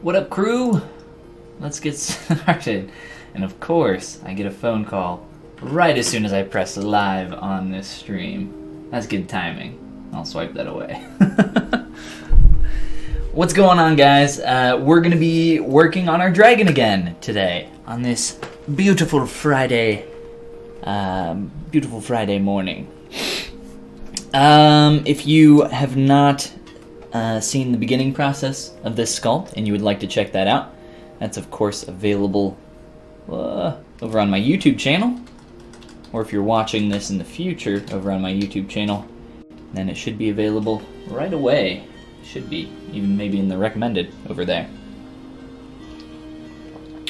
What up, crew? Let's get started. And of course, I get a phone call right as soon as I press live on this stream. That's good timing. I'll swipe that away. What's going on, guys? We're going to be working on our dragon again today on this beautiful Friday morning. If you have not seen the beginning process of this sculpt and you would like to check that out, that's of course available over on my YouTube channel, or if you're watching this in the future over on my YouTube channel, then it should be available right away. Should be, even maybe in the recommended over there.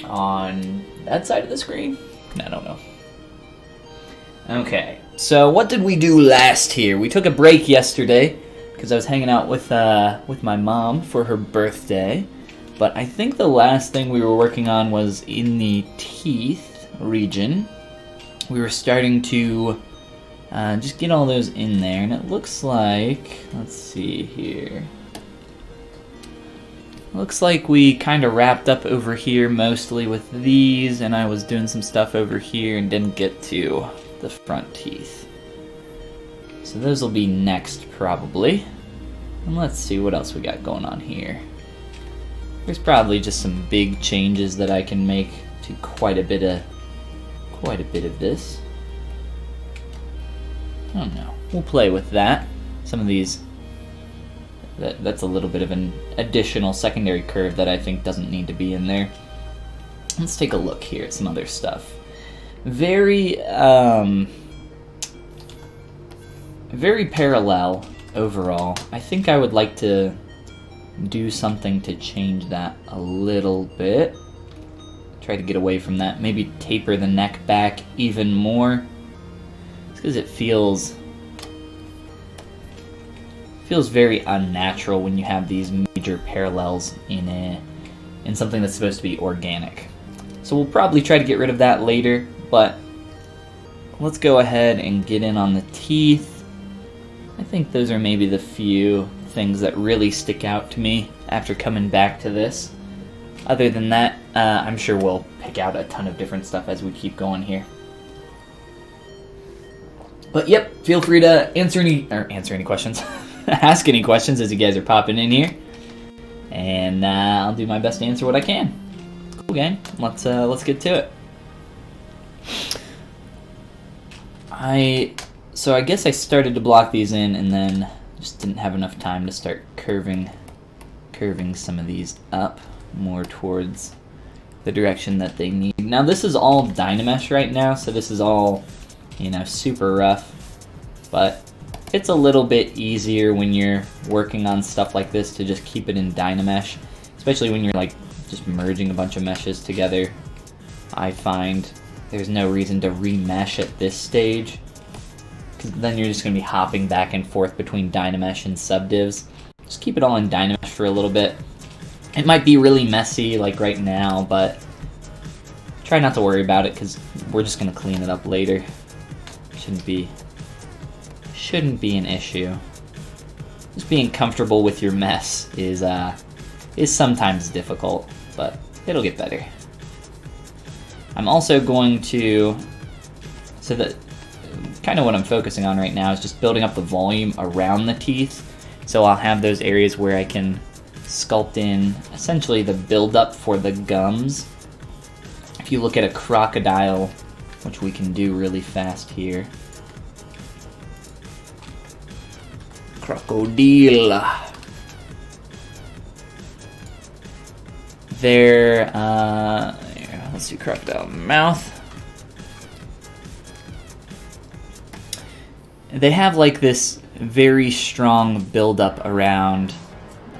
On that side of the screen? I don't know. Okay, so what did we do last here? We took a break yesterday because I was hanging out with my mom for her birthday. But I think the last thing we were working on was in the teeth region. We were starting to just get all those in there, and it looks like, let's see here. Looks like we kind of wrapped up over here mostly with these, and I was doing some stuff over here and didn't get to the front teeth. So those will be next probably. And let's see what else we got going on here. There's probably just some big changes that I can make to quite a bit of this. I don't know. We'll play with that. Some of these, that's a little bit of an additional secondary curve that I think doesn't need to be in there. Let's take a look here at some other stuff. Very parallel overall. I think I would like to do something to change that a little bit. Try to get away from that. Maybe taper the neck back even more. It's because it feels very unnatural when you have these major parallels in something that's supposed to be organic. So we'll probably try to get rid of that later, but let's go ahead and get in on the teeth. I think those are maybe the few things that really stick out to me after coming back to this. Other than that, I'm sure we'll pick out a ton of different stuff as we keep going here. But yep, feel free to answer any questions. Ask any questions as you guys are popping in here, and I'll do my best to answer what I can. Cool, gang. Let's get to it. So I guess I started to block these in, and then just didn't have enough time to start curving some of these up more towards the direction that they need. Now this is all Dynamesh right now, so this is all, super rough, but it's a little bit easier when you're working on stuff like this to just keep it in Dynamesh, especially when you're like just merging a bunch of meshes together. I find there's no reason to remesh at this stage, because then you're just going to be hopping back and forth between Dynamesh and subdivs. Just keep it all in Dynamesh for a little bit. It might be really messy like right now, but try not to worry about it because we're just going to clean it up later. Shouldn't be an issue. Just being comfortable with your mess is sometimes difficult, but it'll get better. I'm also going to, so that kind of what I'm focusing on right now is just building up the volume around the teeth. So I'll have those areas where I can sculpt in essentially the build-up for the gums. If you look at a crocodile, which we can do really fast here. Crocodile. Let's do crocodile mouth. They have like this very strong buildup around,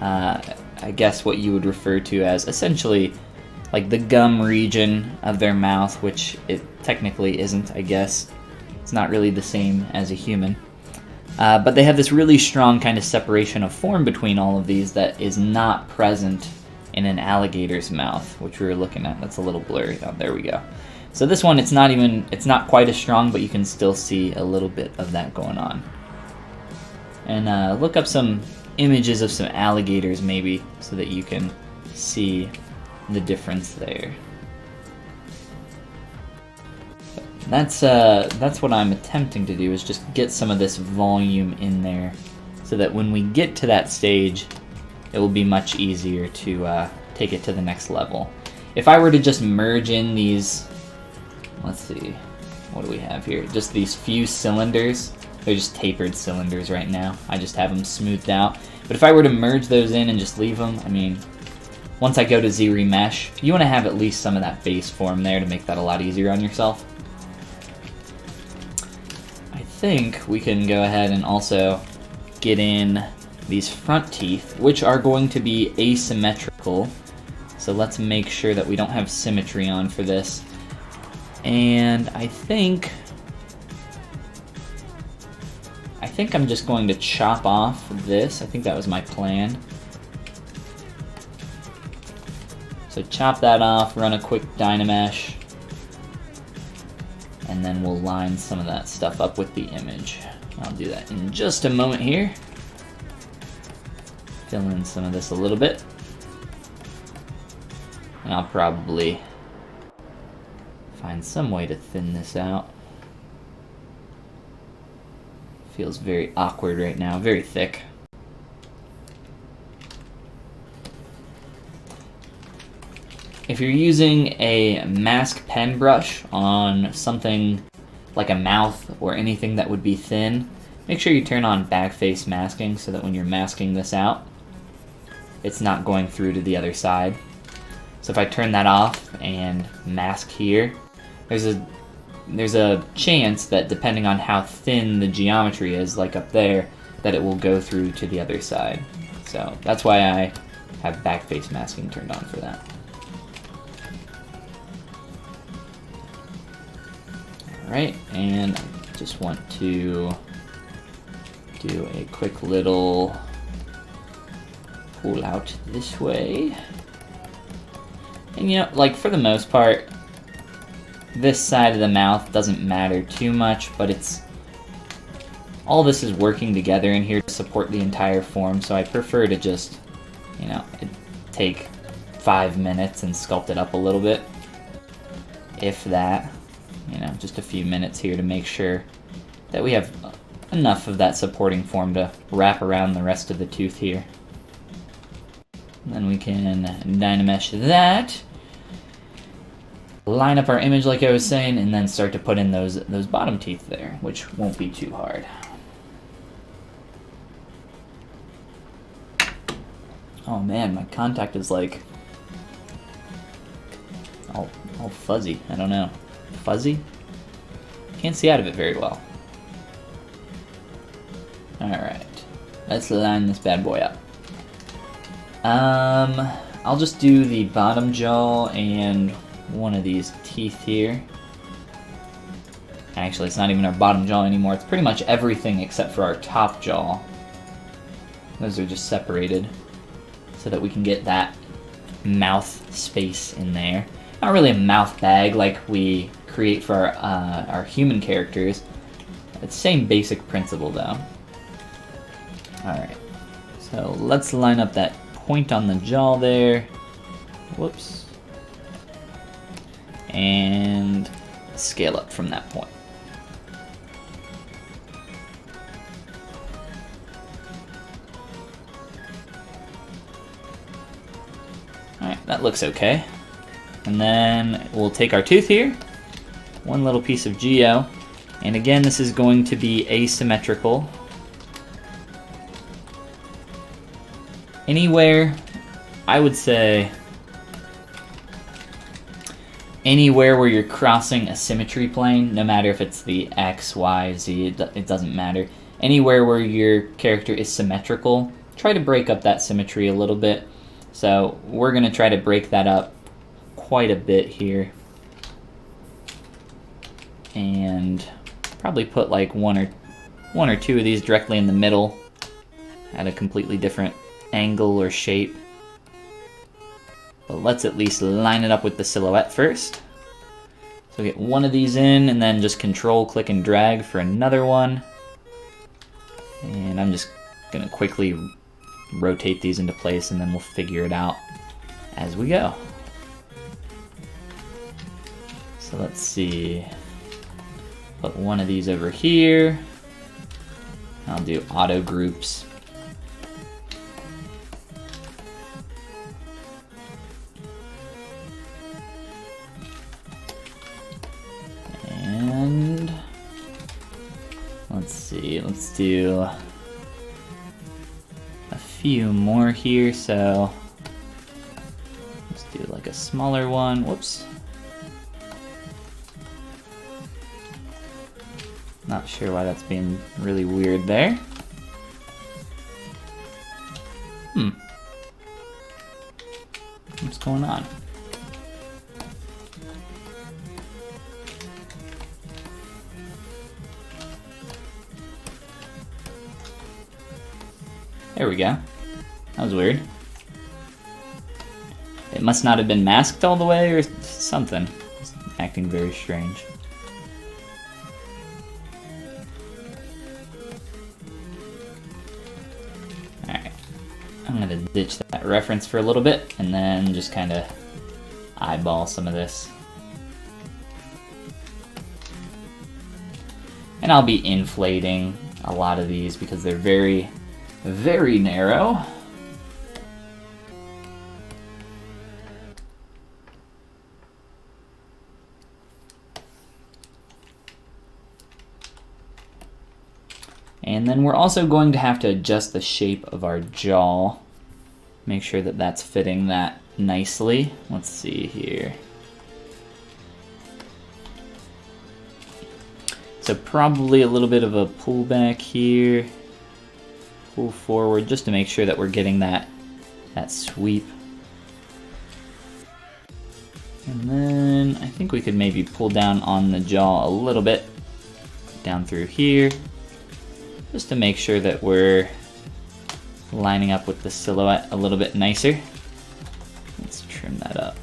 I guess what you would refer to as essentially like the gum region of their mouth, which it technically isn't, I guess. It's not really the same as a human. But they have this really strong kind of separation of form between all of these that is not present in an alligator's mouth, which we were looking at. That's a little blurry. Oh, there we go. So this one, it's not quite as strong, but you can still see a little bit of that going on. And look up some images of some alligators maybe, so that you can see the difference there. That's what I'm attempting to do, is just get some of this volume in there so that when we get to that stage, it will be much easier to take it to the next level. If I were to just merge in these, let's see, what do we have here? Just these few cylinders. They're just tapered cylinders right now. I just have them smoothed out. But if I were to merge those in and just leave them, I mean, once I go to ZRemesh, you want to have at least some of that base form there to make that a lot easier on yourself. I think we can go ahead and also get in these front teeth, which are going to be asymmetrical. So let's make sure that we don't have symmetry on for this. And I think I'm just going to chop off this. I think that was my plan. So chop that off, run a quick Dynamesh, and then we'll line some of that stuff up with the image. I'll do that in just a moment here. Fill in some of this a little bit. And I'll probably find some way to thin this out. Feels very awkward right now, very thick. If you're using a mask pen brush on something like a mouth or anything that would be thin, make sure you turn on backface masking so that when you're masking this out, it's not going through to the other side. So if I turn that off and mask here, there's a chance that depending on how thin the geometry is, like up there, that it will go through to the other side. So that's why I have backface masking turned on for that. Alright, and I just want to do a quick little pull out this way. And you know, like for the most part, this side of the mouth doesn't matter too much, but it's all this is working together in here to support the entire form, so I prefer to just, you know, take 5 minutes and sculpt it up a little bit. If that, you know, just a few minutes here to make sure that we have enough of that supporting form to wrap around the rest of the tooth here. And then we can Dynamesh that, line up our image like I was saying, and then start to put in those bottom teeth there, which won't be too hard. Oh man, my contact is like all fuzzy. I don't know. Fuzzy? Can't see out of it very well. Alright. Let's line this bad boy up. I'll just do the bottom jaw and one of these teeth here. Actually, it's not even our bottom jaw anymore. It's pretty much everything except for our top jaw. Those are just separated so that we can get that mouth space in there. Not really a mouth bag like we create for our human characters. It's the same basic principle though. Alright, so let's line up that point on the jaw there. Whoops. And scale up from that point. Alright, that looks okay. And then we'll take our tooth here, one little piece of geo, and again this is going to be asymmetrical. Anywhere, I would say, anywhere where you're crossing a symmetry plane, no matter if it's the X, Y, Z, it doesn't matter. Anywhere where your character is symmetrical, try to break up that symmetry a little bit. So we're going to try to break that up quite a bit here. And probably put like one or two of these directly in the middle at a completely different angle or shape. But let's at least line it up with the silhouette first. So get one of these in and then just control, click, and drag for another one. And I'm just going to quickly rotate these into place and then we'll figure it out as we go. So let's see, put one of these over here. I'll do auto groups. And let's see, let's do a few more here. So let's do like a smaller one. Whoops. Not sure why that's being really weird there. What's going on? There we go. That was weird. It must not have been masked all the way or something. It's acting very strange. Alright. I'm gonna ditch that reference for a little bit and then just kind of eyeball some of this. And I'll be inflating a lot of these because they're very, very narrow. And then we're also going to have to adjust the shape of our jaw. Make sure that that's fitting that nicely. Let's see here. So probably a little bit of a pull back here. Pull forward just to make sure that we're getting that sweep. And then I think we could maybe pull down on the jaw a little bit. Down through here. Just to make sure that we're lining up with the silhouette a little bit nicer. Let's trim that up.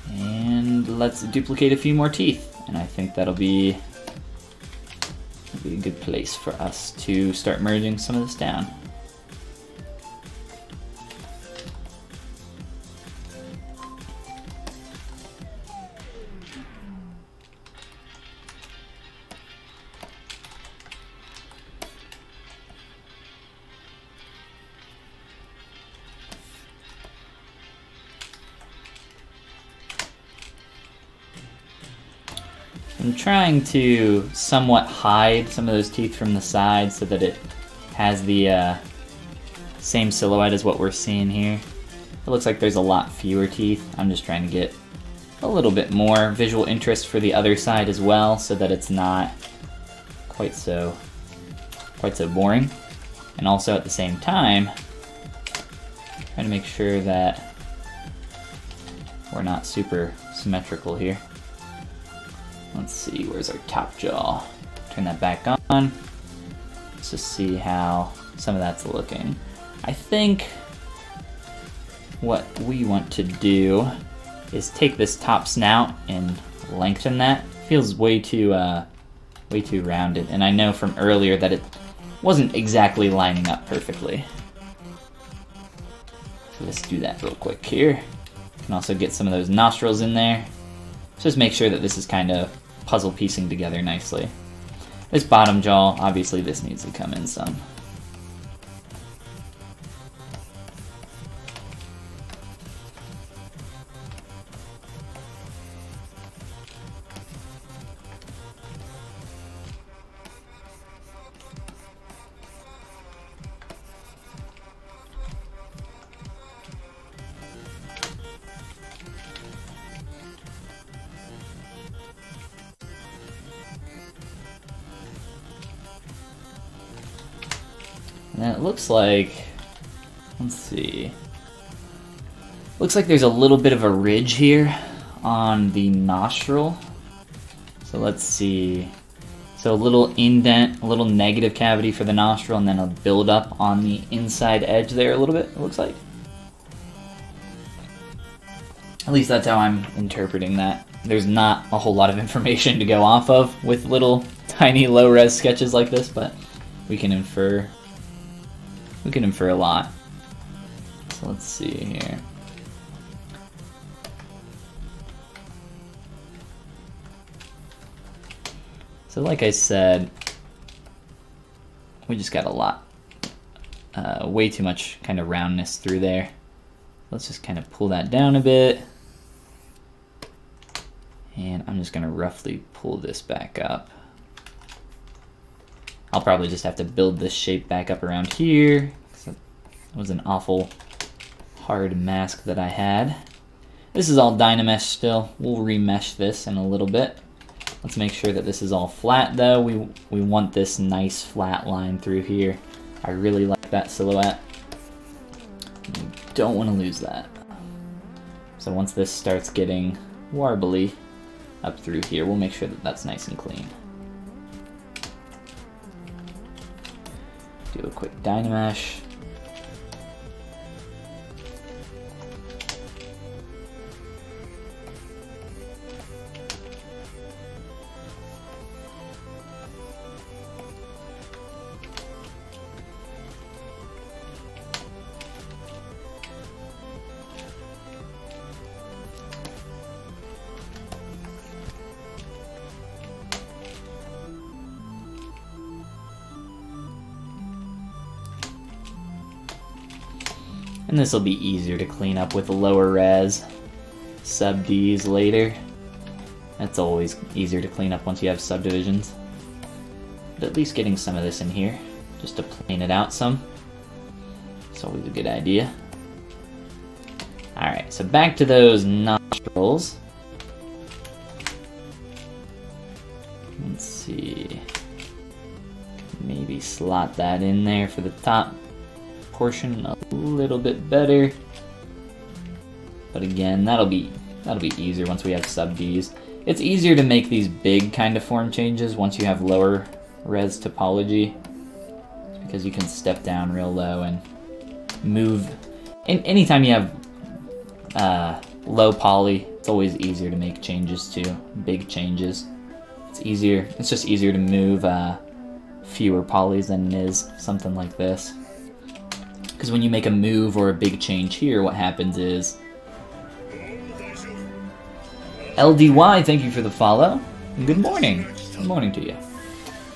And let's duplicate a few more teeth. And I think that'll be a good place for us to start merging some of this down. I'm trying to somewhat hide some of those teeth from the side so that it has the same silhouette as what we're seeing here. It looks like there's a lot fewer teeth. I'm just trying to get a little bit more visual interest for the other side as well so that it's not quite so boring. And also at the same time, trying to make sure that we're not super symmetrical here. Let's see, where's our top jaw? Turn that back on. Let's just see how some of that's looking. I think what we want to do is take this top snout and lengthen that. Feels way too rounded, and I know from earlier that it wasn't exactly lining up perfectly. So let's do that real quick here. Can also get some of those nostrils in there. Just make sure that this is kind of puzzle piecing together nicely. This bottom jaw, obviously this needs to come in some. And then it looks like, let's see, looks like there's a little bit of a ridge here on the nostril. So let's see, so a little indent, a little negative cavity for the nostril, and then a build up on the inside edge there a little bit, it looks like. At least that's how I'm interpreting that. there's not a whole lot of information to go off of with little tiny low-res sketches like this, but we can infer a lot. So let's see here. So like I said, we just got a lot, way too much kind of roundness through there. Let's just kind of pull that down a bit. And I'm just gonna roughly pull this back up. I'll probably just have to build this shape back up around here. That was an awful hard mask that I had. This is all Dynamesh still. We'll remesh this in a little bit. Let's make sure that this is all flat though. We want this nice flat line through here. I really like that silhouette. We don't want to lose that. So once this starts getting warbly up through here, we'll make sure that that's nice and clean. Do a quick Dynamesh. And this will be easier to clean up with lower res sub-Ds later. That's always easier to clean up once you have subdivisions. But at least getting some of this in here, just to plane it out some. It's always a good idea. Alright, so back to those nostrils. Let's see. Maybe slot that in there for the top portion a little bit better, but again, that'll be easier once we have sub-Ds. It's easier to make these big kind of form changes once you have lower res topology, because you can step down real low and move. Anytime you have low poly, it's always easier to make changes to big changes. It's just easier to move fewer polys than it is something like this. Because when you make a move or a big change here, what happens is... LDY, thank you for the follow. Good morning. Good morning to you.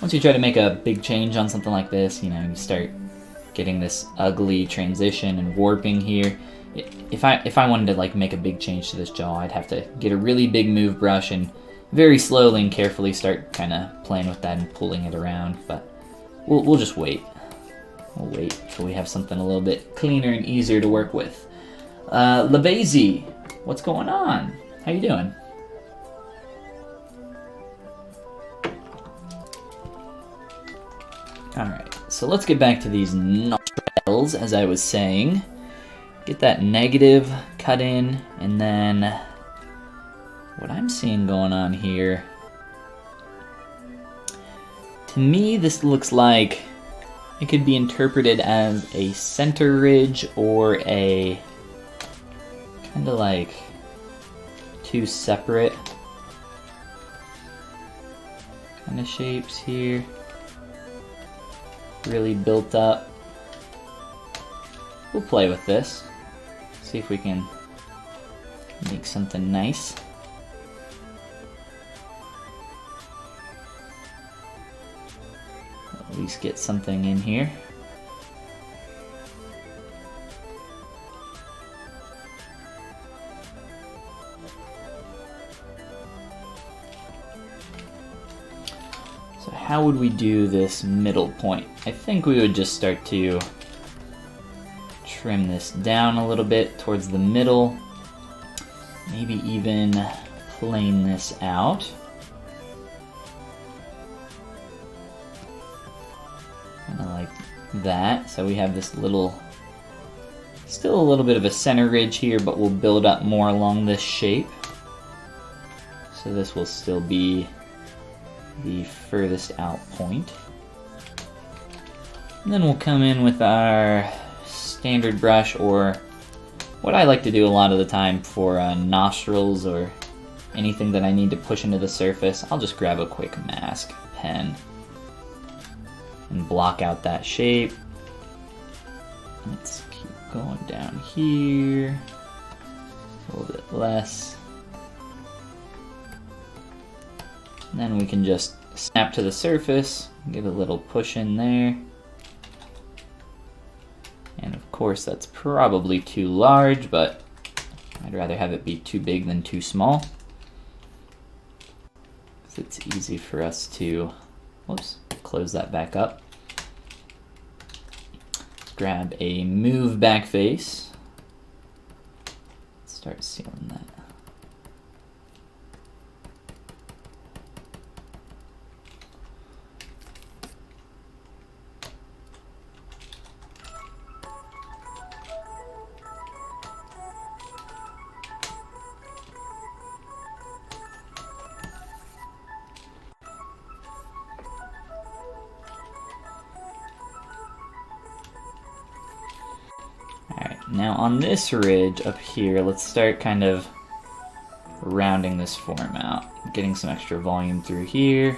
Once you try to make a big change on something like this, you know, you start getting this ugly transition and warping here. If I wanted to like make a big change to this jaw, I'd have to get a really big move brush and very slowly and carefully start kind of playing with that and pulling it around. But we'll just wait. We'll wait until we have something a little bit cleaner and easier to work with. Labazy, what's going on? How you doing? Alright, so let's get back to these nostrils, as I was saying. Get that negative cut in, and then what I'm seeing going on here, to me this looks like it could be interpreted as a center ridge or a kind of like two separate kind of shapes here, really built up. We'll play with this, see if we can make something nice. At least get something in here. So how would we do this middle point? I think we would just start to trim this down a little bit towards the middle. Maybe even plane this out. Kind of like that. So we have this little, still a little bit of a center ridge here, but we'll build up more along this shape. So this will still be the furthest out point. And then we'll come in with our standard brush, or what I like to do a lot of the time for nostrils or anything that I need to push into the surface, I'll just grab a quick mask pen and block out that shape. Let's keep going down here, a little bit less. And then we can just snap to the surface, give a little push in there. And of course that's probably too large, but I'd rather have it be too big than too small. So it's easy for us to, whoops, close that back up. Grab a move back face. Start sealing that. Now on this ridge up here, let's start kind of rounding this form out, getting some extra volume through here,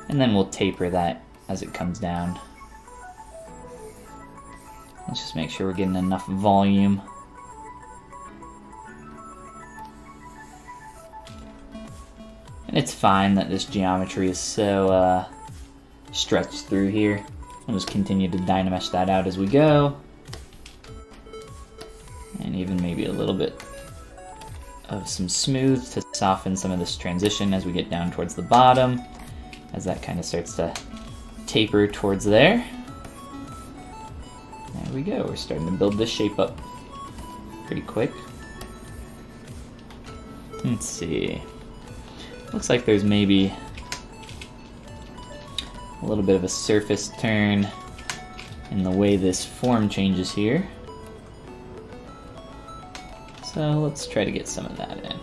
and then we'll taper that as it comes down. Let's just make sure we're getting enough volume. And it's fine that this geometry is so stretched through here. We'll just continue to dynamesh that out as we go. And even maybe a little bit of some smooth to soften some of this transition as we get down towards the bottom, as that kind of starts to taper towards there. There we go, we're starting to build this shape up pretty quick. Let's see. Looks like there's maybe a little bit of a surface turn in the way this form changes here. So let's try to get some of that in.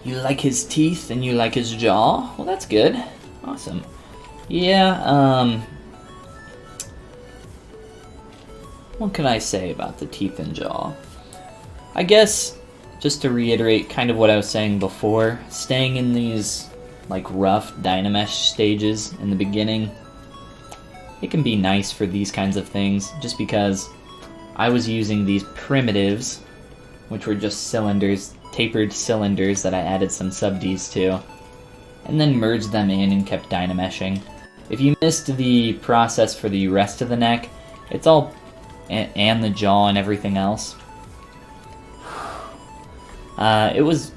You like his teeth and you like his jaw? Well, that's good. Awesome. Yeah, what can I say about the teeth and jaw? I guess, just to reiterate kind of what I was saying before, staying in these like rough dynamesh stages in the beginning, it can be nice for these kinds of things, just because I was using these primitives, which were just cylinders, tapered cylinders that I added some subds to, and then merged them in and kept dynameshing. If you missed the process for the rest of the neck, it's all, and the jaw and everything else, it was,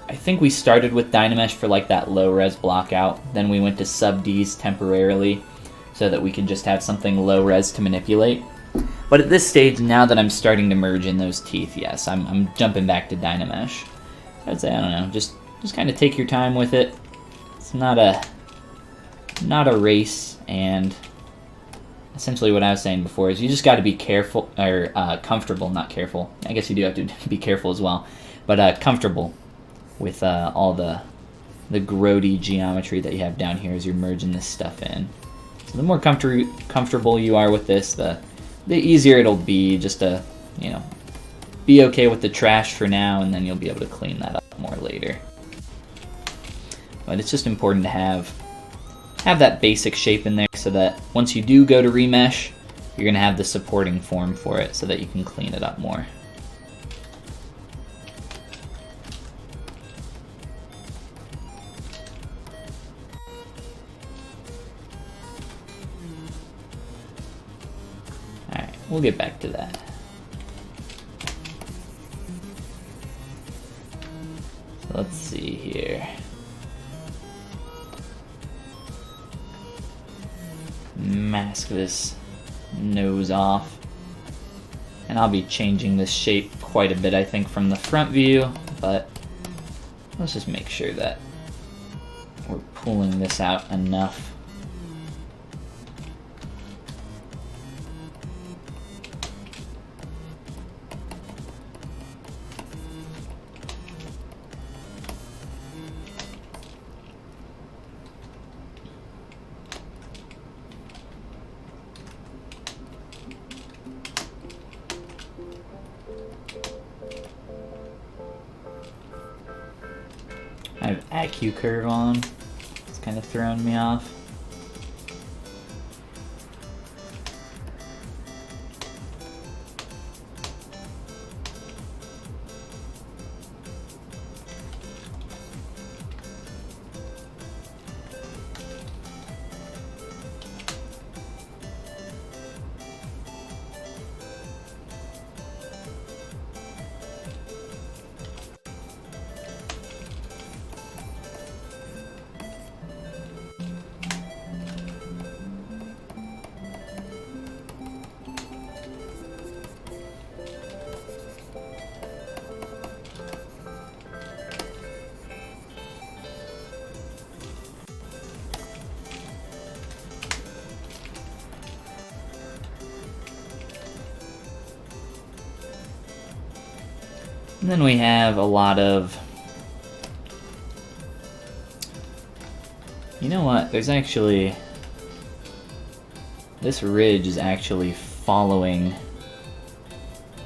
I think we started with Dynamesh for like that low res block out, then we went to subds temporarily so that we could just have something low res to manipulate. But at this stage, now that I'm starting to merge in those teeth, yes, I'm jumping back to Dynamesh. I'd say, I don't know, just kind of take your time with it. It's not a race, and essentially what I was saying before is you just got to be careful, or comfortable, not careful. I guess you do have to be careful as well, but comfortable with all the grody geometry that you have down here as you're merging this stuff in. So the more comfortable you are with this, the easier it'll be just to, you know, be okay with the trash for now, and then you'll be able to clean that up more later. But it's just important to have that basic shape in there so that once you do go to remesh, you're going to have the supporting form for it so that you can clean it up more. Alright, we'll get back to that. So let's see here. Mask this nose off, and I'll be changing this shape quite a bit, I think, from the front view, but let's just make sure that we're pulling this out enough. I have AccuCurve on. It's kind of throwing me off. And then we have a lot of, you know what, there's actually, this ridge is actually following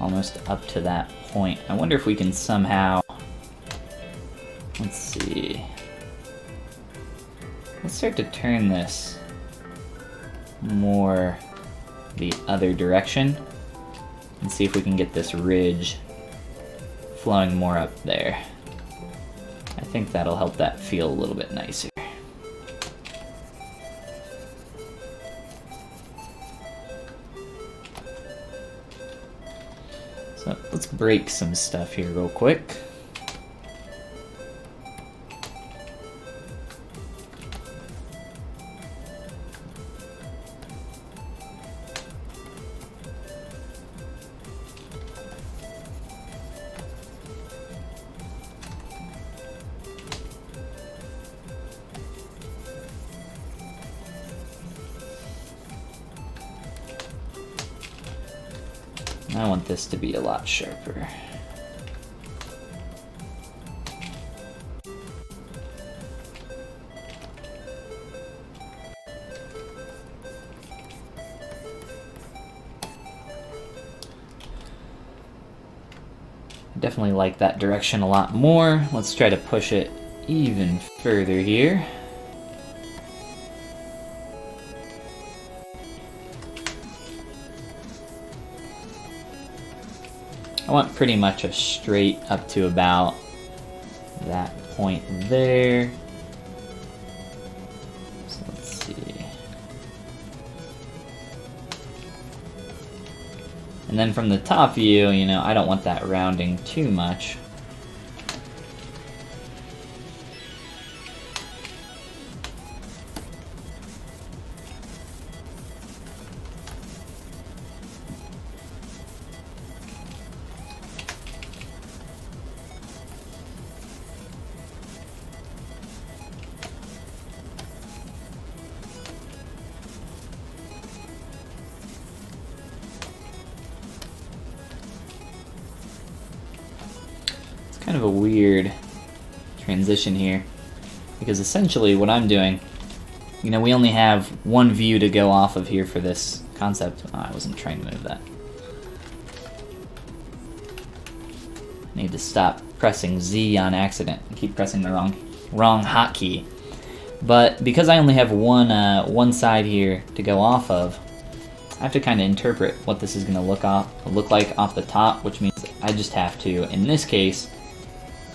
almost up to that point. I wonder if we can somehow, let's see, let's start to turn this more the other direction and see if we can get this ridge flowing more up there. I think that'll help that feel a little bit nicer. So let's break some stuff here real quick. I want this to be a lot sharper. Definitely like that direction a lot more. Let's try to push it even further here. I want pretty much a straight up to about that point there. So let's see. And then from the top view, you know, I don't want that rounding too much. Kind of a weird transition here, because essentially what I'm doing, you know, we only have one view to go off of here for this concept. Oh, I wasn't trying to move that. I need to stop pressing Z on accident. I keep pressing the wrong hotkey. But because I only have one side here to go off of, I have to kind of interpret what this is going to look like off the top, which means I just have to, in this case,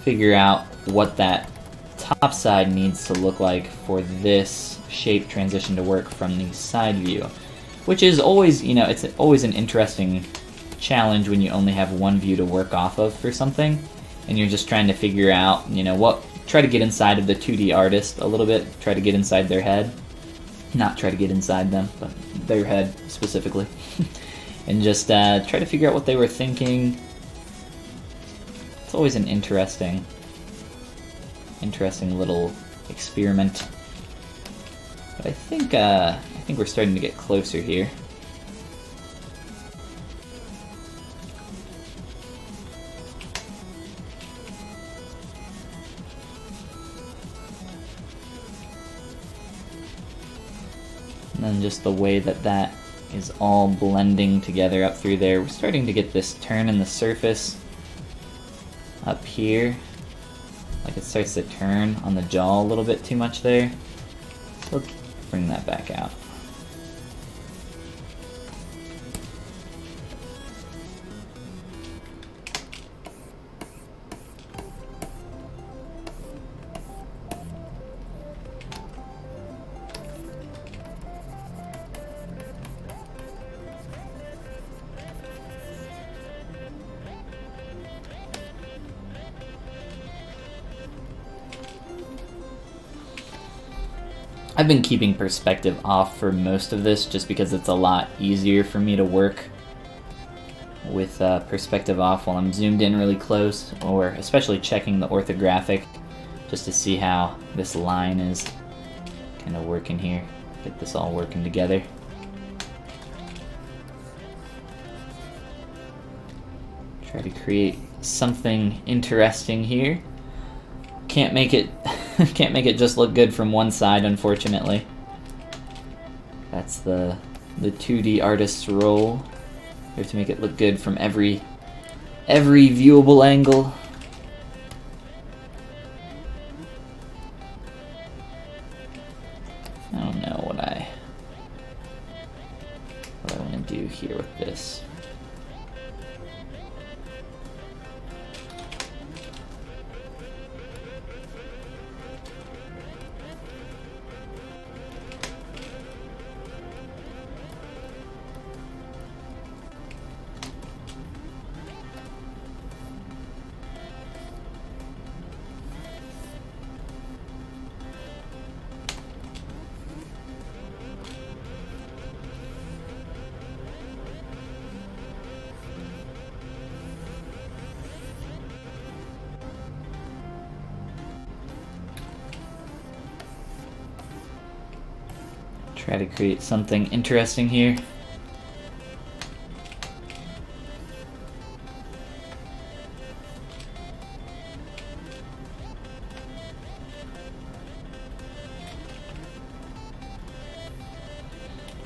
figure out what that top side needs to look like for this shape transition to work from the side view, which is always, you know, it's always an interesting challenge when you only have one view to work off of for something, and you're just trying to figure out, you know, try to get inside of the 2D artist a little bit, try to get inside their head, not try to get inside them, but their head specifically, and just try to figure out what they were thinking. It's always an interesting little experiment. But I think we're starting to get closer here. And then just the way that is all blending together up through there. We're starting to get this turn in the surface up here, Like it starts to turn on the jaw a little bit too much there. So let's bring that back out. I've been keeping perspective off for most of this just because it's a lot easier for me to work with perspective off while I'm zoomed in really close, or especially checking the orthographic just to see how this line is kind of working here. Get this all working together. Try to create something interesting here. Can't make it just look good from one side, unfortunately. That's the 2D artist's role. You have to make it look good from every viewable angle. I don't know what I want to do here with this. Try to create something interesting here.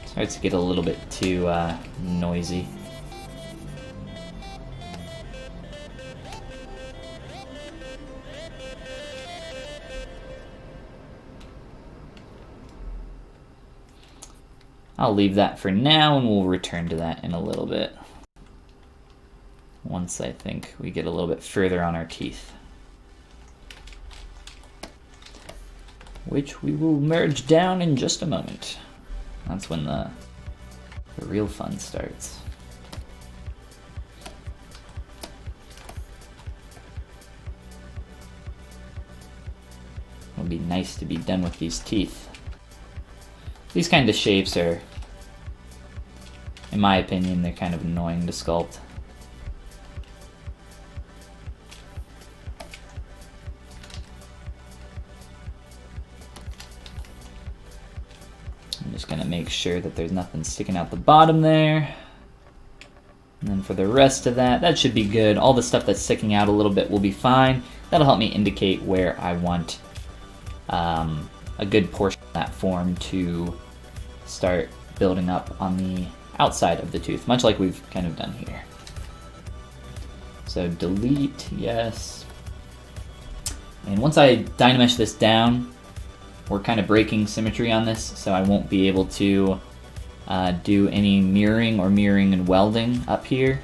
Starts to get a little bit too noisy. I'll leave that for now and we'll return to that in a little bit. Once I think we get a little bit further on our teeth. Which we will merge down in just a moment. That's when the real fun starts. It'll be nice to be done with these teeth. These kind of shapes are, in my opinion, they're kind of annoying to sculpt. I'm just gonna make sure that there's nothing sticking out the bottom there. And then for the rest of that, that should be good. All the stuff that's sticking out a little bit will be fine. That'll help me indicate where I want a good portion of that form to start building up on the outside of the tooth, much like we've kind of done here. So delete, yes. And once I Dynamesh this down, we're kind of breaking symmetry on this, so I won't be able to do any mirroring or mirroring and welding up here.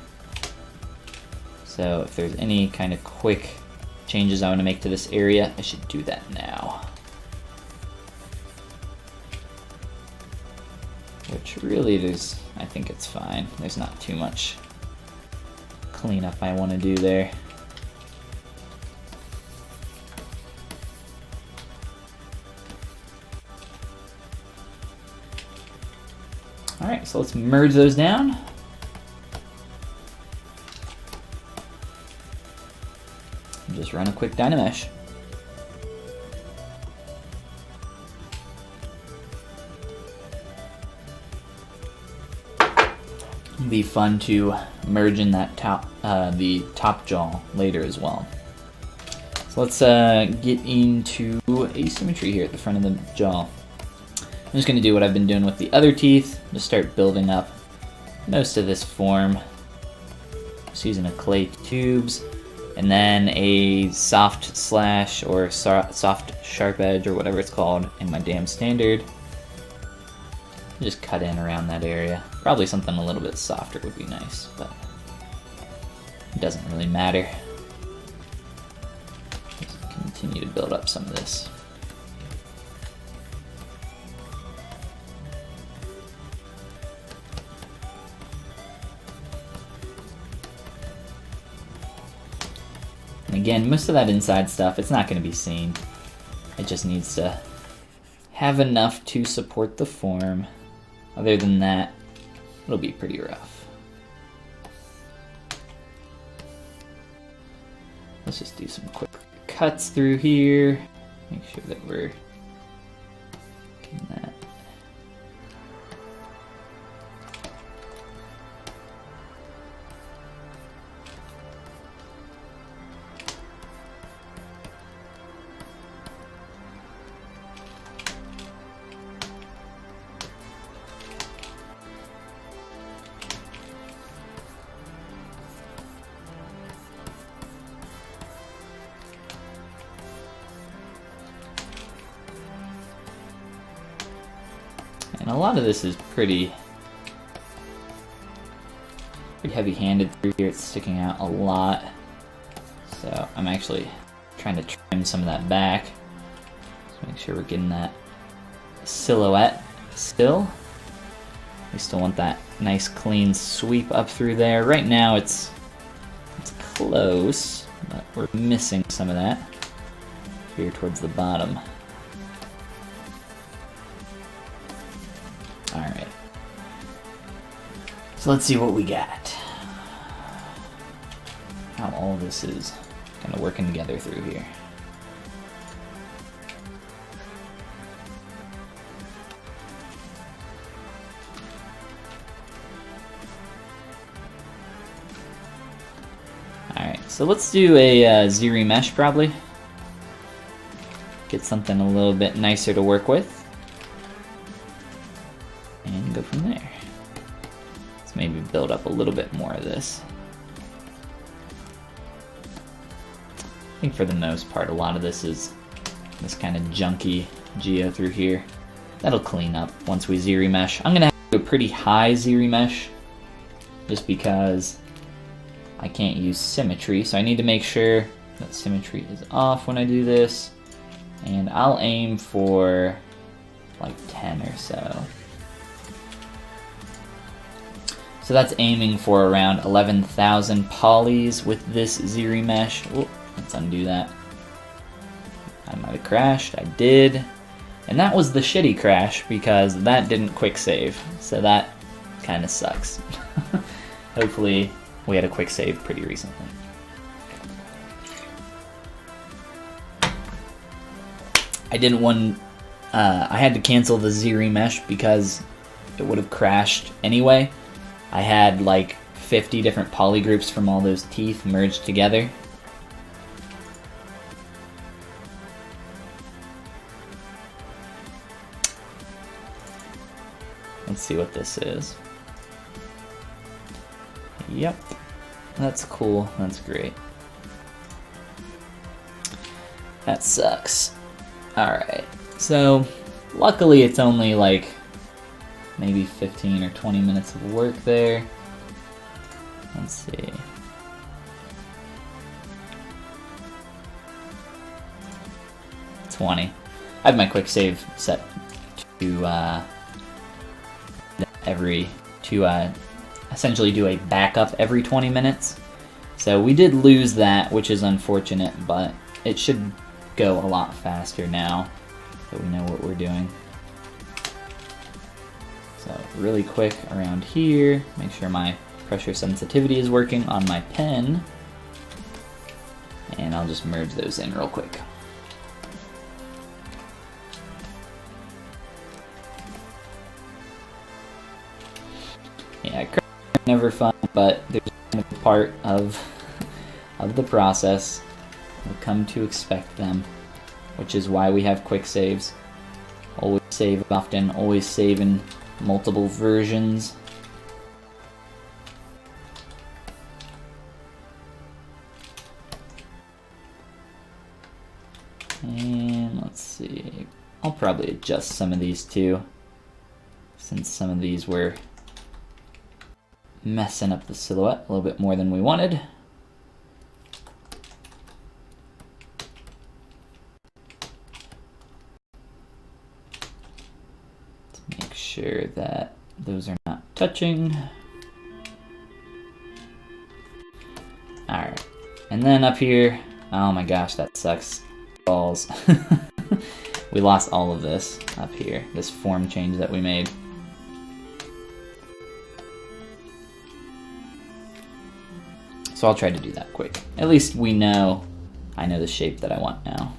So if there's any kind of quick changes I want to make to this area, I should do that now. Which really I think it's fine. There's not too much cleanup I want to do there. Alright, so let's merge those down. And just run a quick Dynamesh. Be fun to merge in that the top jaw later as well. So let's get into asymmetry here at the front of the jaw. I'm just going to do what I've been doing with the other teeth, just start building up most of this form. Just using a clay tubes, and then a soft slash or soft sharp edge or whatever it's called in my damn standard. Just cut in around that area. Probably something a little bit softer would be nice, but it doesn't really matter. Just continue to build up some of this. And again, most of that inside stuff, it's not going to be seen. It just needs to have enough to support the form. Other than that, it'll be pretty rough. Let's just do some quick cuts through here. Make sure that we're getting that. And a lot of this is pretty heavy-handed through here. It's sticking out a lot. So I'm actually trying to trim some of that back. Just make sure we're getting that silhouette still. We still want that nice clean sweep up through there. Right now it's close, but we're missing some of that here towards the bottom. Alright. So let's see what we got. How all this is kind of working together through here. Alright, so let's do a ZBrush probably. Get something a little bit nicer to work with. And go from there. Let's maybe build up a little bit more of this. I think for the most part, a lot of this is this kind of junky geo through here. That'll clean up once we ZBrush. I'm gonna have to do a pretty high ZBrush just because I can't use symmetry, so I need to make sure that symmetry is off when I do this. And I'll aim for like 10 or so. So that's aiming for around 11,000 polys with this ZBrush. Oh, let's undo that. I might have crashed. I did. And that was the shitty crash because that didn't quick save. So that kind of sucks. Hopefully we had a quick save pretty recently. I didn't want... I had to cancel the ZBrush because it would have crashed anyway. I had like 50 different poly groups from all those teeth merged together. Let's see what this is. Yep, that's cool, that's great. That sucks. Alright, so luckily it's only like maybe 15 or 20 minutes of work there. Let's see. I have my quick save set to essentially do a backup every 20 minutes. So we did lose that, which is unfortunate, but it should go a lot faster now that we know what we're doing. So really quick around here, make sure my pressure sensitivity is working on my pen. And I'll just merge those in real quick. Yeah, never fun, but there's kind of a part of the process. We'll come to expect them, which is why we have quick saves. Always save often, always save in multiple versions. And let's see, I'll probably adjust some of these too, since some of these were messing up the silhouette a little bit more than we wanted. Let's make sure that those are not touching. Alright, and then up here, oh my gosh, that sucks balls. We lost all of this up here, this form change that we made. So I'll try to do that quick. At least I know the shape that I want now.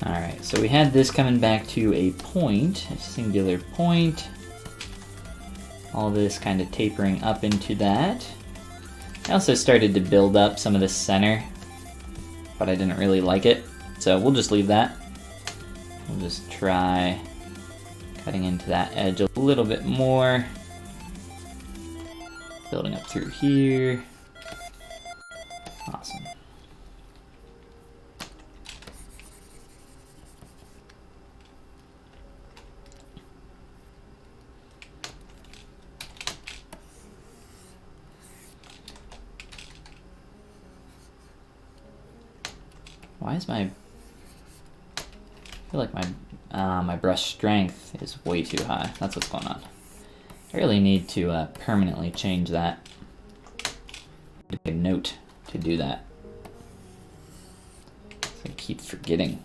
Alright, so we had this coming back to a point, a singular point. All this kind of tapering up into that. I also started to build up some of the center, but I didn't really like it, so we'll just leave that. We'll just try cutting into that edge a little bit more. Building up through here. Awesome. Why is I feel like my brush strength is way too high. That's what's going on. I really need to permanently change that. Take a note to do that. I keep forgetting.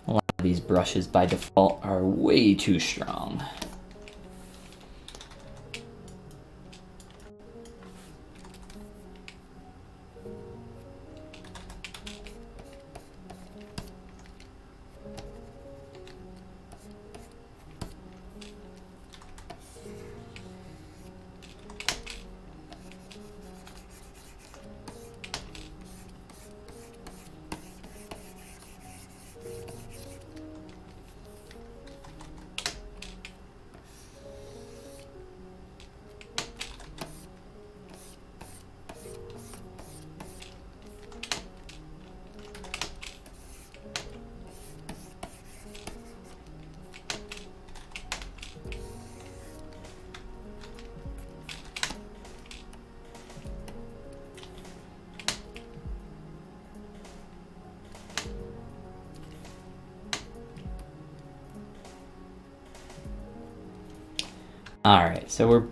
A lot of these brushes by default are way too strong. Alright, so we're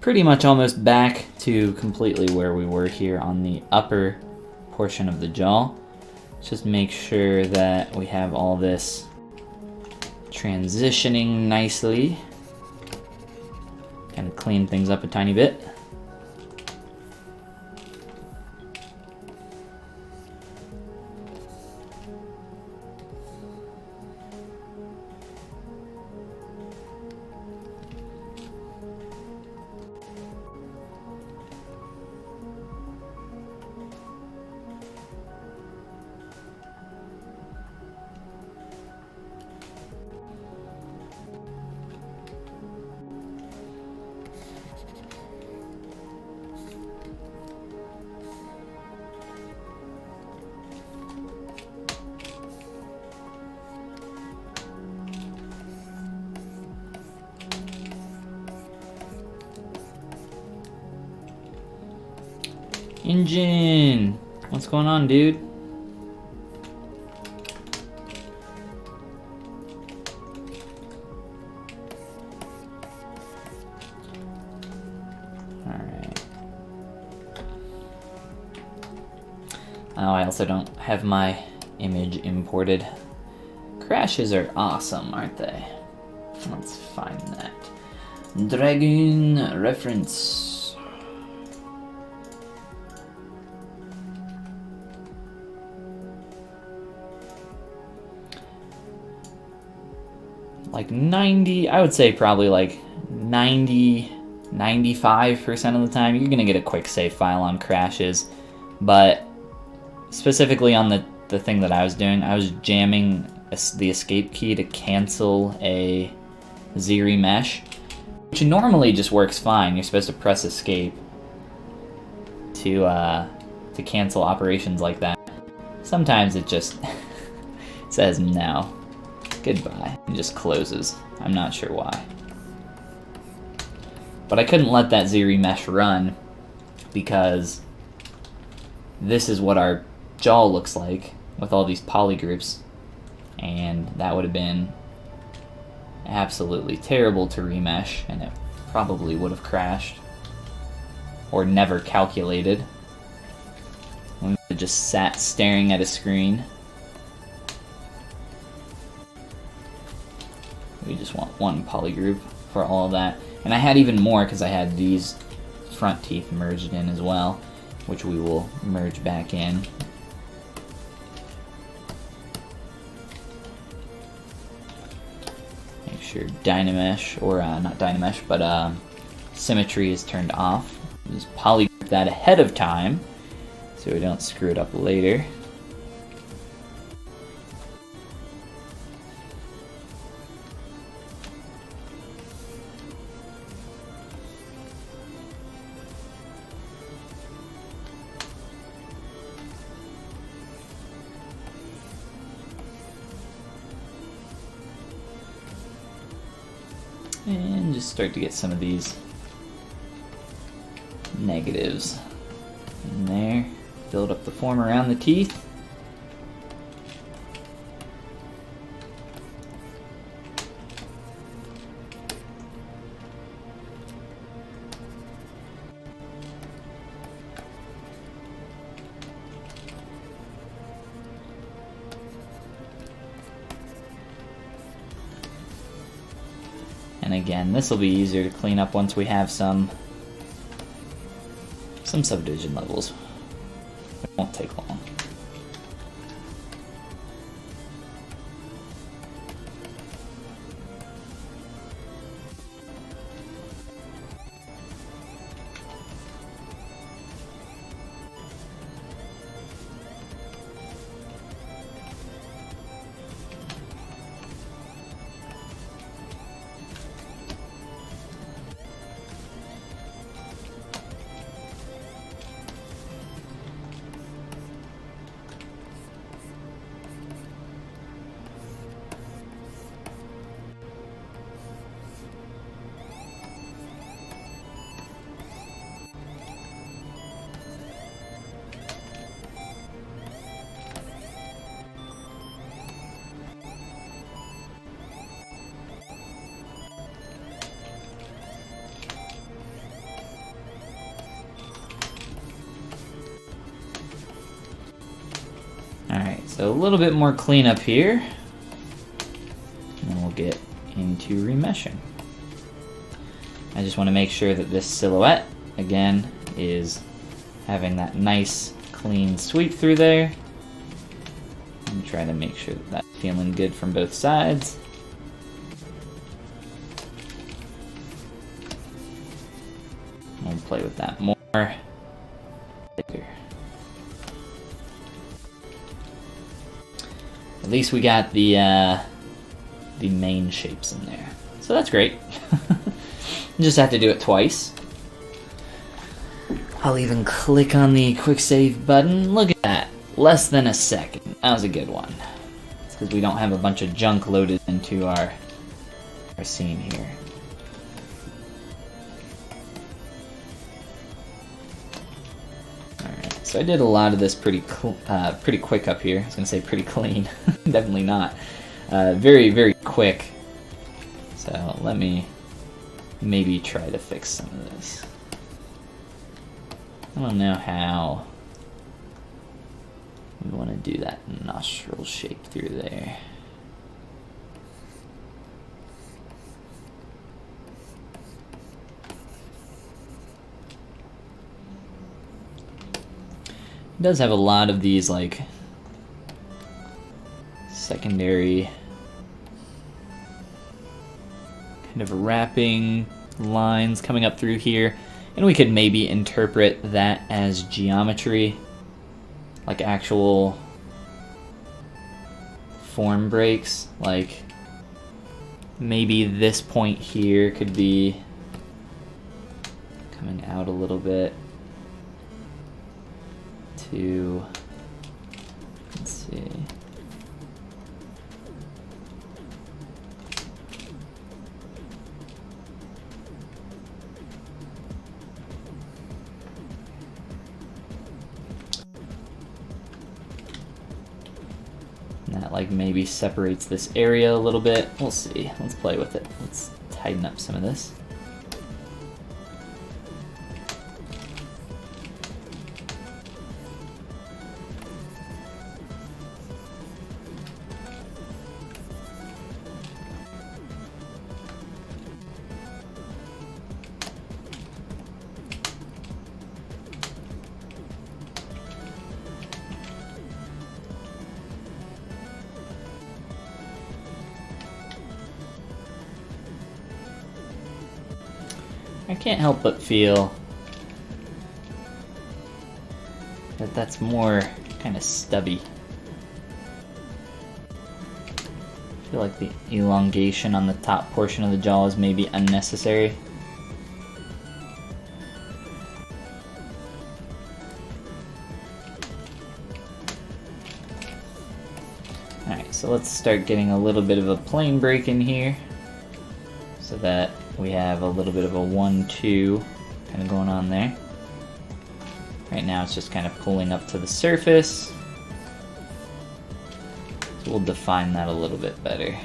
pretty much almost back to completely where we were here on the upper portion of the jaw. Just make sure that we have all this transitioning nicely. Kind of clean things up a tiny bit. Engine! What's going on, dude? Oh, I also don't have my image imported. Crashes are awesome, aren't they? Let's find that. Dragoon reference. Like 90, I would say probably like 90, 95% of the time, you're gonna get a quick save file on crashes. But specifically on the thing that I was doing, I was jamming the escape key to cancel a ZBrush, which normally just works fine. You're supposed to press escape to cancel operations like that. Sometimes it just says no, goodbye, and just closes. I'm not sure why. But I couldn't let that ZBrush run because this is what our jaw looks like with all these polygroups, and that would have been absolutely terrible to remesh, and it probably would have crashed or never calculated. We would have just sat staring at a screen. We just want one polygroup for all of that. And I had even more because I had these front teeth merged in as well, which we will merge back in. Make sure Dynamesh, or not Dynamesh, but symmetry is turned off. Just polygroup that ahead of time so we don't screw it up later. And just start to get some of these negatives in there. Build up the form around the teeth. And again, this will be easier to clean up once we have some subdivision levels. It won't take long. Alright, so a little bit more cleanup here, and then we'll get into remeshing. I just want to make sure that this silhouette, again, is having that nice clean sweep through there. And try to make sure that that's feeling good from both sides. We'll play with that more later. At least we got the main shapes in there, so that's great. You just have to do it twice. I'll even click on the quick save button. Look at that, less than a second. That was a good one. It's because we don't have a bunch of junk loaded into our scene here. So I did a lot of this pretty quick up here. I was gonna say pretty clean. Definitely not. Very, very quick. So let me maybe try to fix some of this. I don't know how We want to do that nostril shape through there. It does have a lot of these like secondary kind of wrapping lines coming up through here, and we could maybe interpret that as geometry, like actual form breaks. Like maybe this point here could be coming out a little bit to, let's see, and that like maybe separates this area a little bit. We'll see. Let's play with it. Let's tighten up some of this. I can't help but feel that that's more kind of stubby. I feel like the elongation on the top portion of the jaw is maybe unnecessary. Alright, so let's start getting a little bit of a plane break in here so that we have a little bit of a 1-2 kind of going on there. Right now it's just kind of pulling up to the surface. So we'll define that a little bit better.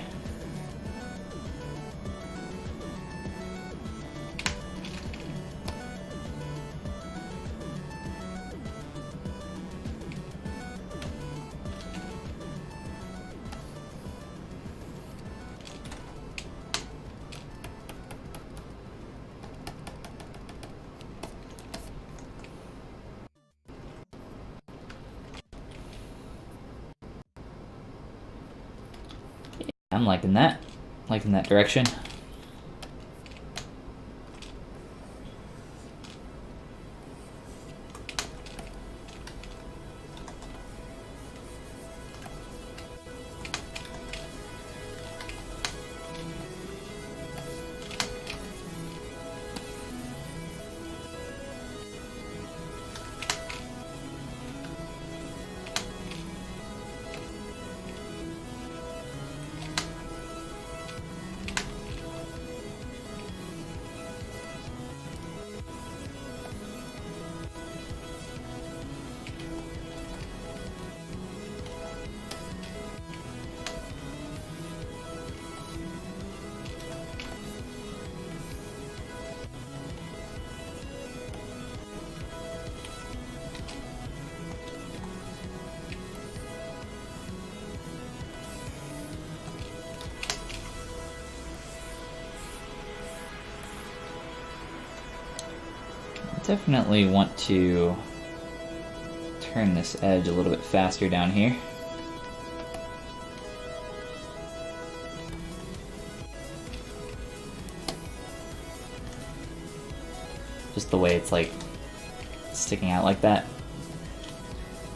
I'm liking that direction. Definitely want to turn this edge a little bit faster down here. Just the way it's like sticking out like that.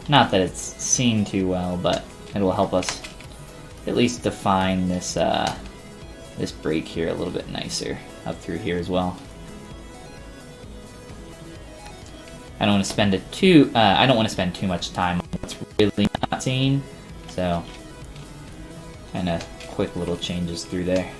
Not that it's seen too well, but it will help us at least define this this break here a little bit nicer up through here as well. I don't want to spend I don't want to spend too much time on what's really not seen, so kind of quick little changes through there.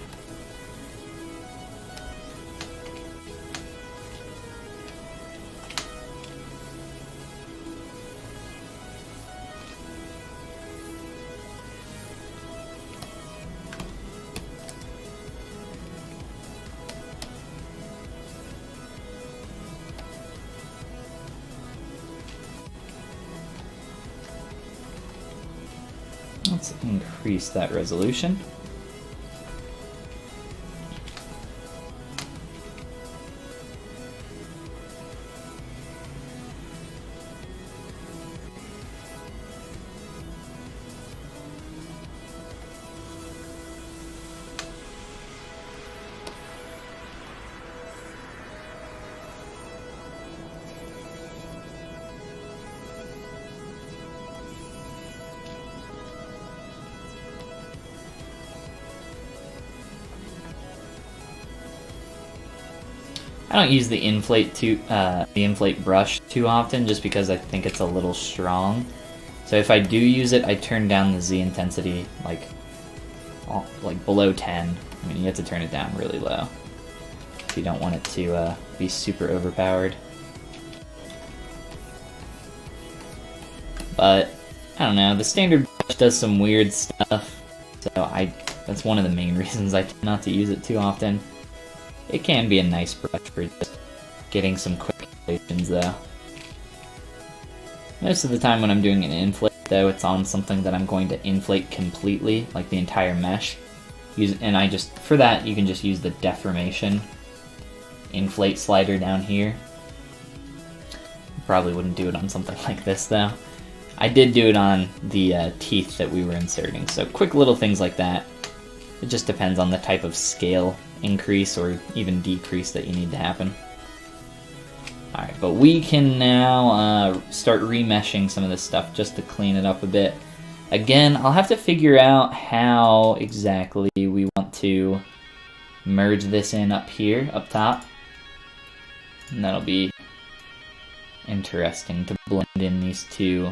let's increase that resolution. I don't use the inflate brush too often, just because I think it's a little strong. So if I do use it, I turn down the Z intensity like below 10. I mean, you have to turn it down really low if you don't want it to be super overpowered. But I don't know, the standard brush does some weird stuff, so that's one of the main reasons I tend not to use it too often. It can be a nice brush for just getting some quick calculations though. Most of the time when I'm doing an inflate though, it's on something that I'm going to inflate completely, like the entire mesh. And for that, you can just use the deformation inflate slider down here. Probably wouldn't do it on something like this though. I did do it on the teeth that we were inserting, so quick little things like that. It just depends on the type of scale increase or even decrease that you need to happen. Alright, but we can now start remeshing some of this stuff just to clean it up a bit. Again, I'll have to figure out how exactly we want to merge this in up here, up top. And that'll be interesting to blend in these two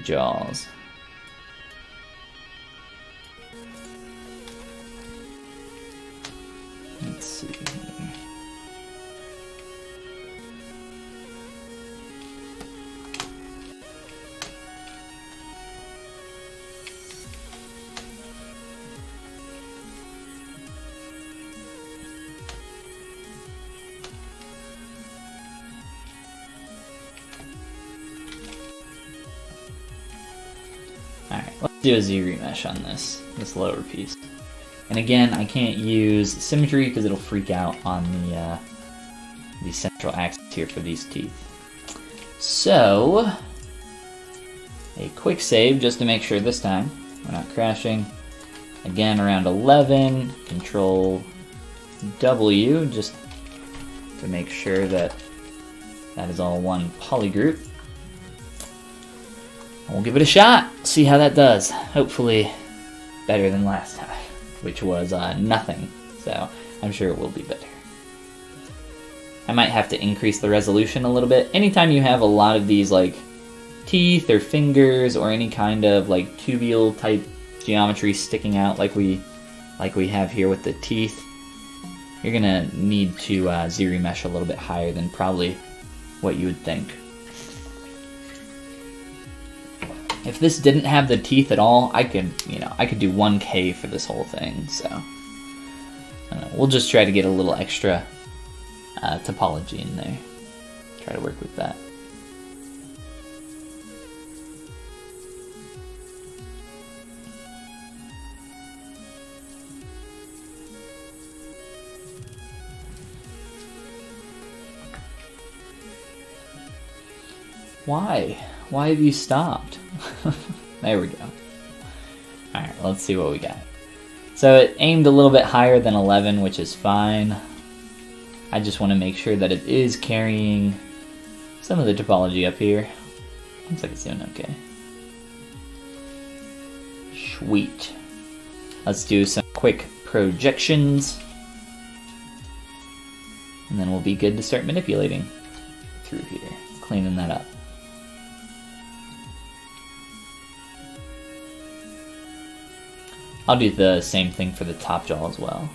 jaws. Let's see here. Alright, let's do a Z remesh on this lower piece. And again, I can't use symmetry because it'll freak out on the central axis here for these teeth. So, a quick save just to make sure this time we're not crashing. Again, around 11, Control W just to make sure that that is all one polygroup. And we'll give it a shot, see how that does. Hopefully better than last time, which was nothing, so I'm sure it will be better. I might have to increase the resolution a little bit. Anytime you have a lot of these like teeth or fingers or any kind of like tubular type geometry sticking out like we have here with the teeth, you're gonna need to Z remesh a little bit higher than probably what you would think. If this didn't have the teeth at all, I could do 1K for this whole thing, so we'll just try to get a little extra topology in there. Try to work with that. Why? Why have you stopped? There we go. Alright, let's see what we got. So it aimed a little bit higher than 11, which is fine. I just want to make sure that it is carrying some of the topology up here. Looks like it's doing okay. Sweet. Let's do some quick projections. And then we'll be good to start manipulating through here, cleaning that up. I'll do the same thing for the top jaw as well.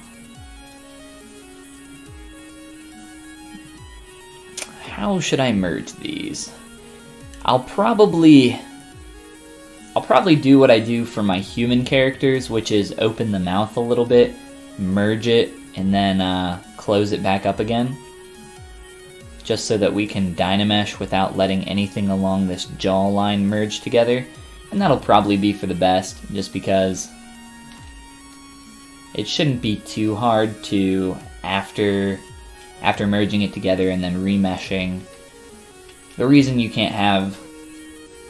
How should I merge these? I'll probably do what I do for my human characters, which is open the mouth a little bit, merge it, and then close it back up again. Just so that we can dynamesh without letting anything along this jawline merge together. And that'll probably be for the best, just because it shouldn't be too hard to, after merging it together and then remeshing. The reason you can't have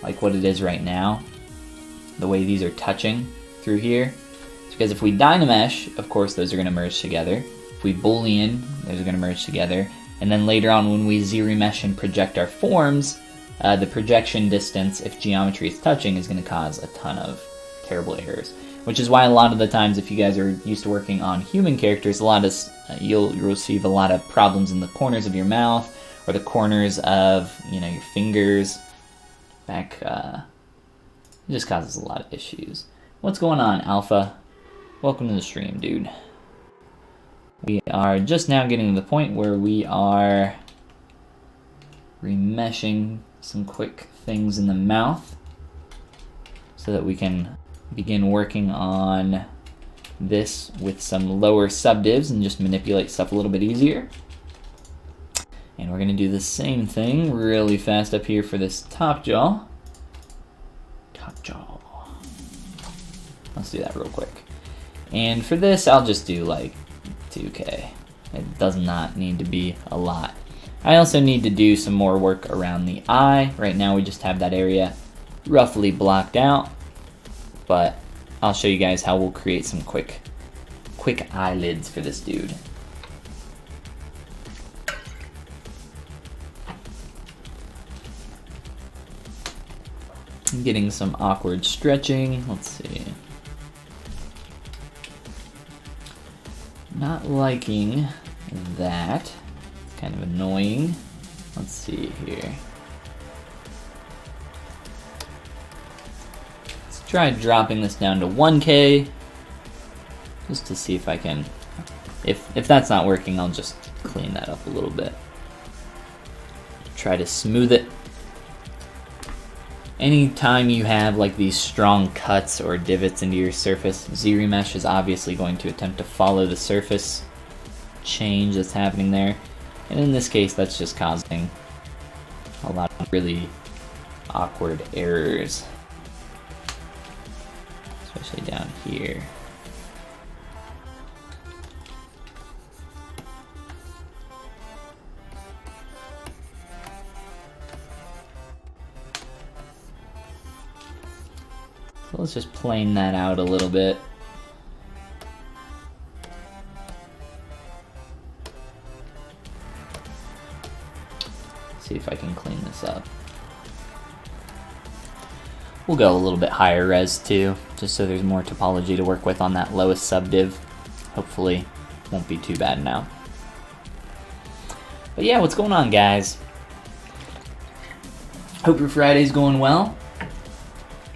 like what it is right now, the way these are touching through here, is because if we Dynamesh, of course those are going to merge together. If we Boolean, those are going to merge together. And then later on when we ZRemesh and project our forms, the projection distance, if geometry is touching, is going to cause a ton of terrible errors. Which is why a lot of the times, if you guys are used to working on human characters, you'll receive a lot of problems in the corners of your mouth or the corners of your fingers. It just causes a lot of issues. What's going on, Alpha? Welcome to the stream, dude. We are just now getting to the point where we are remeshing some quick things in the mouth so that we can begin working on this with some lower subdivs and just manipulate stuff a little bit easier. And we're going to do the same thing really fast up here for this top jaw. Top jaw. Let's do that real quick. And for this, I'll just do like 2K. It does not need to be a lot. I also need to do some more work around the eye. Right now we just have that area roughly blocked out, but I'll show you guys how we'll create some quick eyelids for this dude. I'm getting some awkward stretching. Let's see. Not liking that. It's kind of annoying. Let's see here. Let's try dropping this down to 1K. Just to see if I can. If that's not working, I'll just clean that up a little bit. Try to smooth it. Anytime you have like these strong cuts or divots into your surface, ZRemesh is obviously going to attempt to follow the surface change that's happening there. And in this case, that's just causing a lot of really awkward errors, especially down here. So let's just plane that out a little bit. See if I can clean this up. We'll go a little bit higher res too, just so there's more topology to work with on that lowest subdiv. Hopefully won't be too bad now. But yeah, what's going on, guys? Hope your Friday's going well.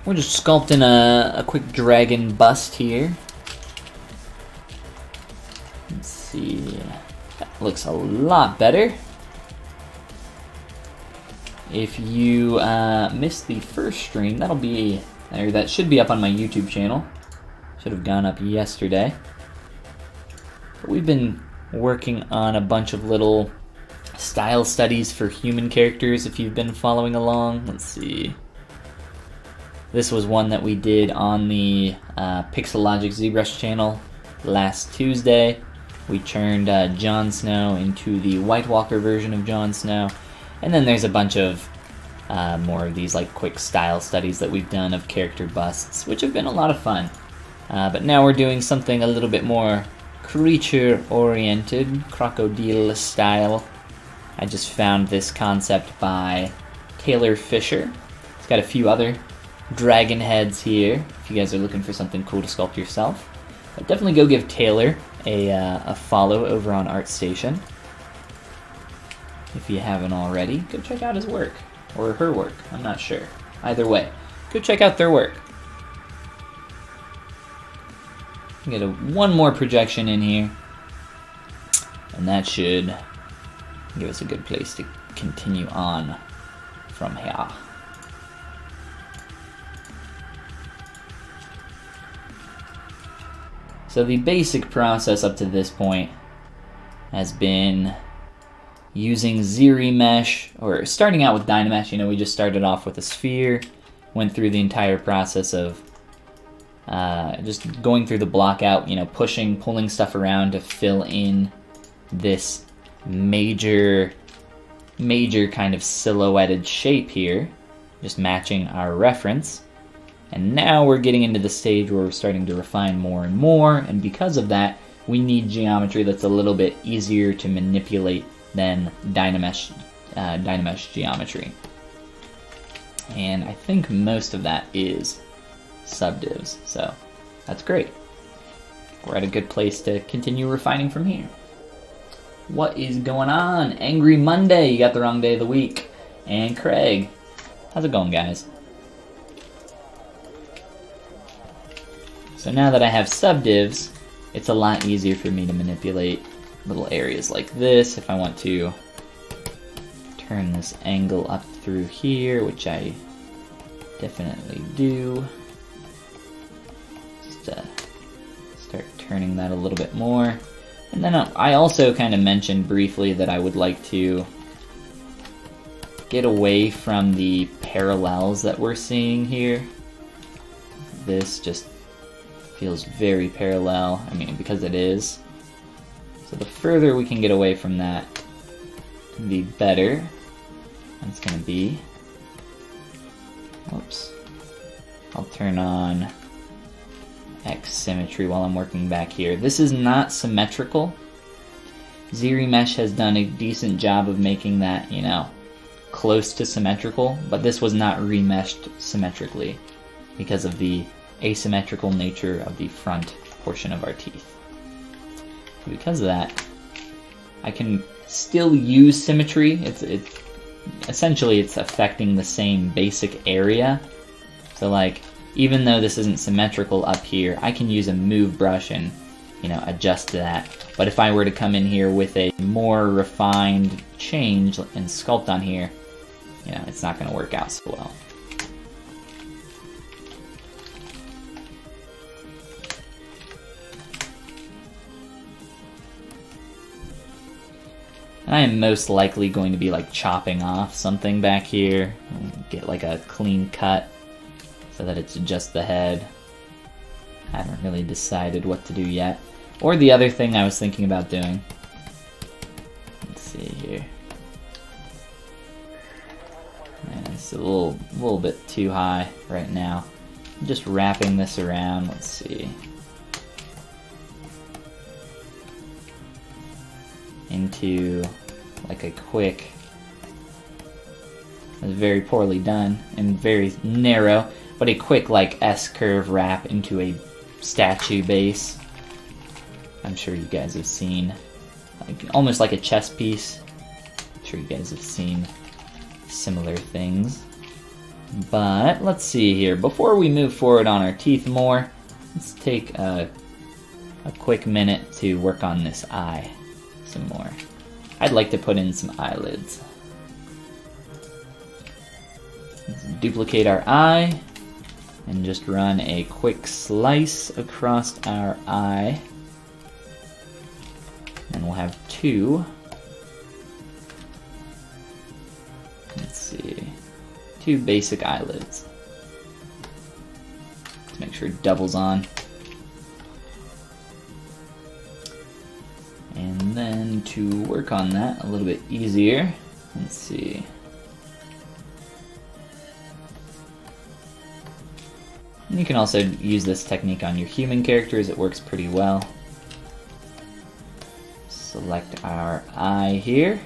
We're just sculpting a quick dragon bust here. Let's see. That looks a lot better. If you missed the first stream, that should be up on my YouTube channel. Should have gone up yesterday. But we've been working on a bunch of little style studies for human characters if you've been following along. Let's see. This was one that we did on the Pixelogic ZBrush channel last Tuesday. We turned Jon Snow into the White Walker version of Jon Snow. And then there's a bunch of more of these like quick style studies that we've done of character busts, which have been a lot of fun. But now we're doing something a little bit more creature-oriented, crocodile style. I just found this concept by Taylor Fisher. It's got a few other dragon heads here, if you guys are looking for something cool to sculpt yourself. But definitely go give Taylor a follow over on ArtStation. If you haven't already, go check out his work, or her work, I'm not sure. Either way, go check out their work. Get one more projection in here, and that should give us a good place to continue on from here. So the basic process up to this point has been using ZRemesh, or starting out with Dynamesh. We just started off with a sphere, went through the entire process of just going through the block out, you know, pulling stuff around to fill in this major kind of silhouetted shape here, just matching our reference. And now we're getting into the stage where we're starting to refine more and more, and because of that, we need geometry that's a little bit easier to manipulate than Dynamesh geometry. And I think most of that is subdivs, so that's great. We're at a good place to continue refining from here. What is going on? Angry Monday, you got the wrong day of the week. And Craig, how's it going, guys? So now that I have subdivs, it's a lot easier for me to manipulate little areas like this. If I want to turn this angle up through here, which I definitely do, just start turning that a little bit more. And then I also kind of mentioned briefly that I would like to get away from the parallels that we're seeing here. This just feels very parallel, I mean, because it is. So the further we can get away from that, the better. That's going to be. Whoops. I'll turn on X symmetry while I'm working back here. This is not symmetrical. ZBrush has done a decent job of making that, you know, close to symmetrical, but this was not remeshed symmetrically because of the asymmetrical nature of the front portion of our teeth. So because of that, I can still use symmetry. It's essentially it's affecting the same basic area. So like, even though this isn't symmetrical up here, I can use a move brush and, you know, adjust to that. But if I were to come in here with a more refined change and sculpt on here, you know, it's not going to work out so well. And I am most likely going to be like chopping off something back here and get like a clean cut so that it's just the head. I haven't really decided what to do yet. Or the other thing I was thinking about doing. Let's see here. And it's a little bit too high right now. I'm just wrapping this around. Let's see. Into like a quick, very poorly done and very narrow, but a quick like S-curve wrap into a statue base. I'm sure you guys have seen, like, almost like a chess piece. I'm sure you guys have seen similar things. But let's see here. Before we move forward on our teeth more, let's take a quick minute to work on this eye some more. I'd like to put in some eyelids. Let's duplicate our eye and just run a quick slice across our eye. And we'll have two. Let's see. Two basic eyelids. Let's make sure it doubles on. And then to work on that a little bit easier, let's see. And you can also use this technique on your human characters, it works pretty well. Select our eye here.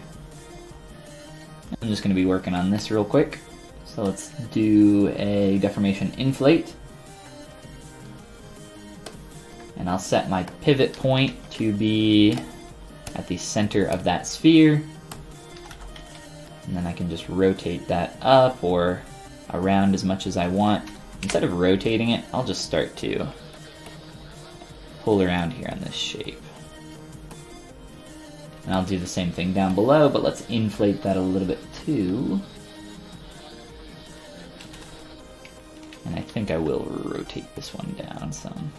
I'm just going to be working on this real quick. So let's do a deformation inflate. And I'll set my pivot point to be at the center of that sphere. And then I can just rotate that up or around as much as I want. Instead of rotating it, I'll just start to pull around here on this shape. And I'll do the same thing down below, but let's inflate that a little bit too. And I think I will rotate this one down some.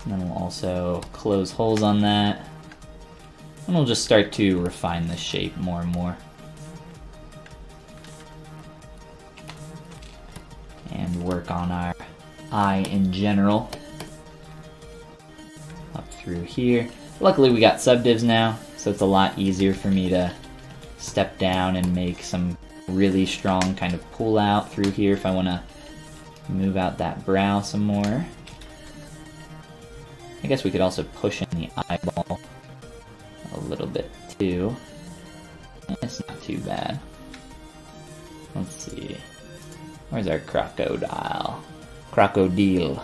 And then we'll also close holes on that. And we'll just start to refine the shape more and more. And work on our eye in general. Up through here. Luckily we got subdivs now, so it's a lot easier for me to step down and make some really strong kind of pull out through here if I want to move out that brow some more. I guess we could also push in the eyeball a little bit too. It's not too bad. Let's see. Where's our crocodile? Crocodile.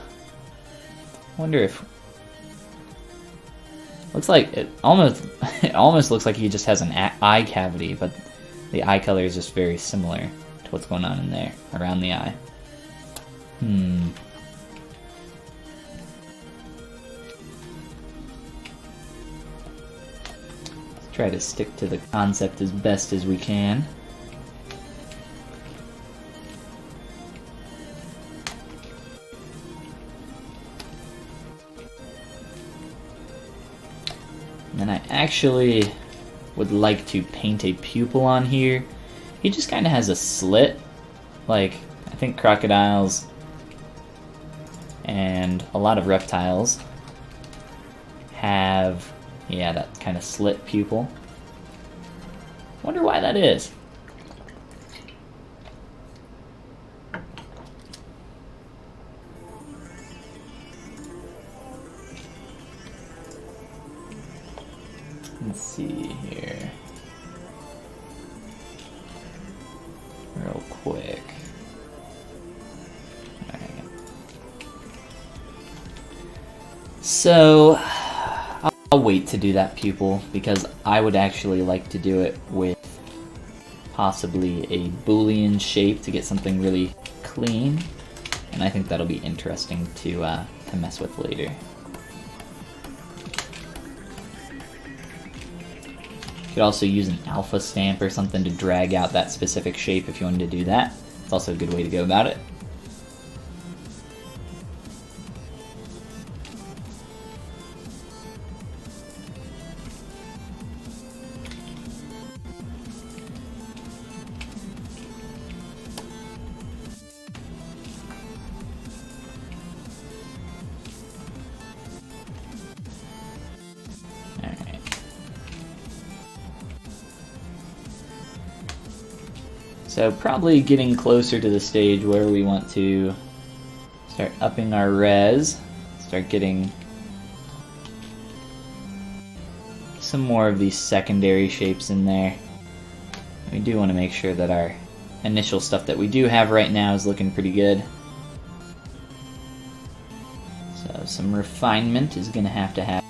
Wonder if... Looks like it almost looks like he just has an eye cavity, but the eye color is just very similar to what's going on in there, around the eye. Let's try to stick to the concept as best as we can. And I actually would like to paint a pupil on here. He just kind of has a slit, like I think crocodiles and a lot of reptiles have, yeah, that kind of slit pupil. Wonder why that is. Let's see here. Real quick. Alright. So, I'll wait to do that pupil because I would actually like to do it with possibly a Boolean shape to get something really clean. And I think that'll be interesting to mess with later. You could also use an alpha stamp or something to drag out that specific shape if you wanted to do that. It's also a good way to go about it. So probably getting closer to the stage where we want to start upping our res, start getting some more of these secondary shapes in there. We do want to make sure that our initial stuff that we do have right now is looking pretty good. So some refinement is going to happen.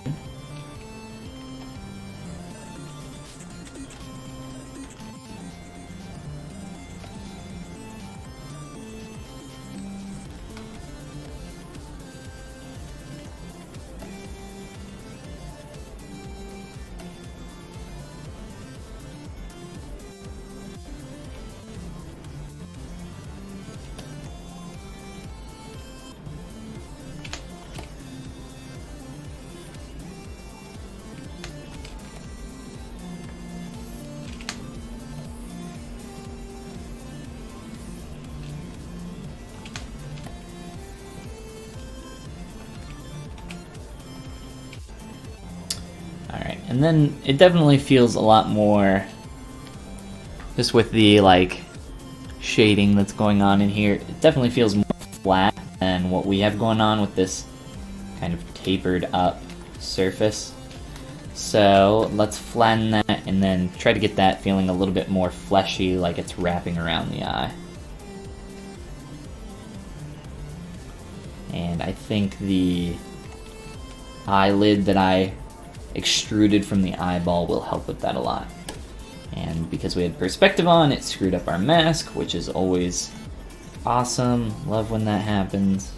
And then it definitely feels a lot more, just with the like shading that's going on in here, it definitely feels more flat than what we have going on with this kind of tapered up surface. So let's flatten that and then try to get that feeling a little bit more fleshy, like it's wrapping around the eye. And I think the eyelid that I extruded from the eyeball will help with that a lot. And because we had perspective on, it screwed up our mask, which is always awesome. Love when that happens.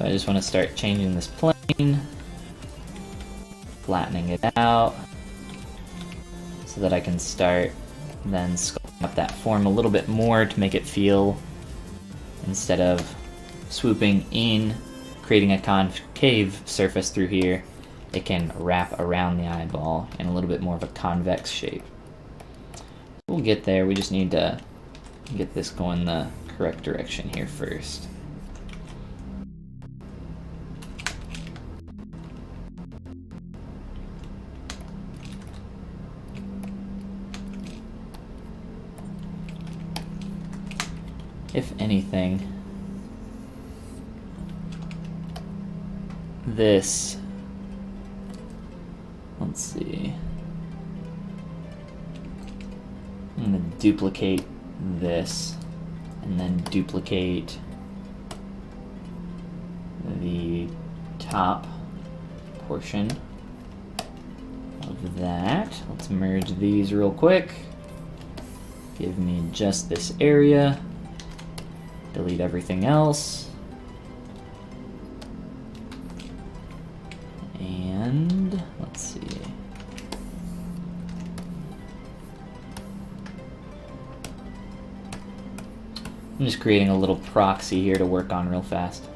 So I just want to start changing this plane, flattening it out, so that I can start then sculpting up that form a little bit more to make it feel, instead of swooping in, creating a concave surface through here, it can wrap around the eyeball in a little bit more of a convex shape. We'll get there, we just need to get this going the correct direction here first. If anything, this, let's see, I'm going to duplicate this and then duplicate the top portion of that. Let's merge these real quick. Give me just this area. Delete everything else. And let's see. I'm just creating a little proxy here to work on real fast.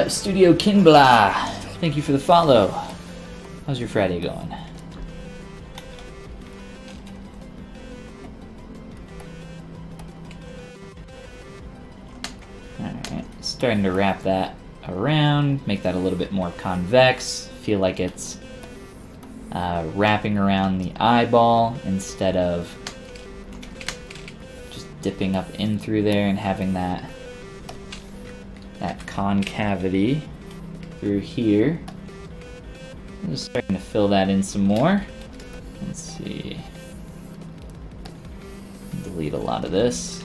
Studio Kinbla, thank you for the follow. How's your Friday going? Alright, starting to wrap that around, make that a little bit more convex, feel like it's wrapping around the eyeball instead of just dipping up in through there and having that concavity through here. I'm just starting to fill that in some more. Let's see. Delete a lot of this.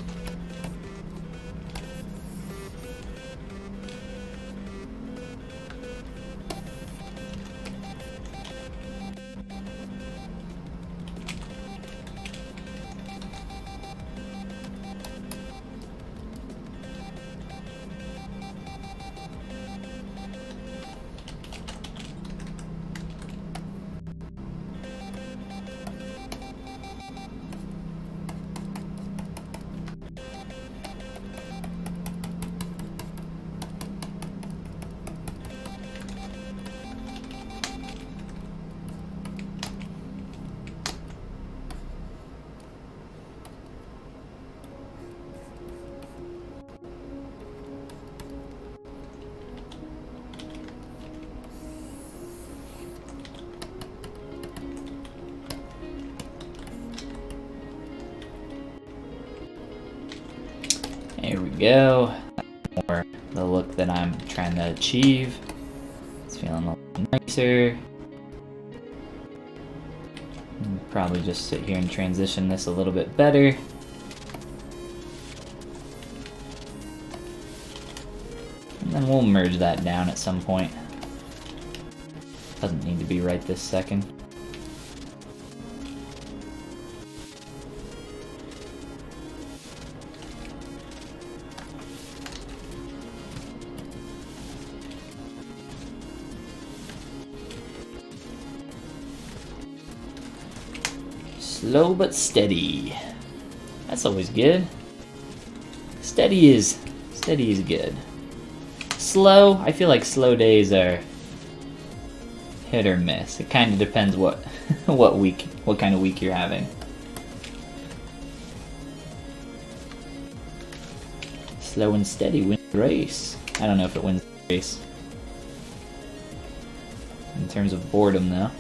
There we go. More the look that I'm trying to achieve. It's feeling a little nicer. Probably just sit here and transition this a little bit better. And then we'll merge that down at some point. Doesn't need to be right this second. Slow but steady. That's always good. Steady is Steady is good. Slow, I feel like slow days are hit or miss. It kind of depends what what kind of week you're having. Slow and steady wins the race. I don't know if it wins the race. In terms of boredom, though.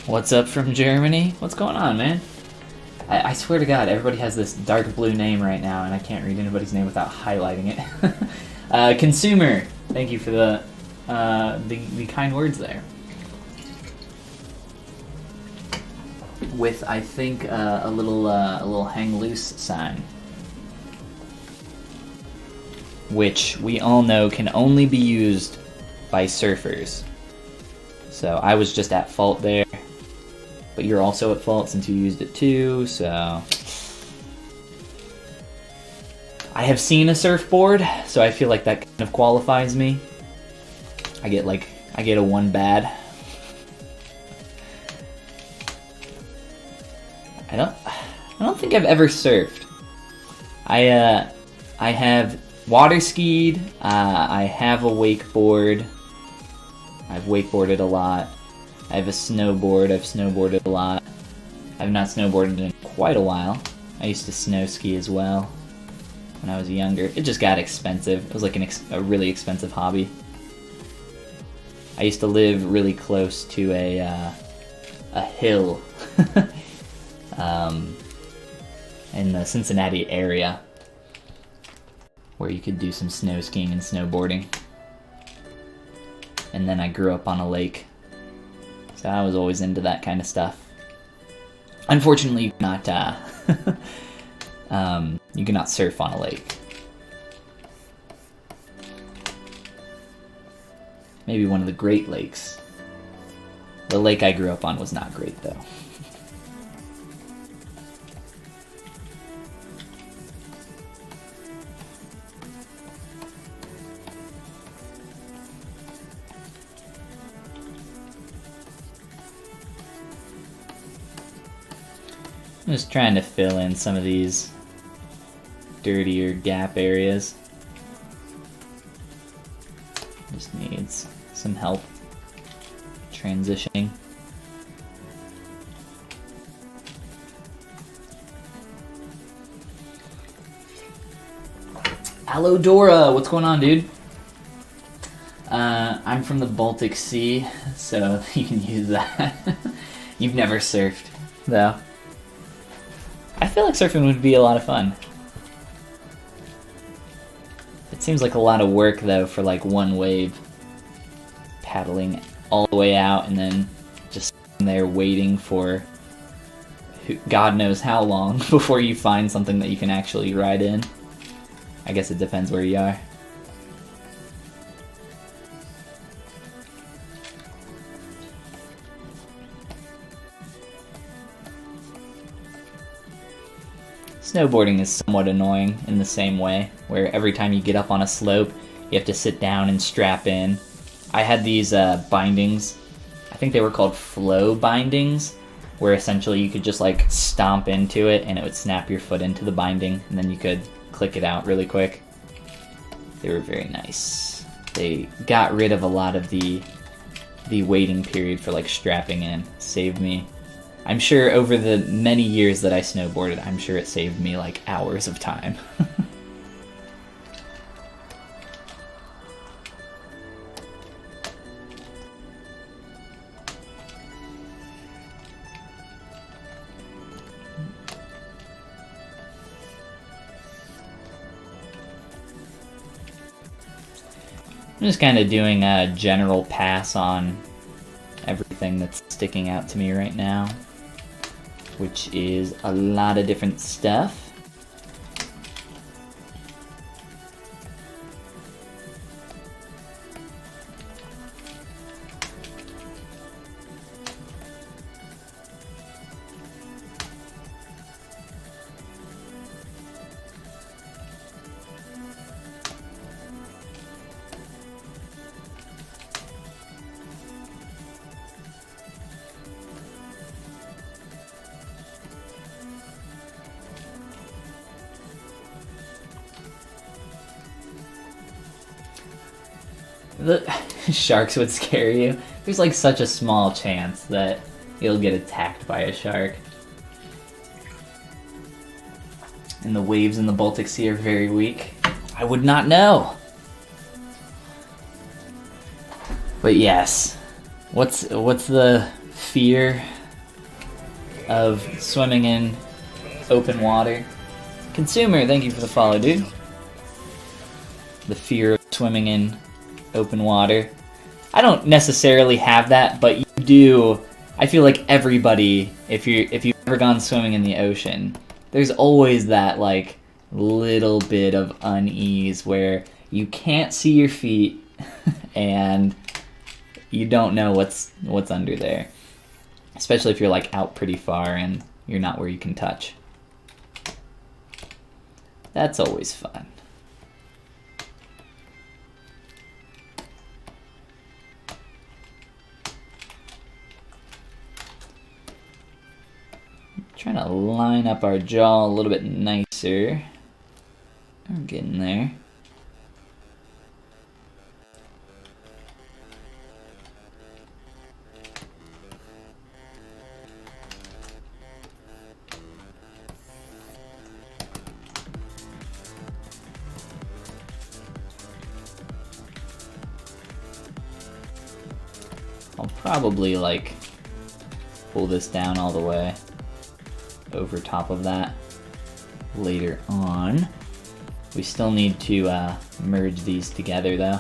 What's up from Germany? What's going on, man? I swear to God, everybody has this dark blue name right now, and I can't read anybody's name without highlighting it. Consumer, thank you for the kind words there. With, I think, a little hang loose sign, which we all know can only be used by surfers. So I was just at fault there. But you're also at fault since you used it too, so... I have seen a surfboard, so I feel like that kind of qualifies me. I get a 1 bad. I don't think I've ever surfed. I have water skied, I have a wakeboard. I've wakeboarded a lot. I have a snowboard. I've snowboarded a lot. I've not snowboarded in quite a while. I used to snow ski as well when I was younger. It just got expensive. It was like a really expensive hobby. I used to live really close to a hill in the Cincinnati area where you could do some snow skiing and snowboarding. And then I grew up on a lake. So I was always into that kind of stuff. Unfortunately, you cannot surf on a lake. Maybe one of the Great Lakes. The lake I grew up on was not great, though. I'm just trying to fill in some of these dirtier gap areas. Just needs some help transitioning. Alodora, what's going on, dude? I'm from the Baltic Sea, so you can use that. You've never surfed, though. I feel like surfing would be a lot of fun. It seems like a lot of work, though, for like one wave. Paddling all the way out and then just sitting there waiting for God knows how long before you find something that you can actually ride in. I guess it depends where you are. Snowboarding is somewhat annoying in the same way, where every time you get up on a slope, you have to sit down and strap in. I had these bindings, I think they were called flow bindings, where essentially you could just like stomp into it and it would snap your foot into the binding, and then you could click it out really quick. They were very nice. They got rid of a lot of the waiting period for like strapping in. Saved me I'm sure over the many years that I snowboarded, I'm sure it saved me like hours of time. I'm just kind of doing a general pass on everything that's sticking out to me right now, which is a lot of different stuff. The sharks would scare you. There's like such a small chance that you'll get attacked by a shark. And the waves in the Baltic Sea are very weak. I would not know. But yes, what's the fear of swimming in open water? Consumer, thank you for the follow, dude. The fear of swimming in open water. I don't necessarily have that, but you do. I feel like everybody, if you've ever gone swimming in the ocean, there's always that like little bit of unease where you can't see your feet and you don't know what's under there. Especially if you're like out pretty far and you're not where you can touch. That's always fun. Trying to line up our jaw a little bit nicer. We're getting there. I'll probably like pull this down all the way over top of that later on. We still need to merge these together though.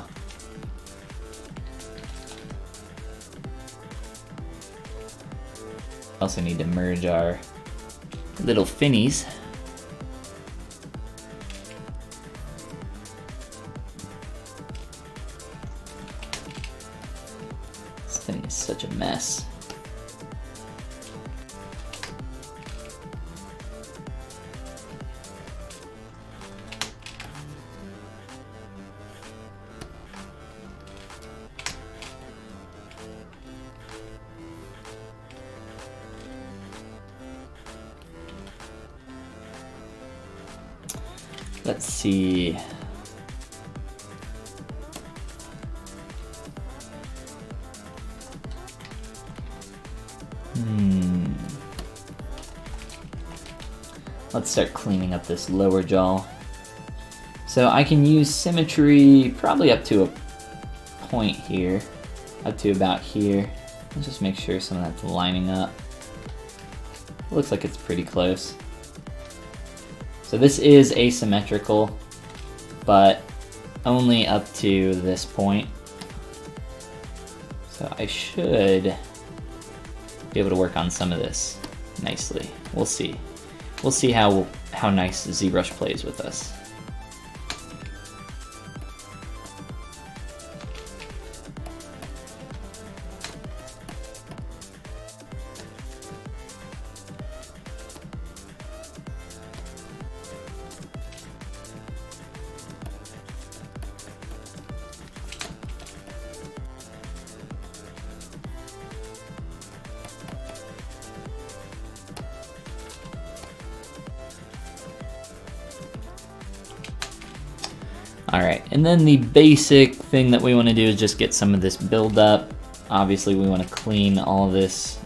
Also need to merge our little finnies. This thing is such a mess. Let's see. Let's start cleaning up this lower jaw. So I can use symmetry probably up to a point here, up to about here. Let's just make sure some of that's lining up. Looks like it's pretty close. So this is asymmetrical, but only up to this point. So I should be able to work on some of this nicely. We'll see. We'll see how nice ZBrush plays with us. Alright, and then the basic thing that we want to do is just get some of this build up. Obviously we want to clean all of this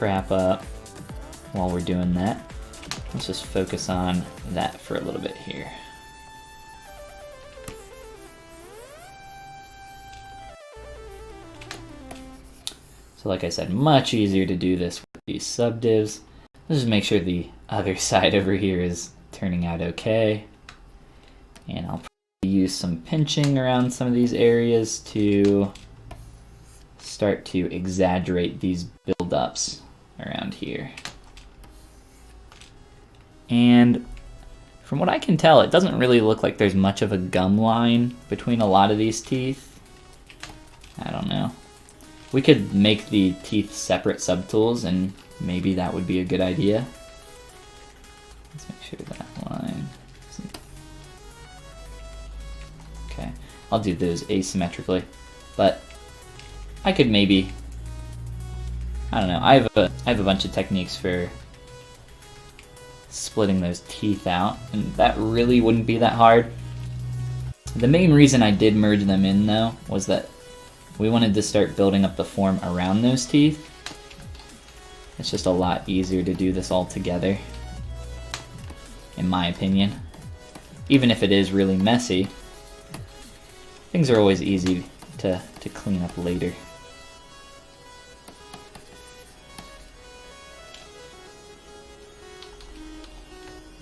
crap up while we're doing that. Let's just focus on that for a little bit here. So like I said, much easier to do this with these subdivs. Let's just make sure the other side over here is turning out okay. And I'll probably use some pinching around some of these areas to start to exaggerate these buildups around here. And from what I can tell, it doesn't really look like there's much of a gum line between a lot of these teeth. I don't know. We could make the teeth separate subtools, and maybe that would be a good idea. Let's make sure that line isn't... Okay, I'll do those asymmetrically, but I could maybe... I don't know. I have a bunch of techniques for splitting those teeth out, and that really wouldn't be that hard. The main reason I did merge them in, though, was that we wanted to start building up the form around those teeth. It's just a lot easier to do this all together, in my opinion. Even if it is really messy, things are always easy to clean up later.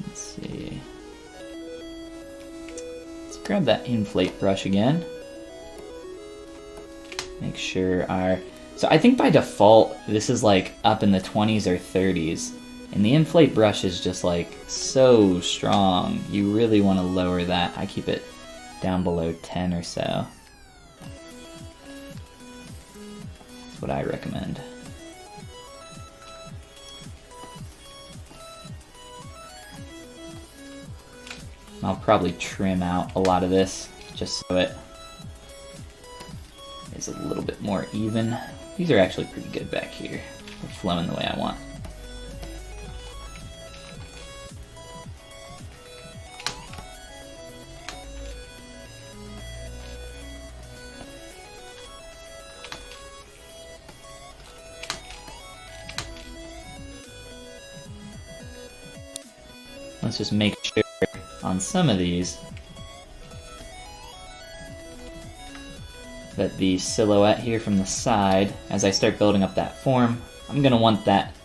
Let's see. Let's grab that inflate brush again. Make sure our... So I think by default, this is like up in the 20s or 30s. And the inflate brush is just like so strong. You really want to lower that. I keep it down below 10 or so. That's what I recommend. I'll probably trim out a lot of this just so it is a little bit more even. These are actually pretty good back here. They're flowing the way I want. Let's just make sure on some of these that the silhouette here from the side, as I start building up that form, I'm going to want that.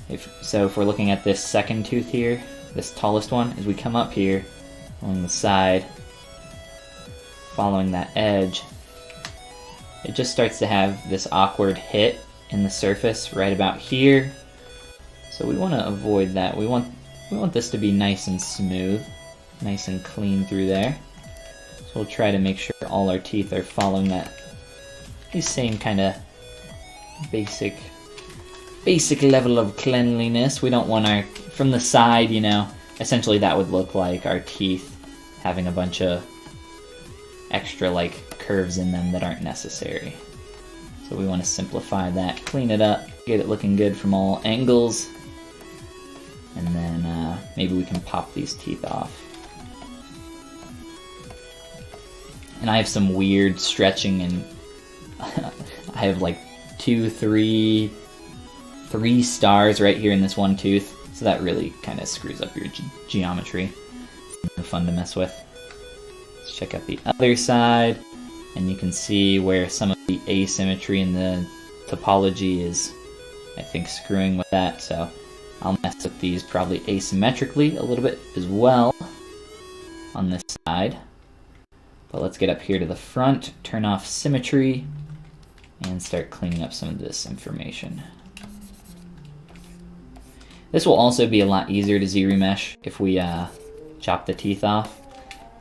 If we're looking at this second tooth here, this tallest one, as we come up here along the side, following that edge, it just starts to have this awkward hit in the surface right about here. So we want to avoid that. We want this to be nice and smooth, nice and clean through there. So we'll try to make sure all our teeth are following that the same kind of basic level of cleanliness. We don't want our, from the side, you know, essentially that would look like our teeth having a bunch of extra like curves in them that aren't necessary. So we want to simplify that, clean it up, get it looking good from all angles, and then maybe we can pop these teeth off. And I have some weird stretching, and I have like 2, 3 stars right here in this one tooth, so that really kind of screws up your geometry. It's fun to mess with. Let's check out the other side, and you can see where some of the asymmetry in the topology is, I think, screwing with that, so I'll mess with these probably asymmetrically a little bit as well on this side. But let's get up here to the front, turn off symmetry, and start cleaning up some of this information. This will also be a lot easier to ZRemesh if we chop the teeth off.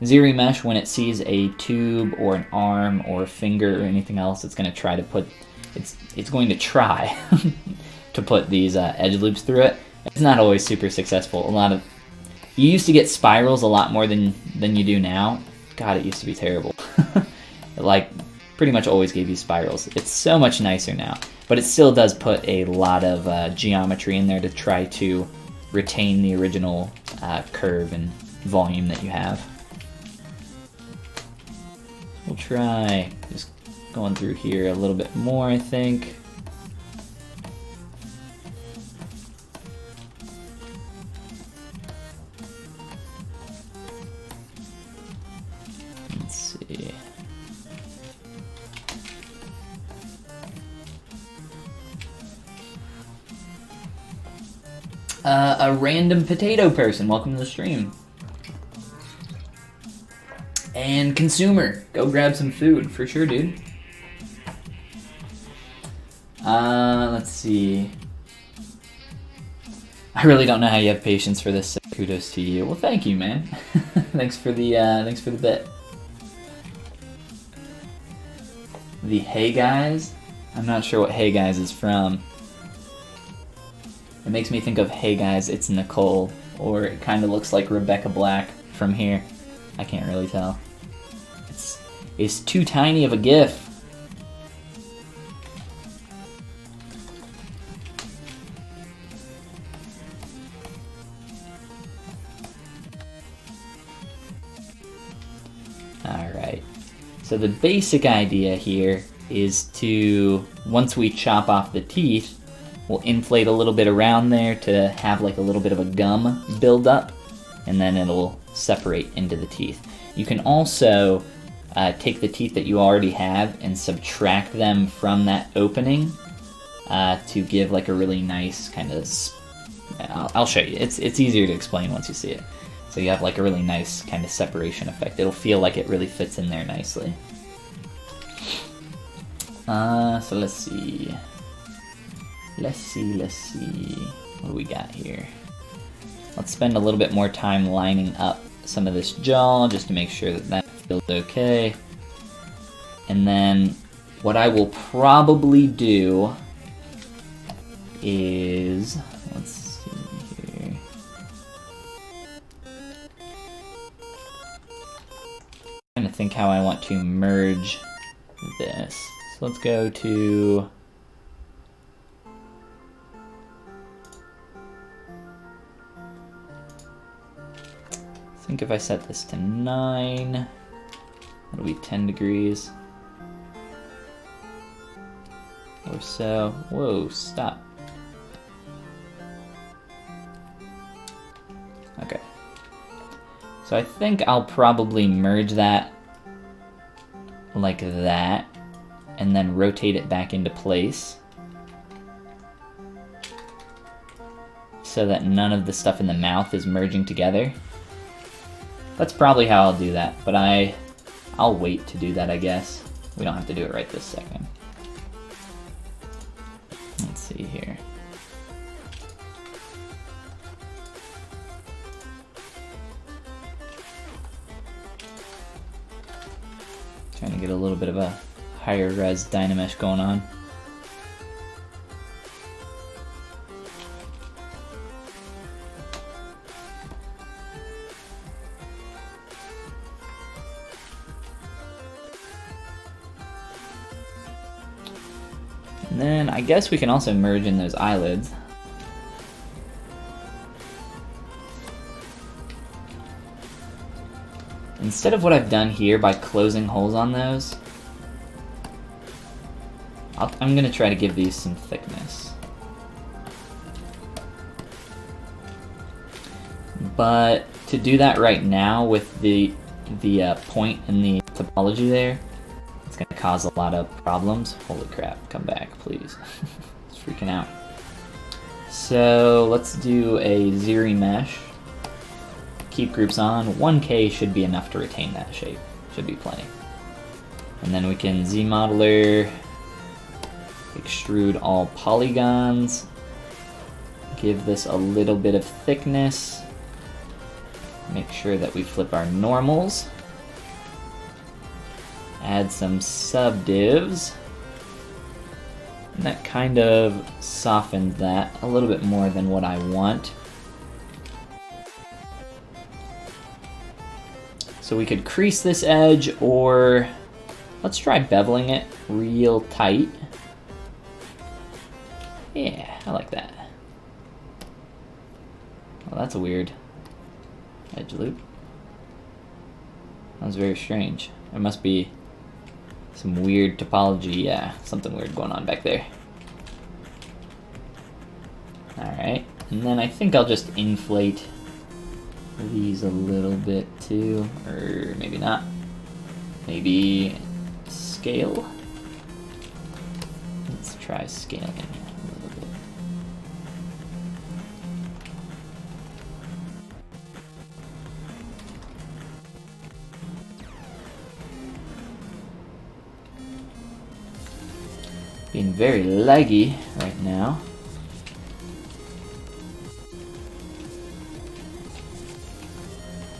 ZRemesh, when it sees a tube or an arm or a finger or anything else, it's going to try to put, it's going to try to put these edge loops through it. It's not always super successful. You used to get spirals a lot more than you do now. God, it used to be terrible. It like pretty much always gave you spirals. It's so much nicer now, but it still does put a lot of geometry in there to try to retain the original curve and volume that you have. We'll try just going through here a little bit more, I think. A random potato person, welcome to the stream. And consumer, go grab some food, for sure, dude. Let's see. I really don't know how you have patience for this, so kudos to you. Well, thank you, man. thanks for the bit. The Hey Guys? I'm not sure what Hey Guys is from. It makes me think of Hey Guys, it's Nicole, or it kind of looks like Rebecca Black from here. I can't really tell. It's too tiny of a GIF. Alright, so the basic idea here is to, once we chop off the teeth, we'll inflate a little bit around there to have like a little bit of a gum build up, and then it'll separate into the teeth. You can also take the teeth that you already have and subtract them from that opening to give like a really nice kind of, I'll show you, it's easier to explain once you see it. So you have like a really nice kind of separation effect. It'll feel like it really fits in there nicely. So let's see. Let's see. What do we got here? Let's spend a little bit more time lining up some of this jaw just to make sure that that feels okay. And then what I will probably do is, let's see here. I'm trying to think how I want to merge this. So let's go to, I think if I set this to 9, it'll be 10 degrees or so. Whoa, stop. Okay. So I think I'll probably merge that like that, and then rotate it back into place so that none of the stuff in the mouth is merging together. That's probably how I'll do that, but I'll wait to do that, I guess. We don't have to do it right this second. Let's see here. Trying to get a little bit of a higher res Dynamesh going on. And then I guess we can also merge in those eyelids. Instead of what I've done here by closing holes on those, I'm going to try to give these some thickness. But to do that right now with the point in the topology there, it's going to cause a lot of problems. Holy crap, come back, please. It's freaking out. So let's do a ZBrush. Keep groups on. 1K should be enough to retain that shape. Should be plenty. And then we can Z-modeler, extrude all polygons, give this a little bit of thickness, make sure that we flip our normals, add some subdivs, and that kind of softened that a little bit more than what I want. So we could crease this edge, or let's try beveling it real tight. Yeah, I like that. Well, that's a weird edge loop. That was very strange. There must be some weird topology, yeah, something weird going on back there. Alright, and then I think I'll just inflate these a little bit too, or maybe not. Maybe scale. Let's try scaling a little bit. very laggy right now.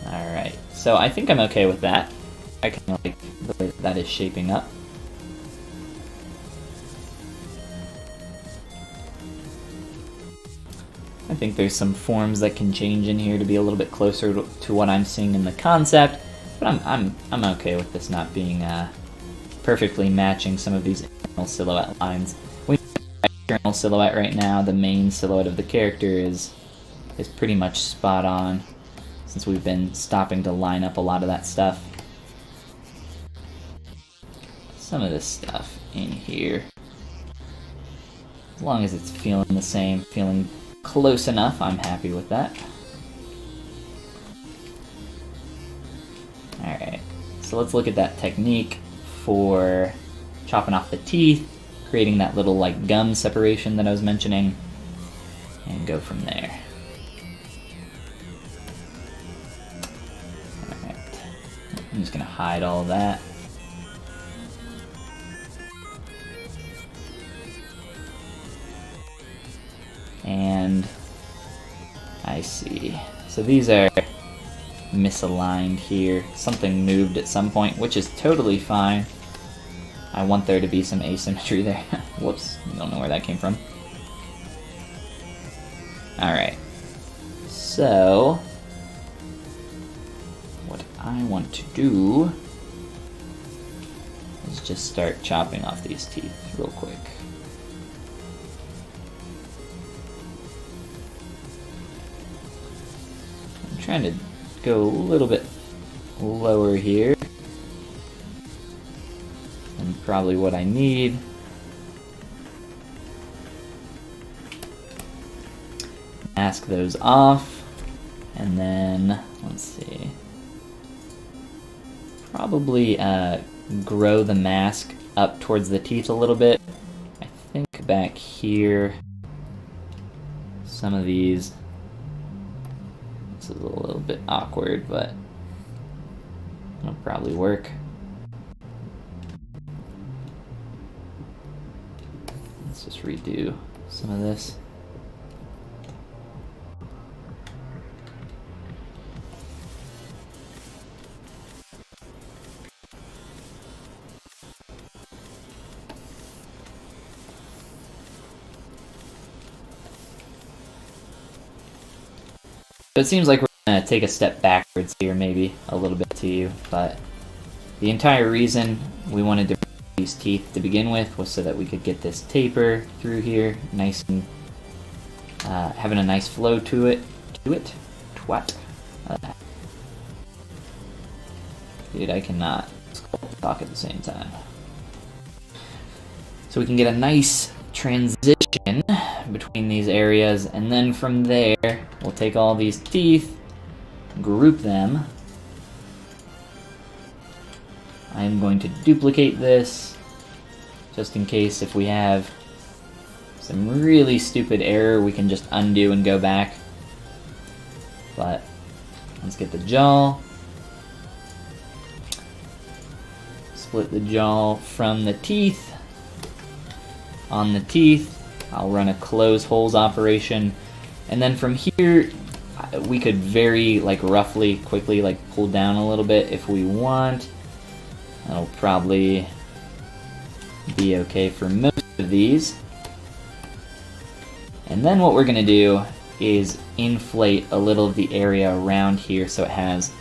Alright, so I think I'm okay with that. I kind of like the way that is shaping up. I think there's some forms that can change in here to be a little bit closer to what I'm seeing in the concept, but I'm okay with this not being perfectly matching some of these internal silhouette lines. When you look at external silhouette right now, the main silhouette of the character is pretty much spot on, since we've been stopping to line up a lot of that stuff. Some of this stuff in here, as long as it's feeling the same, feeling close enough, I'm happy with that. Alright, so let's look at that technique for chopping off the teeth, creating that little like gum separation that I was mentioning, and go from there. Alright, I'm just going to hide all that. And I see. So these are misaligned here. Something moved at some point, which is totally fine. I want there to be some asymmetry there. Whoops, don't know where that came from. Alright. So, what I want to do is just start chopping off these teeth real quick. Trying to go a little bit lower here than probably what I need. Mask those off, and then let's see, probably grow the mask up towards the teeth a little bit. I think back here, some of these, this is a little bit awkward, but it'll probably work. Let's just redo some of this. So it seems like we're going to take a step backwards here, maybe a little bit to you, but the entire reason we wanted to these teeth to begin with was so that we could get this taper through here, nice and having a nice flow to it. Twat. Dude, I cannot talk at the same time. So we can get a nice transition between these areas, and then from there we'll take all these teeth, group them. I'm going to duplicate this just in case if we have some really stupid error we can just undo and go back. But let's get the jaw, split the jaw from the teeth. On the teeth I'll run a close holes operation, and then from here we could very roughly quickly pull down a little bit if we want. That'll probably be okay for most of these. And then what we're going to do is inflate a little of the area around here so it has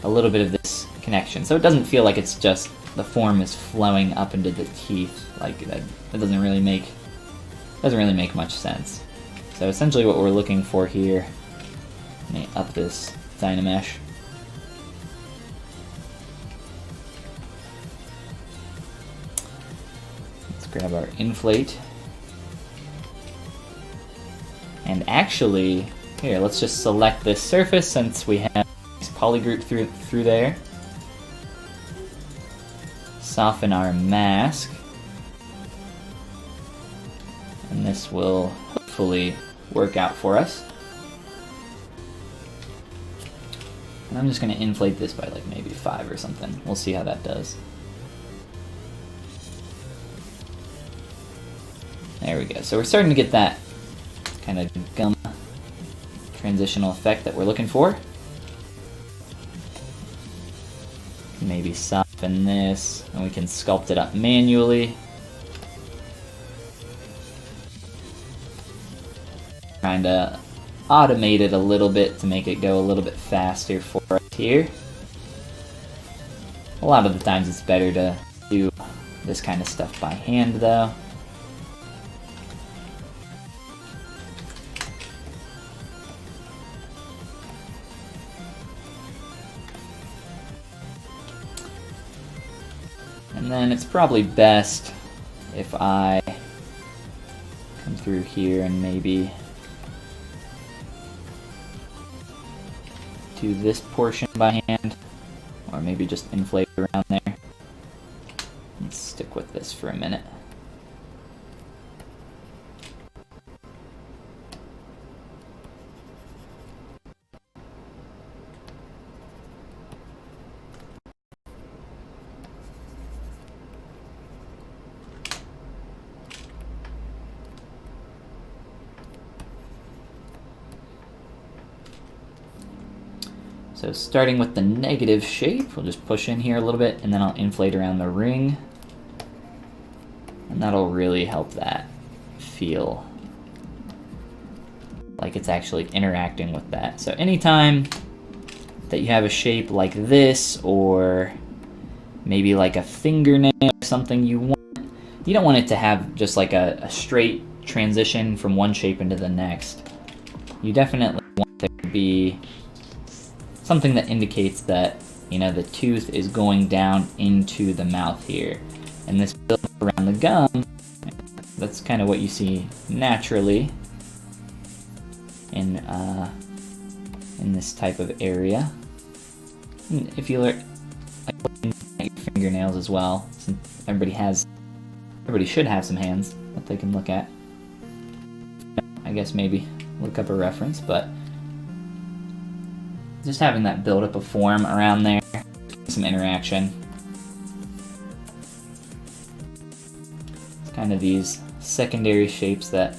a little bit of this connection. So it doesn't feel like it's just the form is flowing up into the teeth. That doesn't really make much sense. So essentially what we're looking for here, let me up this Dynamesh. Let's grab our inflate. And actually, here, let's just select this surface since we have this polygroup through there. Soften our mask. And this will hopefully work out for us. And I'm just going to inflate this by maybe 5 or something. We'll see how that does. There we go. So we're starting to get that kind of gum transitional effect that we're looking for. Maybe soften this, and we can sculpt it up manually. Trying to automate it a little bit to make it go a little bit faster for us here. A lot of the times it's better to do this kind of stuff by hand though. And then it's probably best if I come through here and maybe do this portion by hand, or maybe just inflate around there. Let's stick with this for a minute. So starting with the negative shape, we'll just push in here a little bit, and then I'll inflate around the ring. And that'll really help that feel like it's actually interacting with that. So anytime that you have a shape like this, or maybe like a fingernail or something you don't want it to have just like a straight transition from one shape into the next. You definitely want there to be something that indicates that, you know, the tooth is going down into the mouth here. And this build around the gum, that's kind of what you see naturally in this type of area. And if you look at your fingernails as well, since everybody should have some hands that they can look at. I guess maybe look up a reference, but just having that build up of form around there, some interaction. It's kind of these secondary shapes that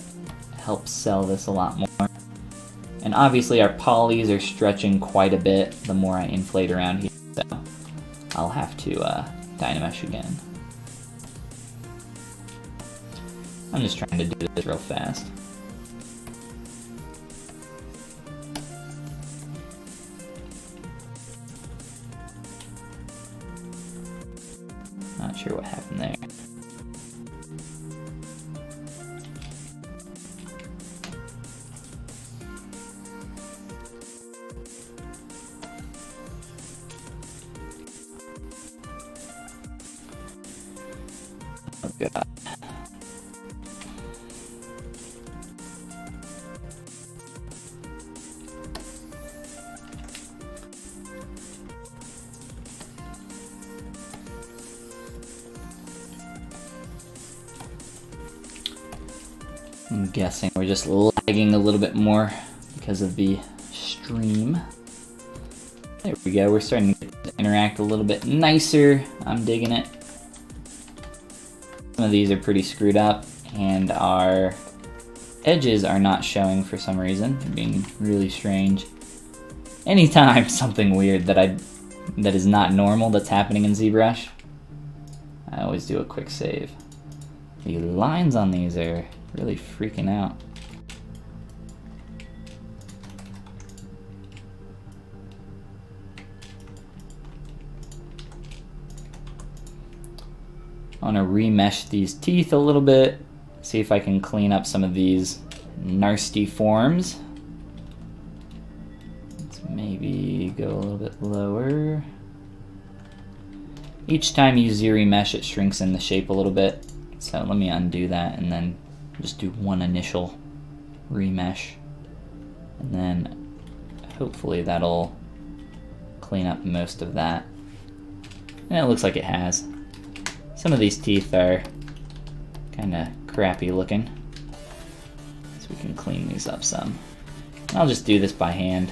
help sell this a lot more. And obviously our polys are stretching quite a bit the more I inflate around here, so I'll have to Dynamesh again. I'm just trying to do this real fast. Not sure what happened there. Oh God. I'm guessing we're just lagging a little bit more because of the stream. There we go, we're starting to interact a little bit nicer. I'm digging it. Some of these are pretty screwed up, and our edges are not showing for some reason. They're being really strange. Anytime something weird that is not normal that's happening in ZBrush, I always do a quick save. The lines on these are really freaking out. I want to remesh these teeth a little bit, see if I can clean up some of these nasty forms. Let's maybe go a little bit lower. Each time you Z-remesh, it shrinks in the shape a little bit. So let me undo that and then just do one initial remesh. And then hopefully that'll clean up most of that. And it looks like it has. Some of these teeth are kind of crappy looking, so we can clean these up some. I'll just do this by hand.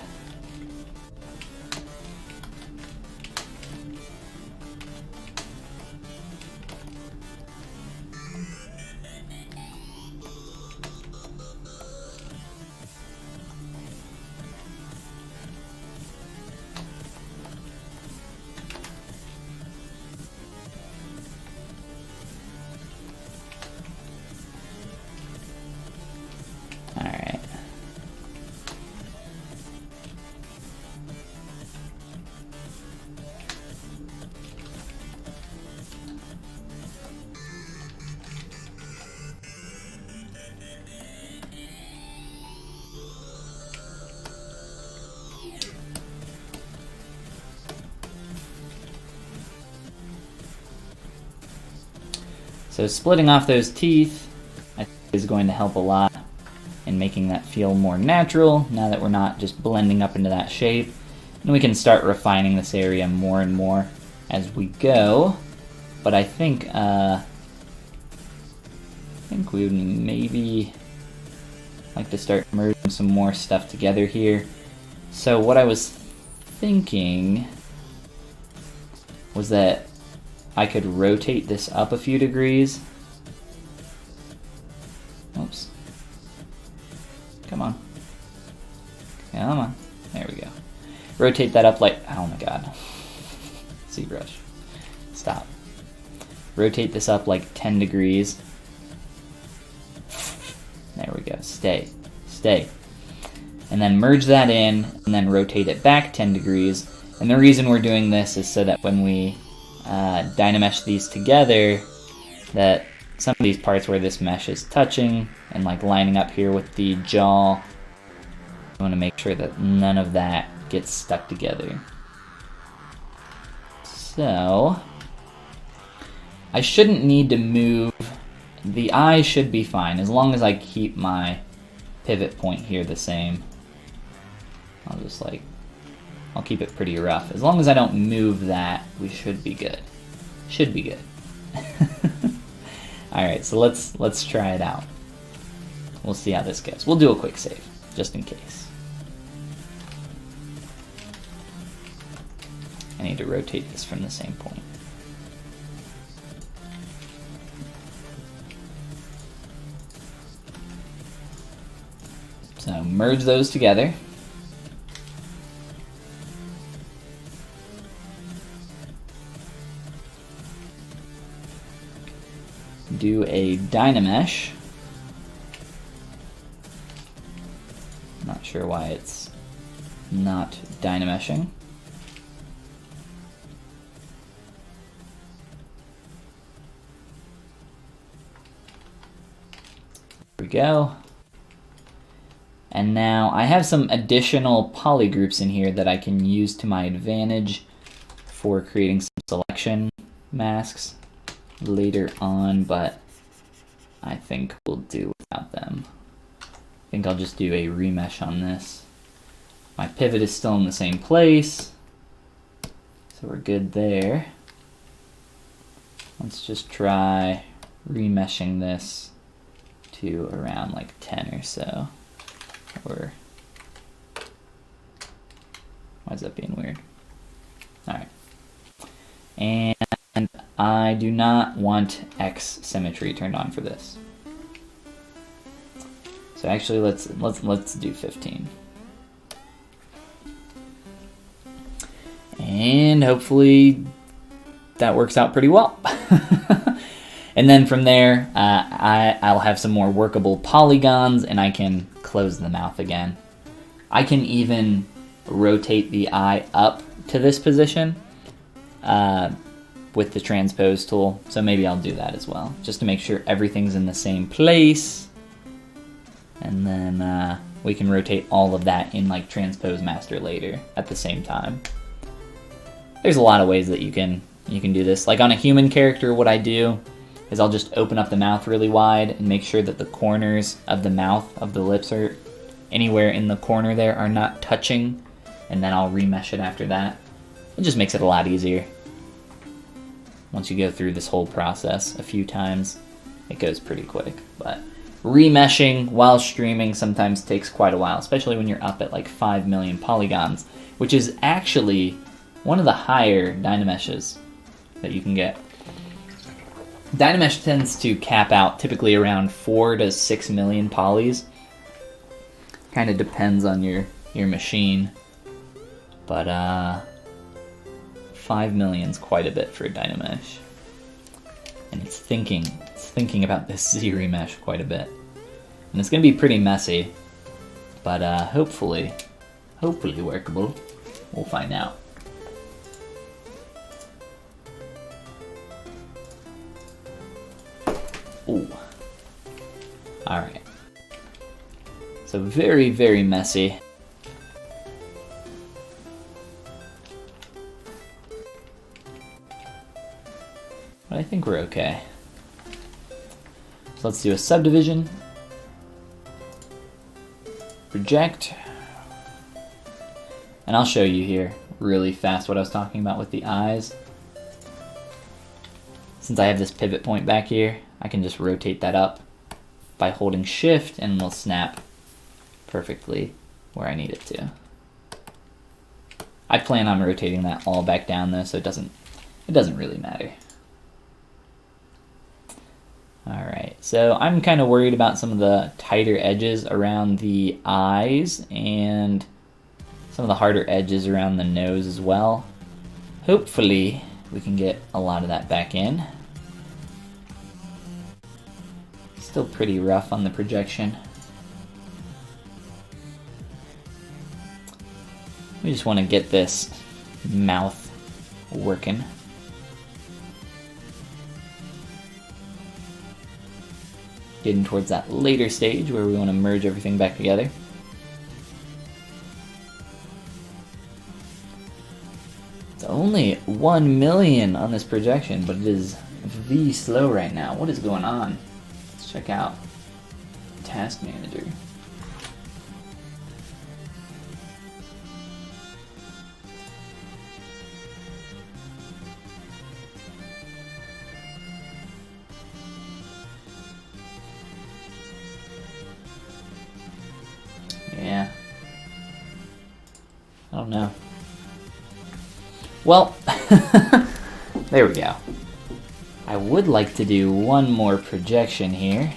So splitting off those teeth, I think, is going to help a lot in making that feel more natural, now that we're not just blending up into that shape. And we can start refining this area more and more as we go. But I think we would maybe like to start merging some more stuff together here. So what I was thinking was that I could rotate this up a few degrees. Oops. Come on. Come on. There we go. Rotate that up like, oh my god. ZBrush. Stop. Rotate this up like 10 degrees. There we go. Stay. Stay. And then merge that in, and then rotate it back 10 degrees. And the reason we're doing this is so that when we dynamesh these together, that some of these parts where this mesh is touching and like lining up here with the jaw, I want to make sure that none of that gets stuck together. So I shouldn't need to move. The eye should be fine as long as I keep my pivot point here the same. I'll keep it pretty rough. As long as I don't move that, we should be good. Should be good. Alright, so let's try it out. We'll see how this goes. We'll do a quick save, just in case. I need to rotate this from the same point. So merge those together. Do a dynamesh. Not sure why it's not dynameshing. There we go. And now I have some additional poly groups in here that I can use to my advantage for creating some selection masks later on, but I think we'll do without them. I think I'll just do a remesh on this. My pivot is still in the same place, so we're good there. Let's just try remeshing this to around like 10 or so. Or why is that being weird? Alright. And I do not want X symmetry turned on for this. So actually let's do 15. And hopefully that works out pretty well. And then from there, I'll have some more workable polygons and I can close the mouth again. I can even rotate the eye up to this position with the transpose tool. So maybe I'll do that as well, just to make sure everything's in the same place. And then we can rotate all of that in like transpose master later at the same time. There's a lot of ways that you can do this. Like on a human character, what I do is I'll just open up the mouth really wide and make sure that the corners of the mouth, of the lips, are anywhere in the corner there are not touching, and then I'll remesh it after that. It just makes it a lot easier. Once you go through this whole process a few times, it goes pretty quick. But remeshing while streaming sometimes takes quite a while, especially when you're up at like 5 million polygons, which is actually one of the higher dynameshes that you can get. Dynamesh tends to cap out typically around 4 to 6 million polys. Kind of depends on your machine, but 5 million's quite a bit for a Dynamesh. And it's thinking about this Z remesh quite a bit. And it's gonna be pretty messy, but hopefully workable. We'll find out. Ooh. Alright. So very, very messy. But I think we're okay. So let's do a subdivision. Project. And I'll show you here really fast what I was talking about with the eyes. Since I have this pivot point back here, I can just rotate that up by holding shift and it'll snap perfectly where I need it to. I plan on rotating that all back down though, so it doesn't really matter. Alright, so I'm kind of worried about some of the tighter edges around the eyes and some of the harder edges around the nose as well. Hopefully we can get a lot of that back in. Still pretty rough on the projection. We just want to get this mouth working. Getting towards that later stage where we want to merge everything back together. It's only 1 million on this projection, but it is V slow right now. What is going on? Let's check out Task Manager. Yeah. I don't know. Well, there we go. I would like to do one more projection here.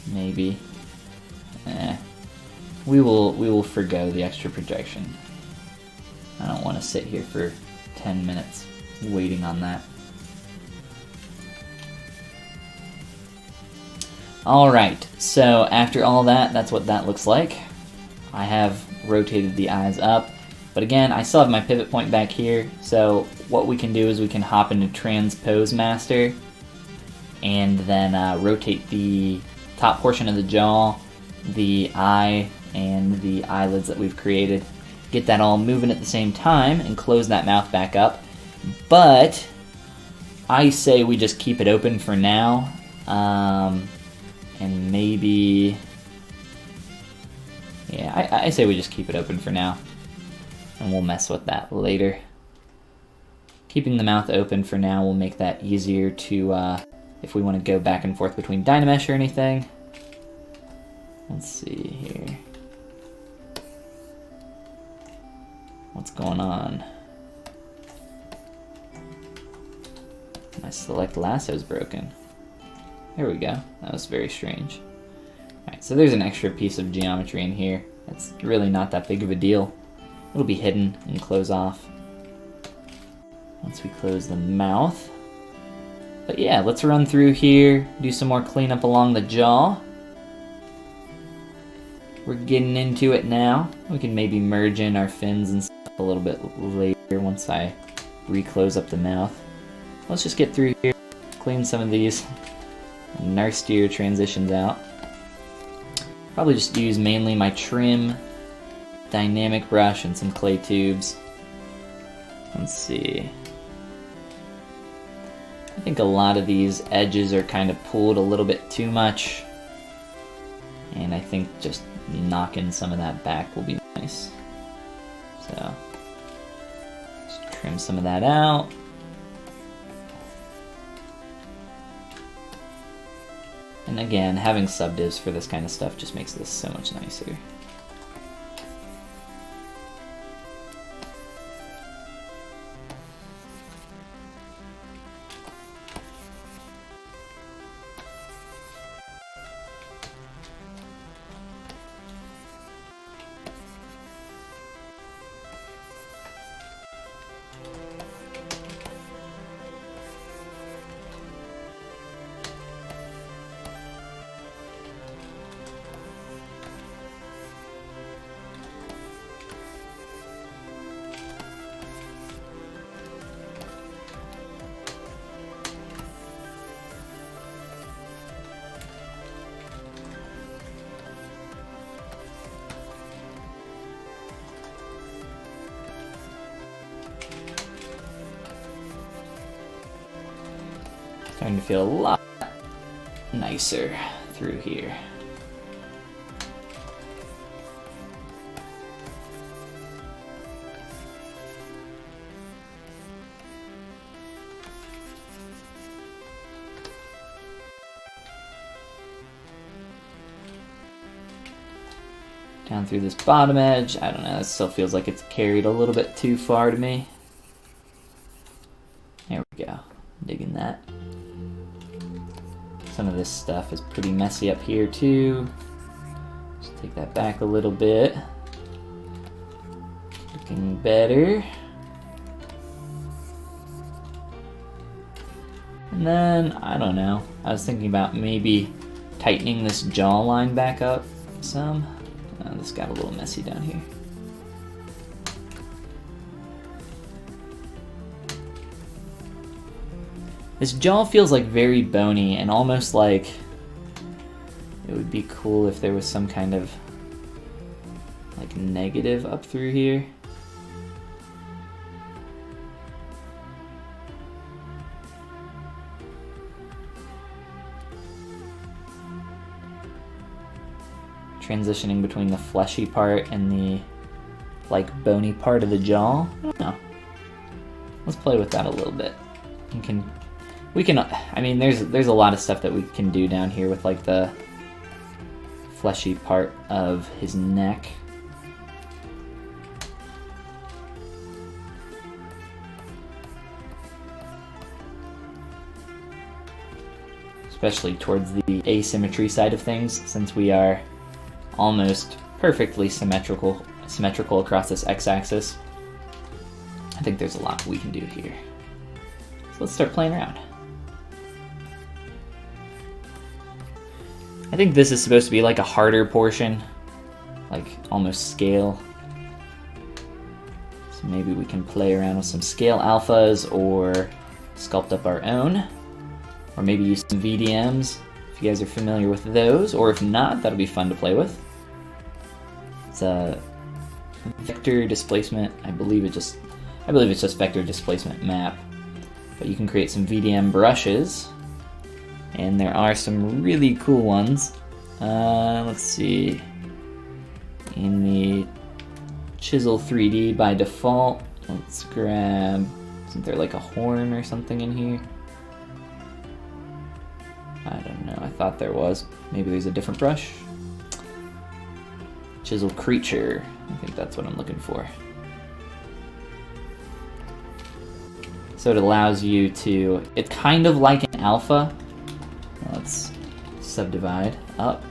Maybe. We will forgo the extra projection. I don't want to sit here for 10 minutes waiting on that. Alright, so after all that, that's what that looks like. I have rotated the eyes up, but again, I still have my pivot point back here, so what we can do is we can hop into Transpose Master and then rotate the top portion of the jaw, the eye, and the eyelids that we've created. Get that all moving at the same time and close that mouth back up. But I say we just keep it open for now, and maybe... Yeah, I say we just keep it open for now, and we'll mess with that later. Keeping the mouth open for now will make that easier to, if we want to go back and forth between Dynamesh or anything. Let's see here. What's going on? My select lasso's broken. There we go. That was very strange. Alright, so there's an extra piece of geometry in here. That's really not that big of a deal. It'll be hidden and close off once we close the mouth. But yeah, let's run through here, do some more cleanup along the jaw. We're getting into it now. We can maybe merge in our fins and stuff a little bit later once I reclose up the mouth. Let's just get through here, clean some of these nastier transitions out. Probably just use mainly my trim, dynamic brush, and some clay tubes. Let's see. I think a lot of these edges are kind of pulled a little bit too much, and I think just knocking some of that back will be nice. So, just trim some of that out. And again, having subdivs for this kind of stuff just makes this so much nicer. Starting to feel a lot nicer. through here. Down through this bottom edge. I don't know, it still feels like it's carried a little bit too far to me. There we go, digging that. Some of this stuff is pretty messy up here too. Just take that back a little bit. Looking better. And then, I don't know, I was thinking about maybe tightening this jawline back up some. Oh, this got a little messy down here. This jaw feels like very bony and almost like it would be cool if there was some kind of like negative up through here. Transitioning between the fleshy part and the like bony part of the jaw. I don't know. Let's play with that a little bit. We can I mean there's a lot of stuff that we can do down here with like the fleshy part of his neck. Especially towards the asymmetry side of things, since we are almost perfectly symmetrical across this x-axis. I think there's a lot we can do here. So let's start playing around. I think this is supposed to be like a harder portion, like almost scale. So maybe we can play around with some scale alphas or sculpt up our own, or maybe use some VDMs if you guys are familiar with those, or if not, that'll be fun to play with. It's a vector displacement. I believe it's just vector displacement map. But you can create some VDM brushes, and there are some really cool ones. Let's see. In the Chisel 3D by default, let's grab. Isn't there like a horn or something in here? I don't know. I thought there was. Maybe there's a different brush. Chisel creature. I think that's what I'm looking for. So it allows you to, it's kind of like an alpha. Let's subdivide up.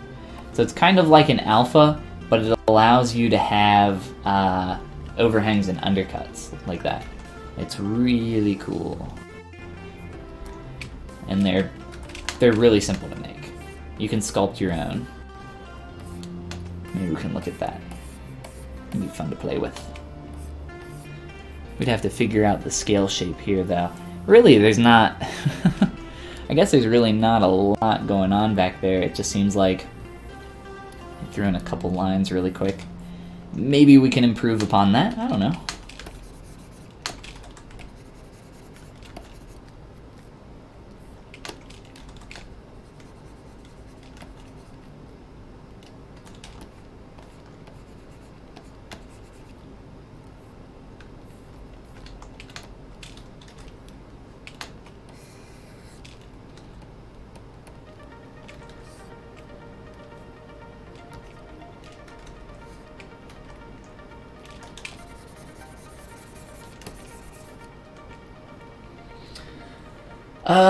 So it's kind of like an alpha, but it allows you to have overhangs and undercuts like that. It's really cool. And they're really simple to make. You can sculpt your own. Maybe we can look at that. It'd be fun to play with. We'd have to figure out the scale shape here though. Really, there's not... I guess there's really not a lot going on back there. It just seems like I threw in a couple lines really quick. Maybe we can improve upon that. I don't know.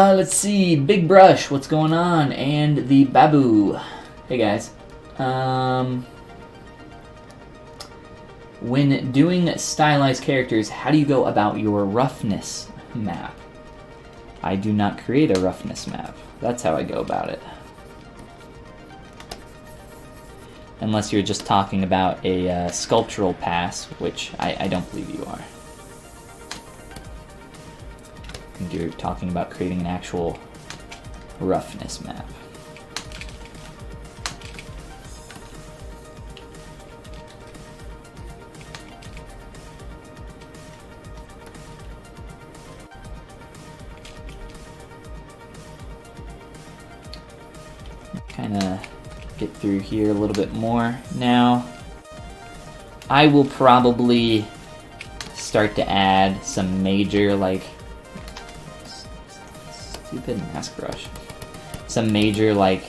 Let's see, Big Brush, what's going on? And the Babu. Hey guys. When doing stylized characters, how do you go about your roughness map? I do not create a roughness map. That's how I go about it. Unless you're just talking about a sculptural pass, which I don't believe you are. I think you're talking about creating an actual roughness map. kind of get through here a little bit more. Now, I will probably start to add some major, like, stupid mask brush. Some major, like,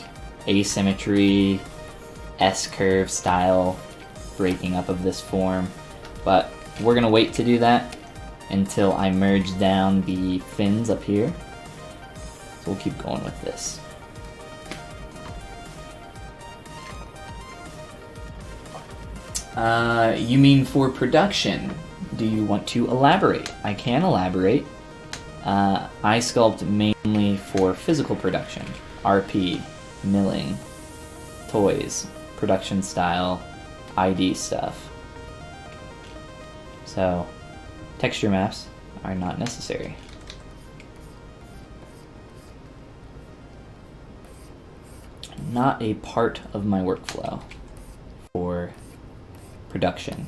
asymmetry, S-curve style breaking up of this form. But we're gonna wait to do that until I merge down the fins up here. So we'll keep going with this. You mean for production? Do you want to elaborate? I can elaborate. I sculpt mainly for physical production. RP, milling, toys, production style, ID stuff. So, texture maps are not necessary. Not a part of my workflow for production.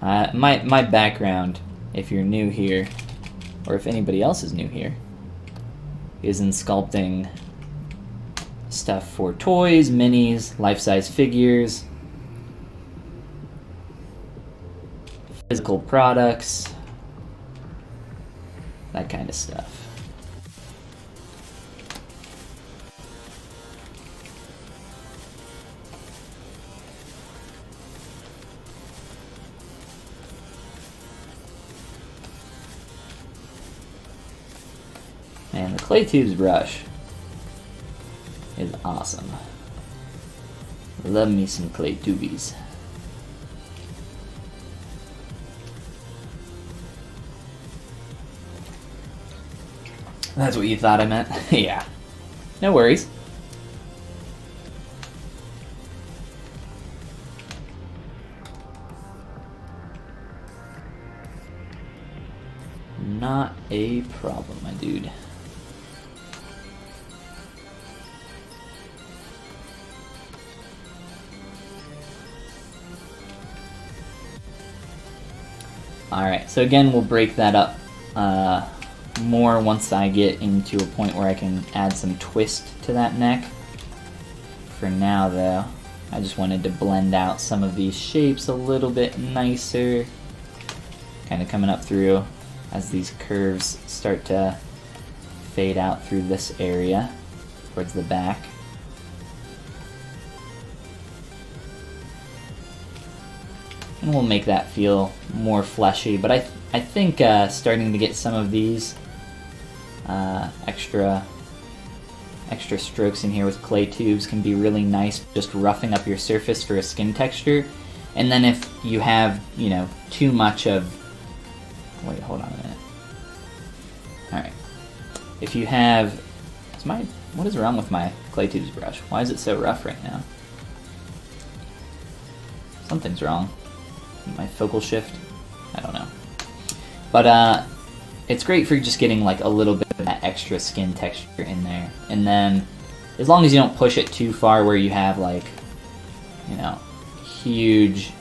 My background, if you're new here, or if anybody else is new here, is in sculpting stuff for toys, minis, life-size figures, physical products, that kind of stuff. And the clay tubes brush is awesome. Love me some clay tubies. That's what you thought I meant? Yeah. No worries. Not a problem, my dude. Alright, so again, we'll break that up more once I get into a point where I can add some twist to that neck. For now, though, I just wanted to blend out some of these shapes a little bit nicer. Kind of coming up through as these curves start to fade out through this area towards the back. And we'll make that feel more fleshy, but I think starting to get some of these extra strokes in here with clay tubes can be really nice, just roughing up your surface for a skin texture. And then if you have, you know, too much of... Wait, hold on a minute. Alright. If you have... What is wrong with my clay tubes brush? Why is it so rough right now? Something's wrong. My focal shift? I don't know. But it's great for just getting like a little bit of that extra skin texture in there. And then as long as you don't push it too far where you have like, you know, huge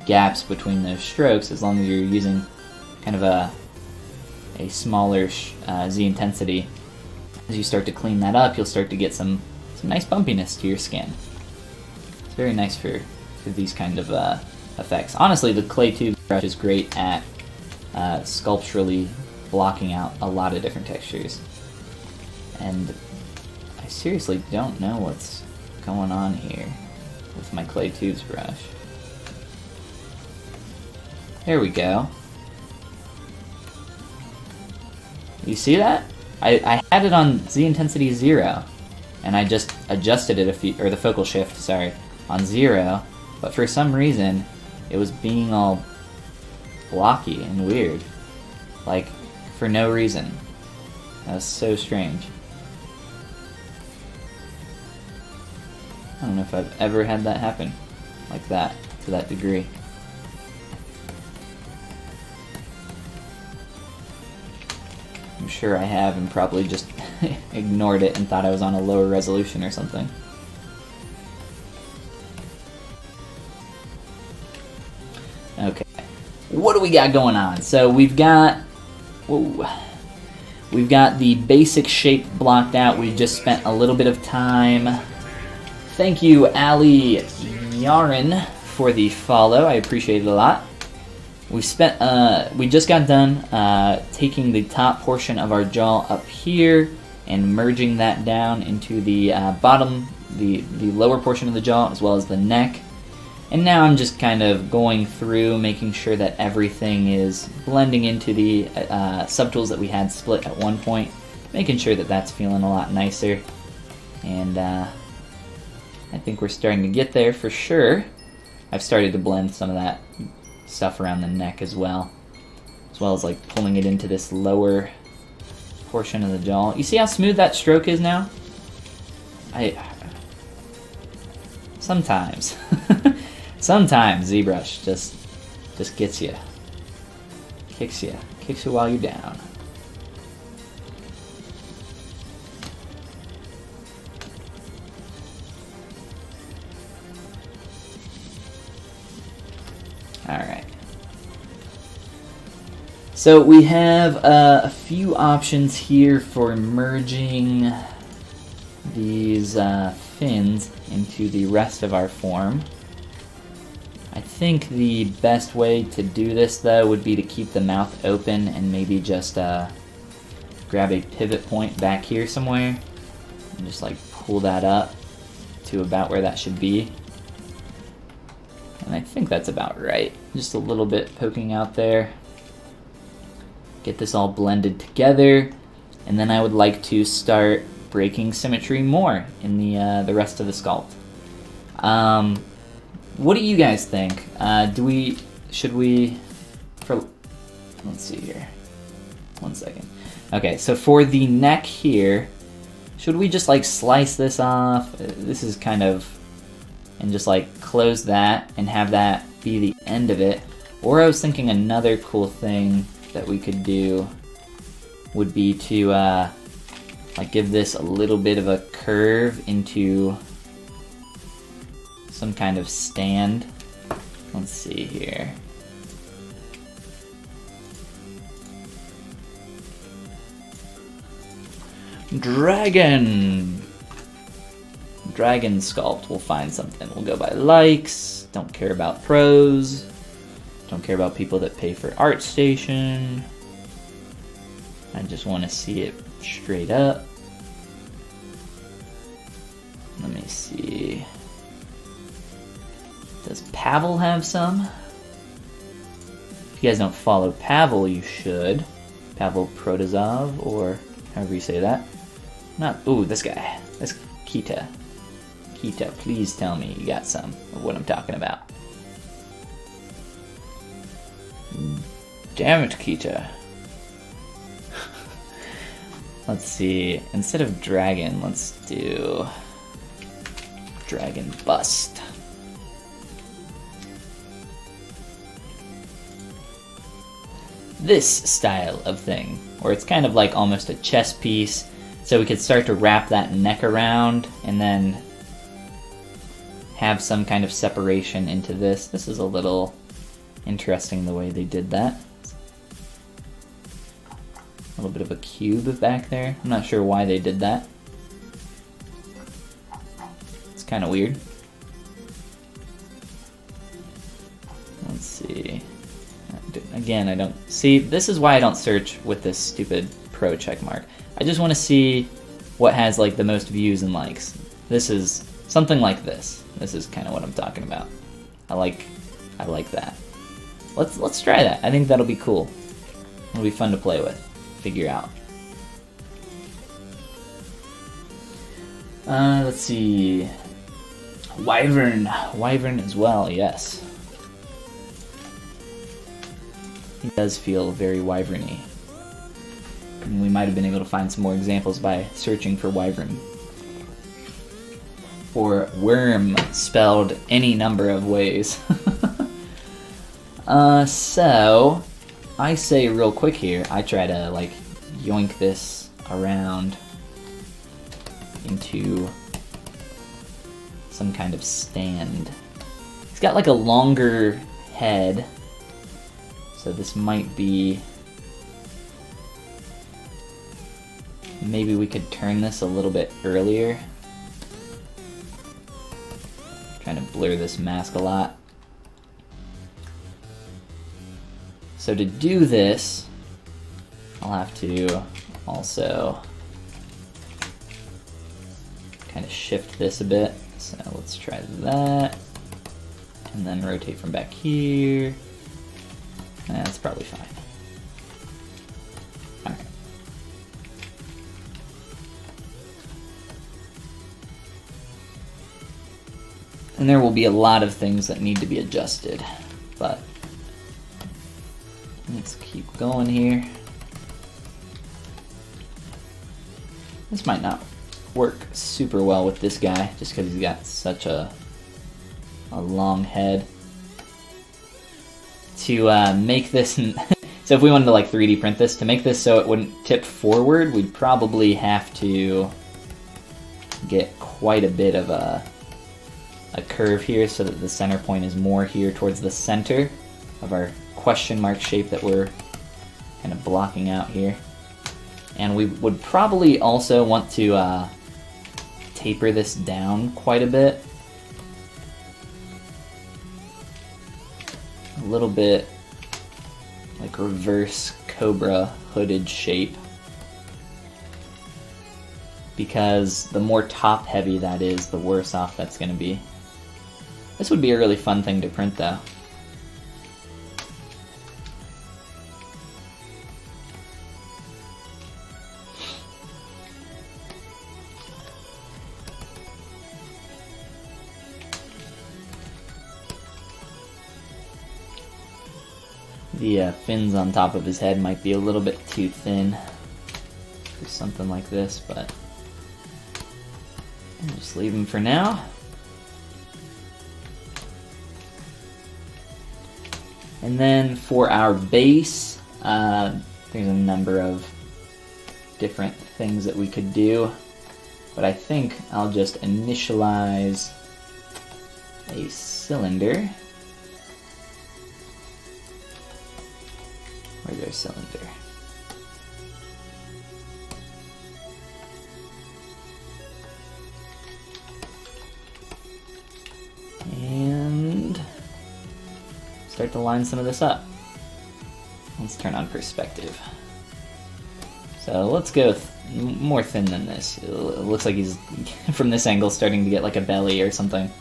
gaps between those strokes, as long as you're using kind of a smaller Z intensity, as you start to clean that up, you'll start to get some nice bumpiness to your skin. It's very nice for these kind of effects. Honestly, the clay tube brush is great at sculpturally blocking out a lot of different textures. And I seriously don't know what's going on here with my clay tubes brush. There we go. You see that? I had it on Z intensity 0, and I just adjusted it or the focal shift, sorry, on 0, but for some reason it was being all blocky and weird. Like, for no reason. That was so strange. I don't know if I've ever had that happen like that, to that degree. I'm sure I have and probably just ignored it and thought I was on a lower resolution or something. Okay, what do we got going on? So we've got We've got the basic shape blocked out. We just spent a little bit of time. Thank you, Ali Yarin, for the follow. I appreciate it a lot. We just got done taking the top portion of our jaw up here and merging that down into the bottom, the lower portion of the jaw, as well as the neck. And now I'm just kind of going through, making sure that everything is blending into the subtools that we had split at one point, making sure that that's feeling a lot nicer. And I think we're starting to get there for sure. I've started to blend some of that stuff around the neck as well as like pulling it into this lower portion of the jaw. You see how smooth that stroke is now? Sometimes ZBrush just gets you, kicks you while you're down. Alright. So we have a few options here for merging these fins into the rest of our form. I think the best way to do this, though, would be to keep the mouth open and maybe just grab a pivot point back here somewhere and just like pull that up to about where that should be. And I think that's about right. Just a little bit poking out there. Get this all blended together. And then I would like to start breaking symmetry more in the rest of the sculpt. What do you guys think? Let's see here. 1 second. Okay, so for the neck here, should we just like slice this off? This is kind of, and just like close that and have that be the end of it. Or I was thinking another cool thing that we could do would be to like give this a little bit of a curve into some kind of stand. Let's see here. Dragon sculpt. We'll find something. We'll go by likes. Don't care about pros. Don't care about people that pay for ArtStation. I just want to see it straight up. Let me see. Does Pavel have some? If you guys don't follow Pavel, you should. Pavel Protozov, or however you say that. Not, ooh, this guy. That's Kita. Kita, please tell me you got some of what I'm talking about. Damn it, Kita. Let's see. Instead of dragon, let's do dragon bust. This style of thing, where it's kind of like almost a chess piece, so we could start to wrap that neck around and then have some kind of separation into this. This is a little interesting the way they did that. A little bit of a cube back there. I'm not sure why they did that. It's kind of weird. Let's see. Again, I don't see. This is why I don't search with this stupid pro check mark. I just want to see what has like the most views and likes. This is something like this. This is kind of what I'm talking about. I like that. Let's try that. I think that'll be cool. It'll be fun to play with, figure out. Let's see. Wyvern as well. Yes. He does feel very wyverny. And we might have been able to find some more examples by searching for wyvern. Or worm, spelled any number of ways. So, I say real quick here, I try to like yoink this around into some kind of stand. It's got like a longer head. So this might be maybe we could turn this a little bit earlier. Trying to blur this mask a lot. So to do this, I'll have to also kind of shift this a bit. So let's try that. And then rotate from back here. That's probably fine. Alright. And there will be a lot of things that need to be adjusted, but let's keep going here. This might not work super well with this guy, just because he's got such a long head. To make this, so if we wanted to like 3D print this, to make this so it wouldn't tip forward, we'd probably have to get quite a bit of a curve here so that the center point is more here towards the center of our question mark shape that we're kind of blocking out here. And we would probably also want to taper this down quite a bit. A little bit like reverse cobra hooded shape. Because the more top heavy that is, the worse off that's going to be. This would be a really fun thing to print though. The fins on top of his head might be a little bit too thin for something like this, but I'll just leave him for now. And then for our base, there's a number of different things that we could do, but I think I'll just initialize a cylinder. Where's our cylinder? And start to line some of this up. Let's turn on perspective. So let's go more thin than this. It looks like he's, from this angle, starting to get like a belly or something.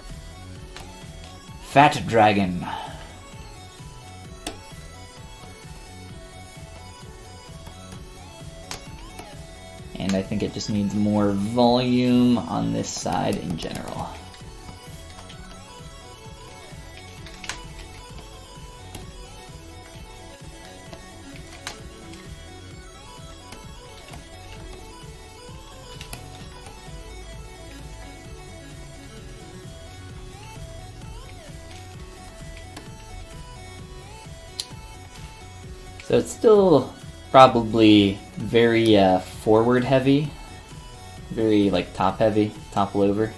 Fat dragon. And I think it just needs more volume on this side in general. So it's still probably very forward heavy, very like top heavy, topple over.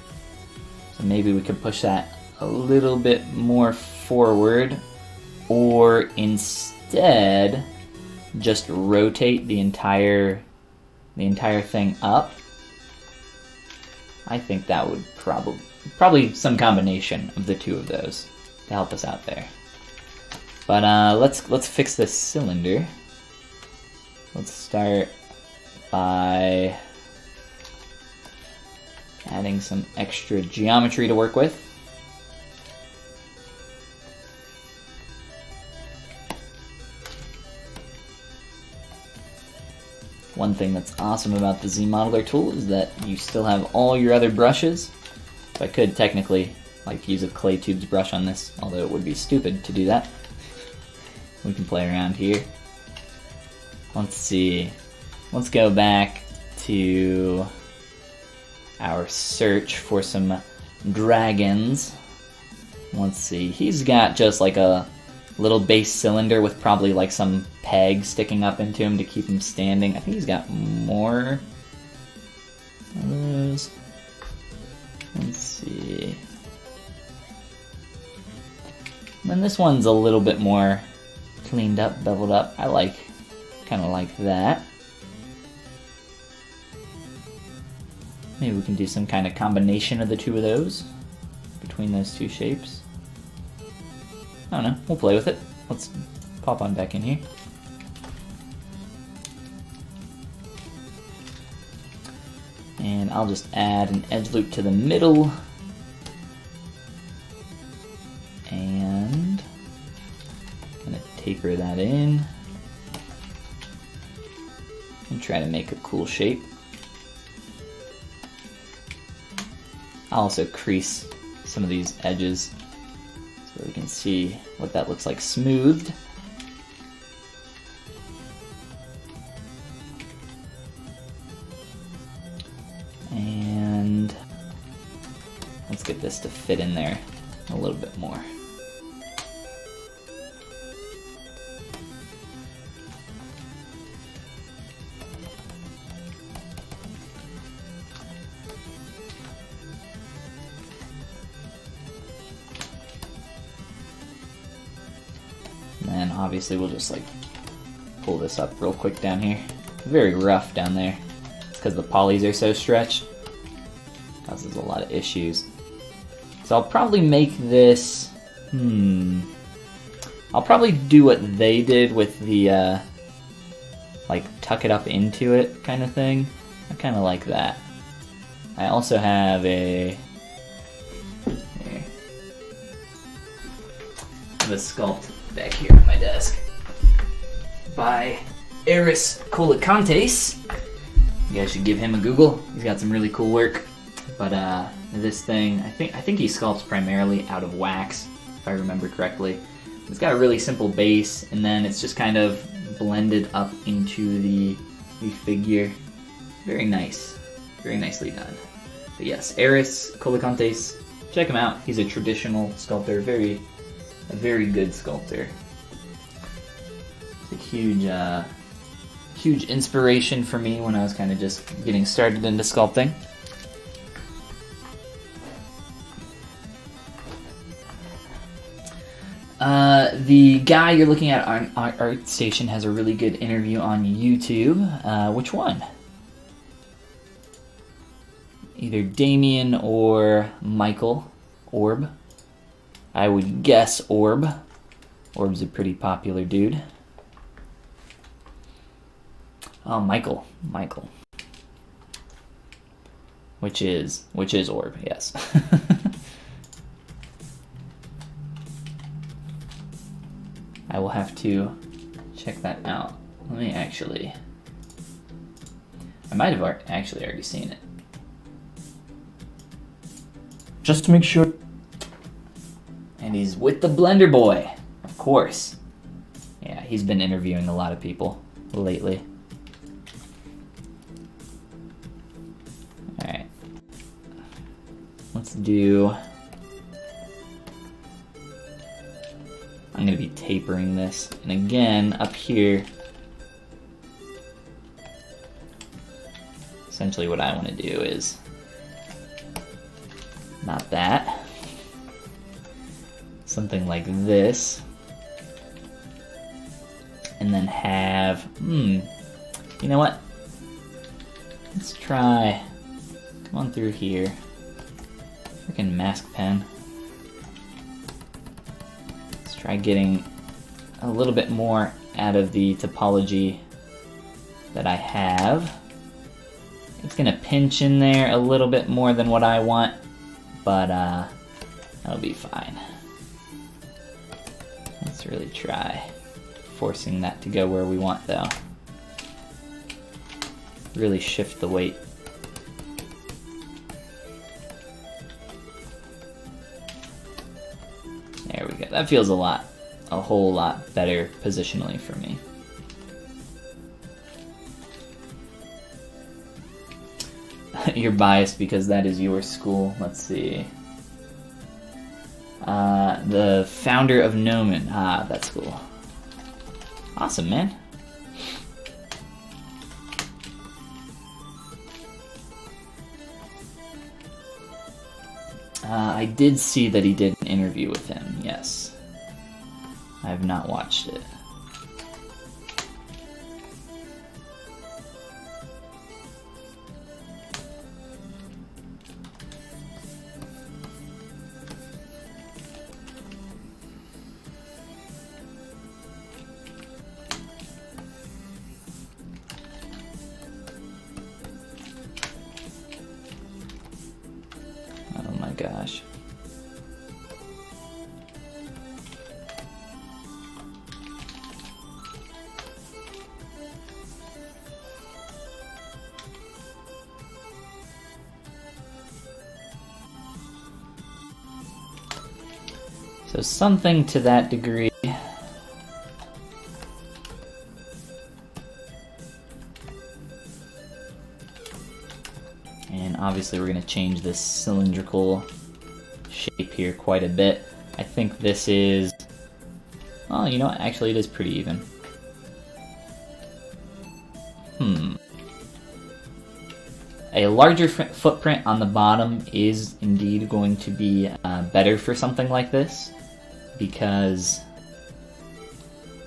So maybe we could push that a little bit more forward, or instead just rotate the entire thing up. I think that would probably some combination of the two of those to help us out there. But let's fix this cylinder. Let's start by adding some extra geometry to work with. One thing that's awesome about the ZModeler tool is that you still have all your other brushes. So I could technically like use a clay tubes brush on this, although it would be stupid to do that. We can play around here. Let's see. Let's go back to our search for some dragons. Let's see. He's got just like a little base cylinder with probably like some peg sticking up into him to keep him standing. I think he's got more of those. Let's see. And then this one's a little bit more cleaned up, beveled up. I kind of like that. Maybe we can do some kind of combination of the two of those, between those two shapes. I don't know, we'll play with it. Let's pop on back in here. And I'll just add an edge loop to the middle. And I'm gonna taper that in. And try to make a cool shape. I'll also crease some of these edges so we can see what that looks like smoothed. And let's get this to fit in there a little bit more. And then obviously we'll just like pull this up real quick down here. Very rough down there. It's because the polys are so stretched. Causes a lot of issues. So I'll probably make this, I'll probably do what they did with the, like tuck it up into it kind of thing. I kind of like that. I also have a, here, the Sculpt back here on my desk by Eris Colacantes. You guys should give him a Google. He's got some really cool work. But this thing, I think he sculpts primarily out of wax, if I remember correctly. It's got a really simple base, and then it's just kind of blended up into the figure. Very nice, very nicely done. But yes, Eris Colacantes, check him out. He's a traditional sculptor, a very good sculptor. It's a huge inspiration for me when I was kind of just getting started into sculpting. The guy you're looking at on ArtStation has a really good interview on YouTube. Which one? Either Damien or Michael Orb. I would guess Orb. Orb's a pretty popular dude. Oh, Michael. Which is Orb, yes. I will have to check that out. Let me actually... I might have actually already seen it. Just to make sure. And he's with the Blender Boy, of course. Yeah, he's been interviewing a lot of people lately. Alright. Let's do... I'm going to be tapering this. And again, up here, essentially what I want to do is not that. Something like this. And then have, you know what? Let's try, come on through here. Freaking mask pen. Try getting a little bit more out of the topology that I have. It's gonna pinch in there a little bit more than what I want, but that'll be fine. Let's really try forcing that to go where we want though. Really shift the weight. There we go. That feels a whole lot better positionally for me. You're biased because that is your school. Let's see. The founder of Gnomon. Ah, that's cool. Awesome, man. I did see that he did an interview with him, yes. I have not watched it. gosh. So something to that degree. And obviously we're going to change this cylindrical shape here quite a bit. I think this is, well, you know what, actually it is pretty even. A larger footprint on the bottom is indeed going to be better for something like this, because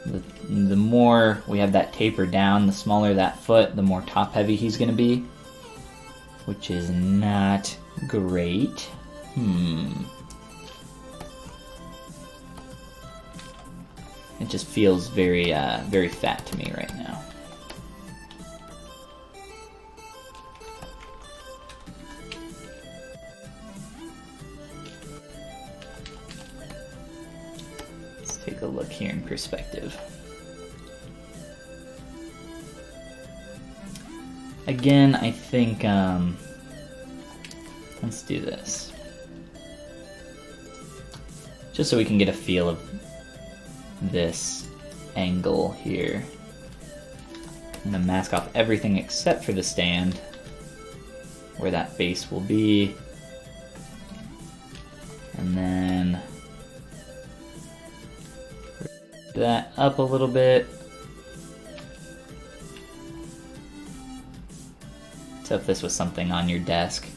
the more we have that taper down, the smaller that foot, the more top heavy he's going to be, which is not great. It just feels very, very fat to me right now. Let's take a look here in perspective. Again, I think, let's do this. Just so we can get a feel of this angle here. I'm going to mask off everything except for the stand, where that base will be. And then that up a little bit. So if this was something on your desk.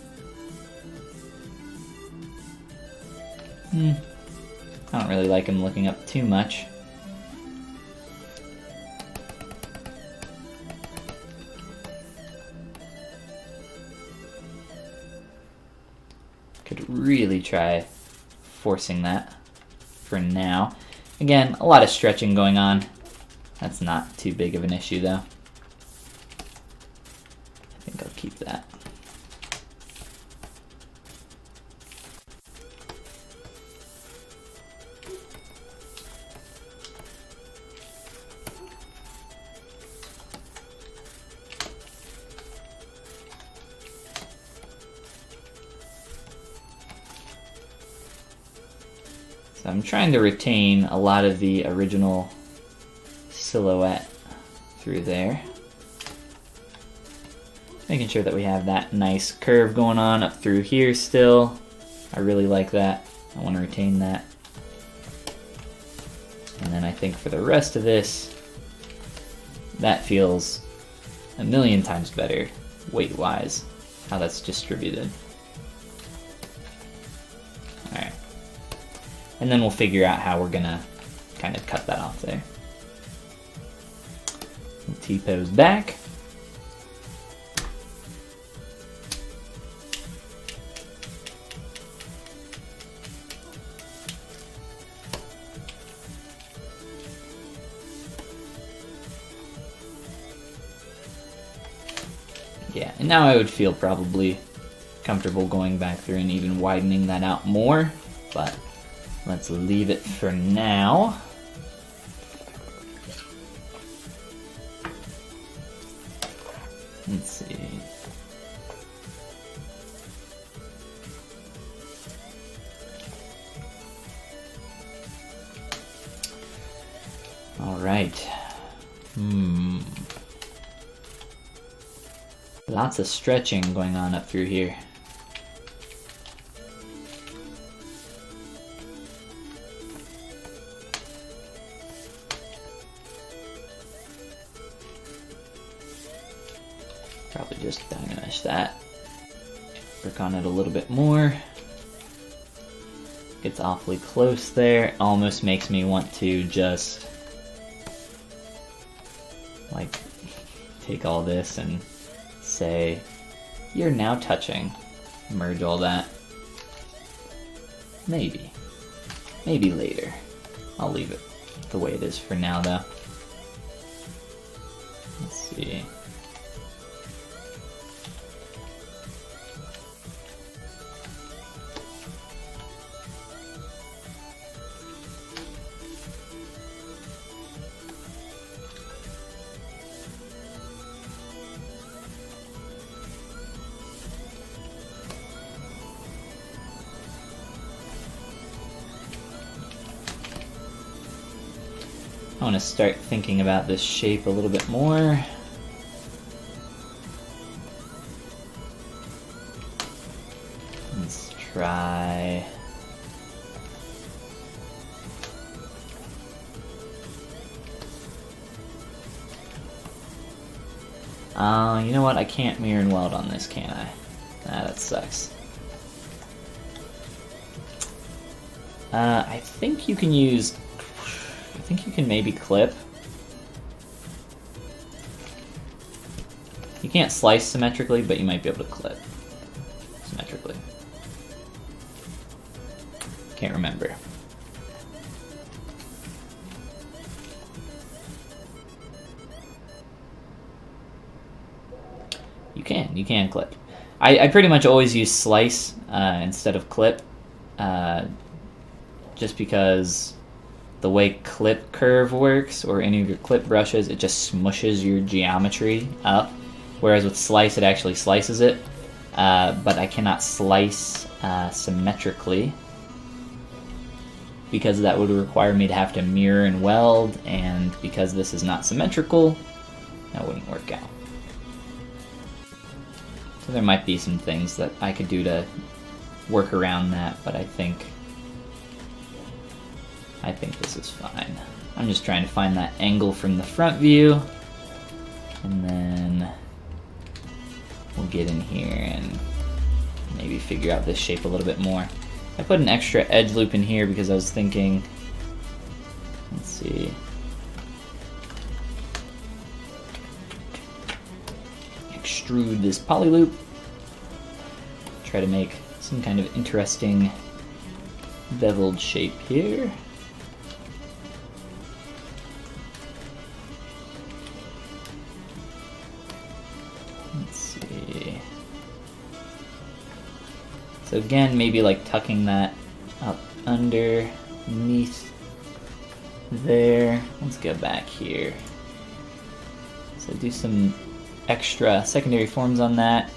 I don't really like him looking up too much. Could really try forcing that for now. Again, a lot of stretching going on. That's not too big of an issue though. I think I'll keep that. So I'm trying to retain a lot of the original silhouette through there. Making sure that we have that nice curve going on up through here still. I really like that. I want to retain that. And then I think for the rest of this, that feels a million times better weight-wise, how that's distributed. Alright. And then we'll figure out how we're gonna kind of cut that off there. T-pose back. Yeah, and now I would feel probably comfortable going back through and even widening that out more, but let's leave it for now. Let's see. All right. Lots of stretching going on up through here. Probably just diminish that. Work on it a little bit more. Gets awfully close there. It almost makes me want to just like take all this and say, you're now touching. Merge all that. Maybe. Maybe later. I'll leave it the way it is for now though. Let's see. I want to start thinking about this shape a little bit more. Let's try... you know what? I can't mirror and weld on this, can I? Ah, that sucks. I think you can use... I think you can maybe clip. You can't slice symmetrically, but you might be able to clip symmetrically. Can't remember. You can clip. I pretty much always use slice instead of clip, just because the way clip curve works, or any of your clip brushes, it just smushes your geometry up, whereas with slice it actually slices it, but I cannot slice symmetrically, because that would require me to have to mirror and weld, and because this is not symmetrical, that wouldn't work out. So there might be some things that I could do to work around that, but I think this is fine. I'm just trying to find that angle from the front view, and then we'll get in here and maybe figure out this shape a little bit more. I put an extra edge loop in here because I was thinking, let's see, extrude this poly loop, try to make some kind of interesting beveled shape here. Let's see. So again, maybe like tucking that up underneath there. Let's go back here. So do some extra secondary forms on that.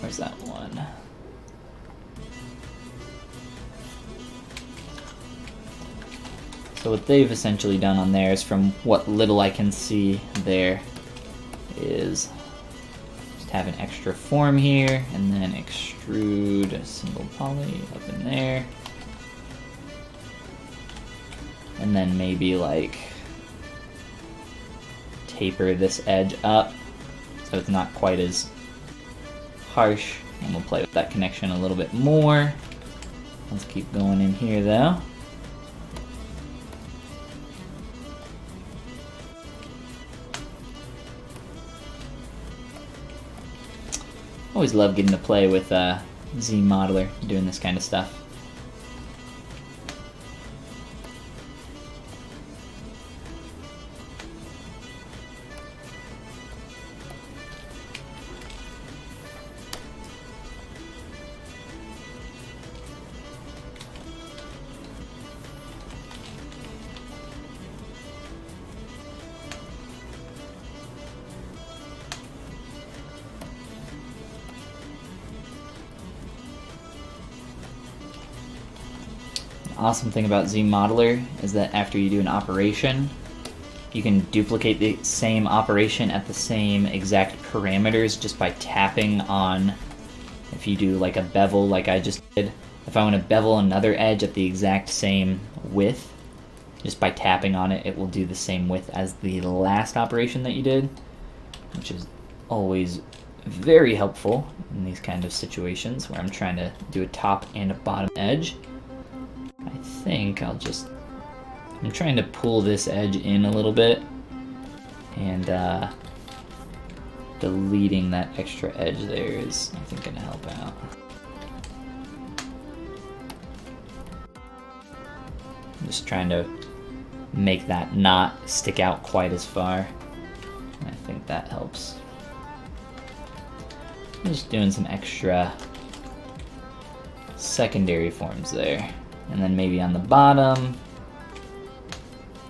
Where's that one? So what they've essentially done on there is, from what little I can see there, is just have an extra form here and then extrude a single poly up in there. And then maybe like taper this edge up so it's not quite as harsh, and we'll play with that connection a little bit more. Let's keep going in here though. Always love getting to play with ZModeler, doing this kind of stuff. Awesome thing about ZModeler is that after you do an operation, you can duplicate the same operation at the same exact parameters just by tapping on, if you do like a bevel like I just did, if I want to bevel another edge at the exact same width, just by tapping on it, it will do the same width as the last operation that you did, which is always very helpful in these kind of situations where I'm trying to do a top and a bottom edge. I think I'm trying to pull this edge in a little bit, and deleting that extra edge there is, I think, going to help out. I'm just trying to make that not stick out quite as far. I think that helps. I'm just doing some extra secondary forms there. And then maybe on the bottom,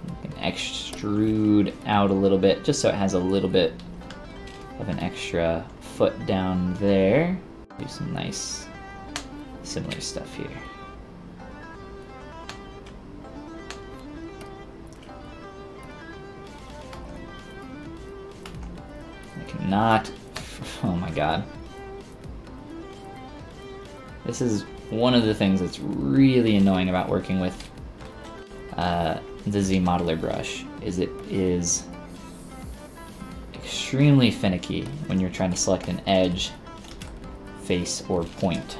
you can extrude out a little bit, just so it has a little bit of an extra foot down there. Do some nice similar stuff here. not... Oh my god. This is one of the things that's really annoying about working with the Z Modeler brush, is it is extremely finicky when you're trying to select an edge, face, or point.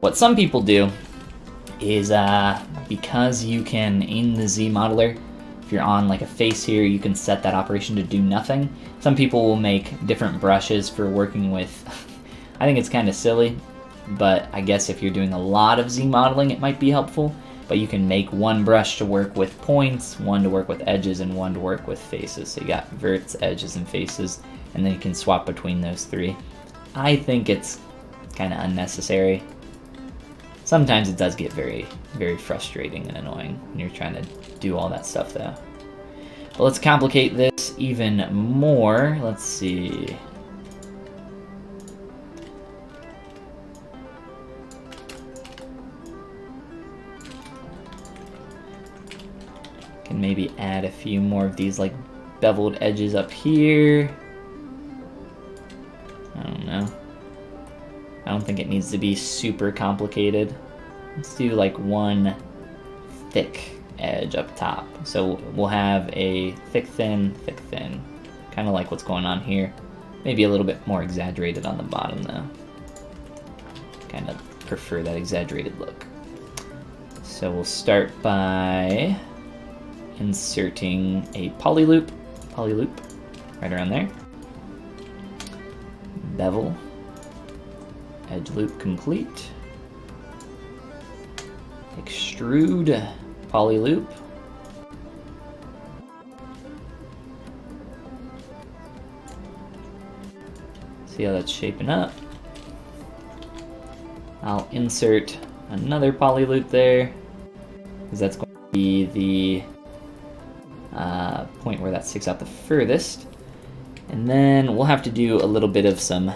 What some people do is, because you can, in the Z Modeler, if you're on like a face here, you can set that operation to do nothing. Some people will make different brushes for working with, I think it's kind of silly, but I guess if you're doing a lot of Z modeling, it might be helpful. But you can make one brush to work with points, one to work with edges, and one to work with faces. So you got verts, edges, and faces, and then you can swap between those three. I think it's kind of unnecessary. Sometimes it does get very, very frustrating and annoying when you're trying to do all that stuff though. But let's complicate this even more. Let's see. Can maybe add a few more of these like beveled edges up here. I don't know. I don't think it needs to be super complicated. Let's do like one thick edge up top. So we'll have a thick, thin, kind of like what's going on here. Maybe a little bit more exaggerated on the bottom though. Kind of prefer that exaggerated look. So we'll start by inserting a poly loop right around there. Bevel. Edge loop complete. Extrude poly loop. See how that's shaping up. I'll insert another poly loop there, because that's going to be the point where that sticks out the furthest. And then we'll have to do a little bit of some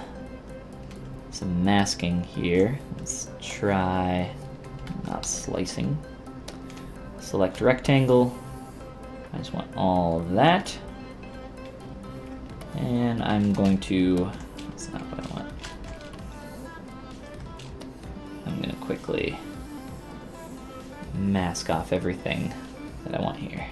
masking here. Let's try not slicing. Select rectangle. I just want all of that. And I'm going to, that's not what I want. I'm going to quickly mask off everything that I want here.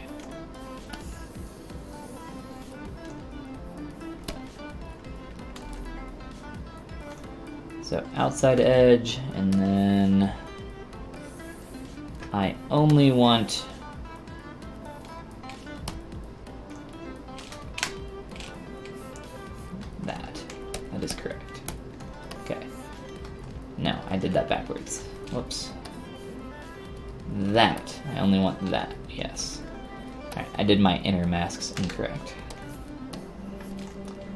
So outside edge, and then I only want that. That is correct. Okay. No, I did that backwards. Whoops. That. I only want that. Yes. Alright, I did my inner masks incorrect.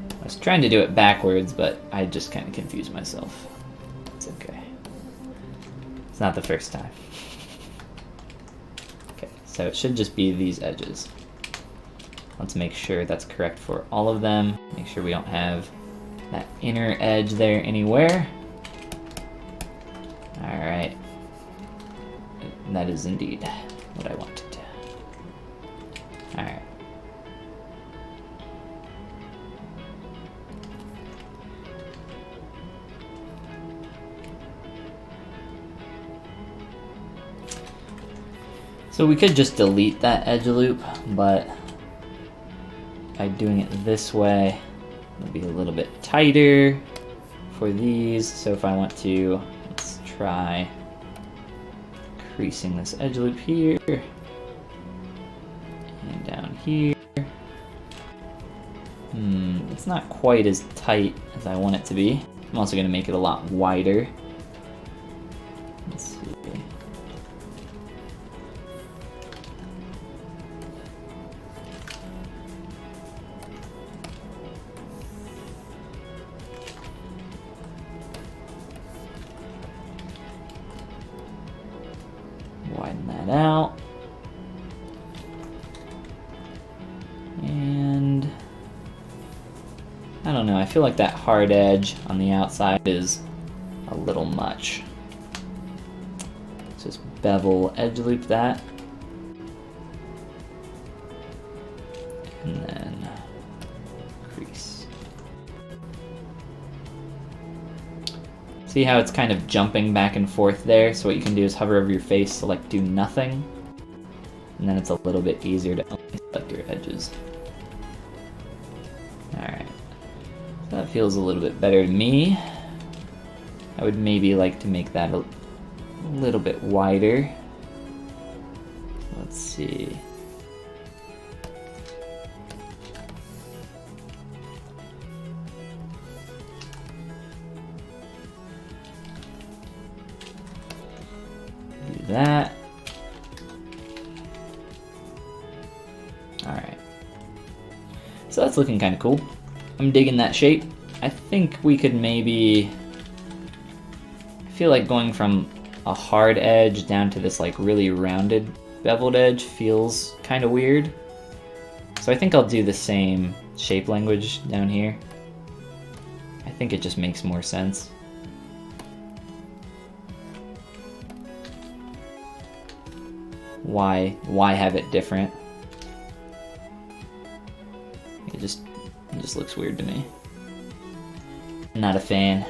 I was trying to do it backwards, but I just kind of confused myself. It's okay. It's not the first time. Okay, so it should just be these edges. Let's make sure that's correct for all of them. Make sure we don't have that inner edge there anywhere. Alright. That is indeed what I wanted. Alright. So we could just delete that edge loop, but by doing it this way, it'll be a little bit tighter for these. So if I want to, let's try creasing this edge loop here and down here. It's not quite as tight as I want it to be. I'm also going to make it a lot wider. Let's see. Widen that out. And I don't know, I feel like that hard edge on the outside is a little much. Let's just bevel edge loop that. And then crease. See how it's kind of jumping back and forth there? So what you can do is hover over your face, select do nothing, and then it's a little bit easier to only select your edges. Alright, so that feels a little bit better to me. I would maybe like to make that a little bit wider. Let's see. Do that. Alright. So that's looking kind of cool. I'm digging that shape. I think we could maybe... I feel like going from a hard edge down to this like really rounded beveled edge feels kind of weird. So I think I'll do the same shape language down here. I think it just makes more sense. Why have it different? It just looks weird to me. Not a fan.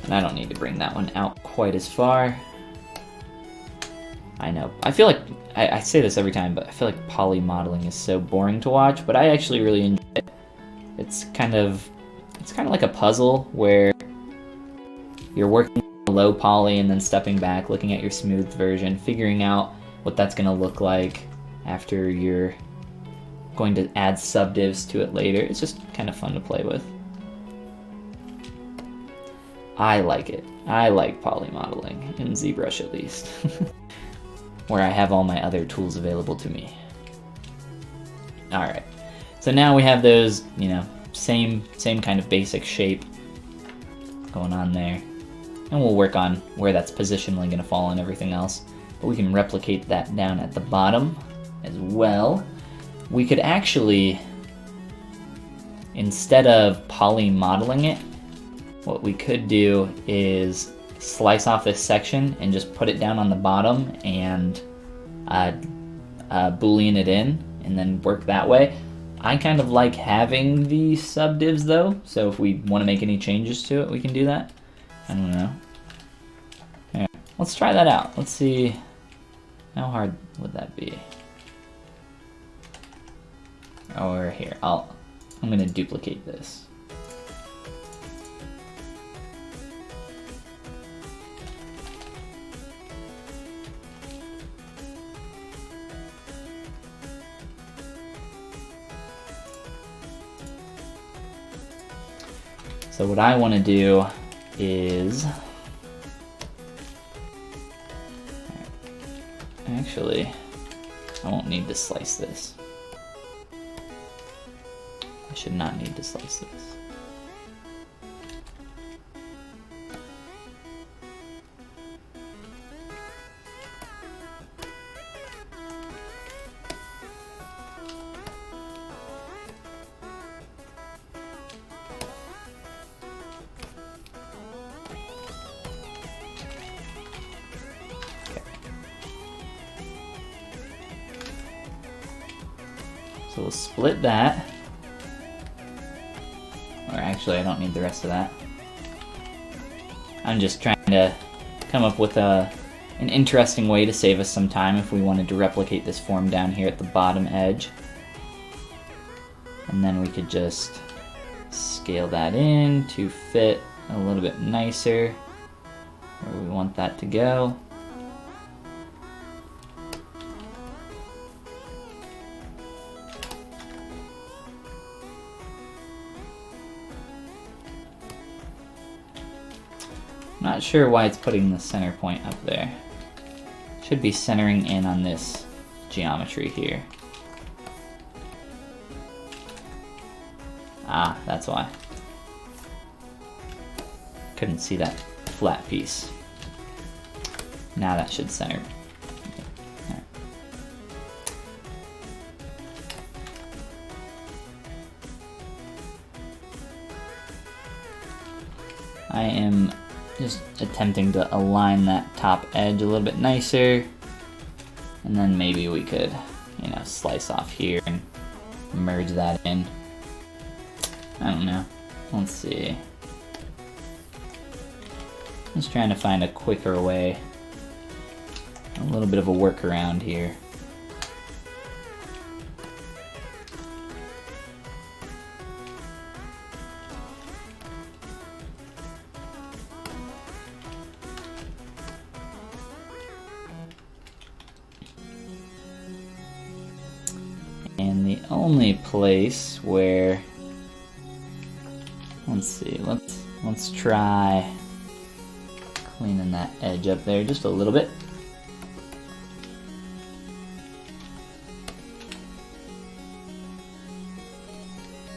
And I don't need to bring that one out quite as far. I know. I feel like, I say this every time, but I feel like poly modeling is so boring to watch, but I actually really enjoy it. It's kind of like a puzzle where you're working low poly and then stepping back, looking at your smoothed version, figuring out what that's going to look like after you're going to add subdivs to it later. It's just kind of fun to play with. I like it. I like poly modeling, in ZBrush at least, where I have all my other tools available to me. Alright, so now we have those, you know, same kind of basic shape going on there. And we'll work on where that's positionally going to fall and everything else. But we can replicate that down at the bottom as well. We could actually, instead of poly modeling it, what we could do is slice off this section and just put it down on the bottom and boolean it in and then work that way. I kind of like having the subdivs though, so if we want to make any changes to it, we can do that. I don't know. Yeah, let's try that out. Let's see, how hard would that be? Or here, I'm gonna duplicate this. So what I want to do is, actually, I won't need to slice this. I should not need to slice this. So we'll split that. Or actually, I don't need the rest of that. I'm just trying to come up with an interesting way to save us some time if we wanted to replicate this form down here at the bottom edge. And then we could just scale that in to fit a little bit nicer where we want that to go. Not sure why it's putting the center point up there. Should be centering in on this geometry here. Ah, that's why. Couldn't see that flat piece. Now that should center. Right. I am just attempting to align that top edge a little bit nicer, and then maybe we could, you know, slice off here and merge that in. I don't know. Let's see. Just trying to find a quicker way. A little bit of a workaround here. And the only place where, let's see, let's try cleaning that edge up there just a little bit.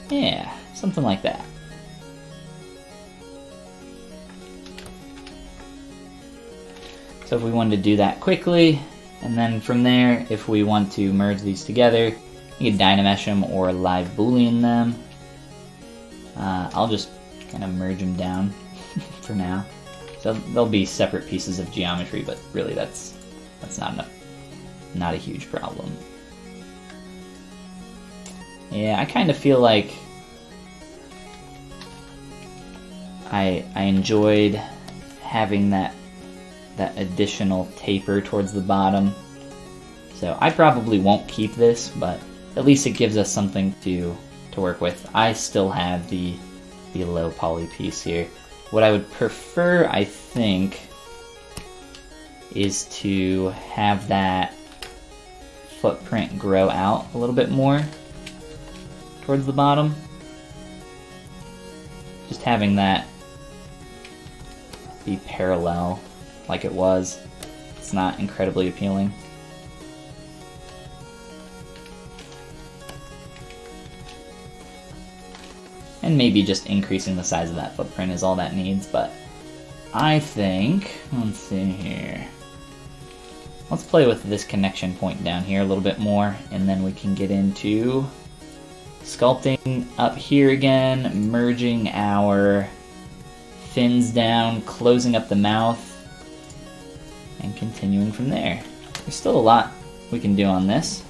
Yeah, something like that. So if we wanted to do that quickly, and then from there, if we want to merge these together, you can dynamesh them or live boolean them. I'll just kind of merge them down for now. So they'll be separate pieces of geometry, but really that's not a huge problem. Yeah, I kind of feel like I enjoyed having that additional taper towards the bottom. So I probably won't keep this, but at least it gives us something to work with. I still have the low poly piece here. What I would prefer, I think, is to have that footprint grow out a little bit more towards the bottom. Just having that be parallel like it was, it's not incredibly appealing. And maybe just increasing the size of that footprint is all that needs, but I think, let's see here. Let's play with this connection point down here a little bit more, and then we can get into sculpting up here again, merging our fins down, closing up the mouth, and continuing from there. There's still a lot we can do on this.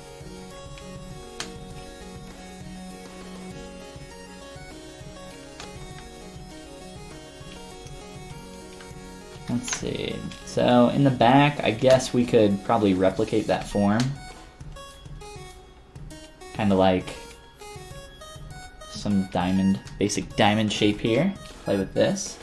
Let's see, so in the back, I guess we could probably replicate that form. Kind of like some diamond, basic diamond shape here. Play with this.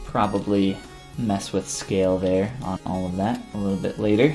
Probably mess with scale there on all of that a little bit later.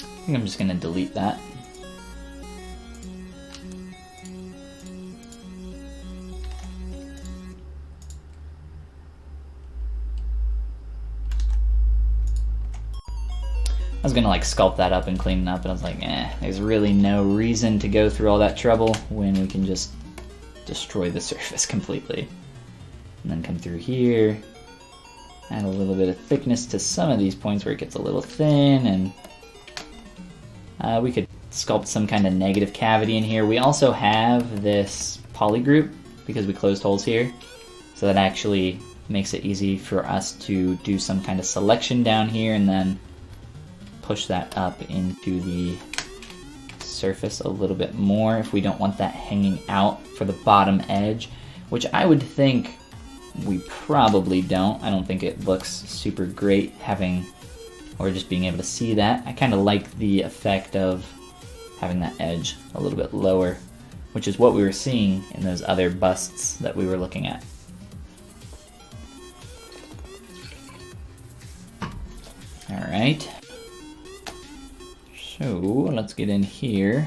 I think I'm just going to delete that. I was going to like sculpt that up and clean it up, but I was like, there's really no reason to go through all that trouble when we can just destroy the surface completely. And then come through here, add a little bit of thickness to some of these points where it gets a little thin, and we could sculpt some kind of negative cavity in here. We also have this poly group because we closed holes here, so that actually makes it easy for us to do some kind of selection down here and then push that up into the surface a little bit more if we don't want that hanging out for the bottom edge, which I would think we probably don't. I don't think it looks super great having, or just being able to see that. I kind of like the effect of having that edge a little bit lower, which is what we were seeing in those other busts that we were looking at. All right. So let's get in here.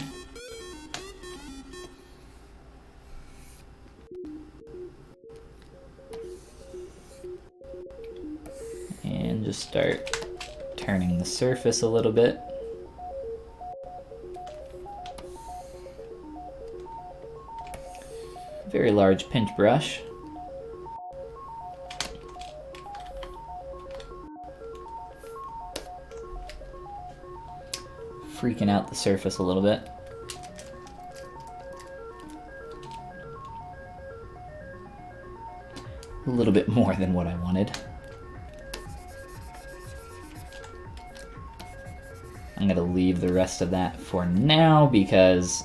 And just start turning the surface a little bit. Very large pinch brush. Freaking out the surface a little bit. A little bit more than what I wanted. I'm gonna leave the rest of that for now because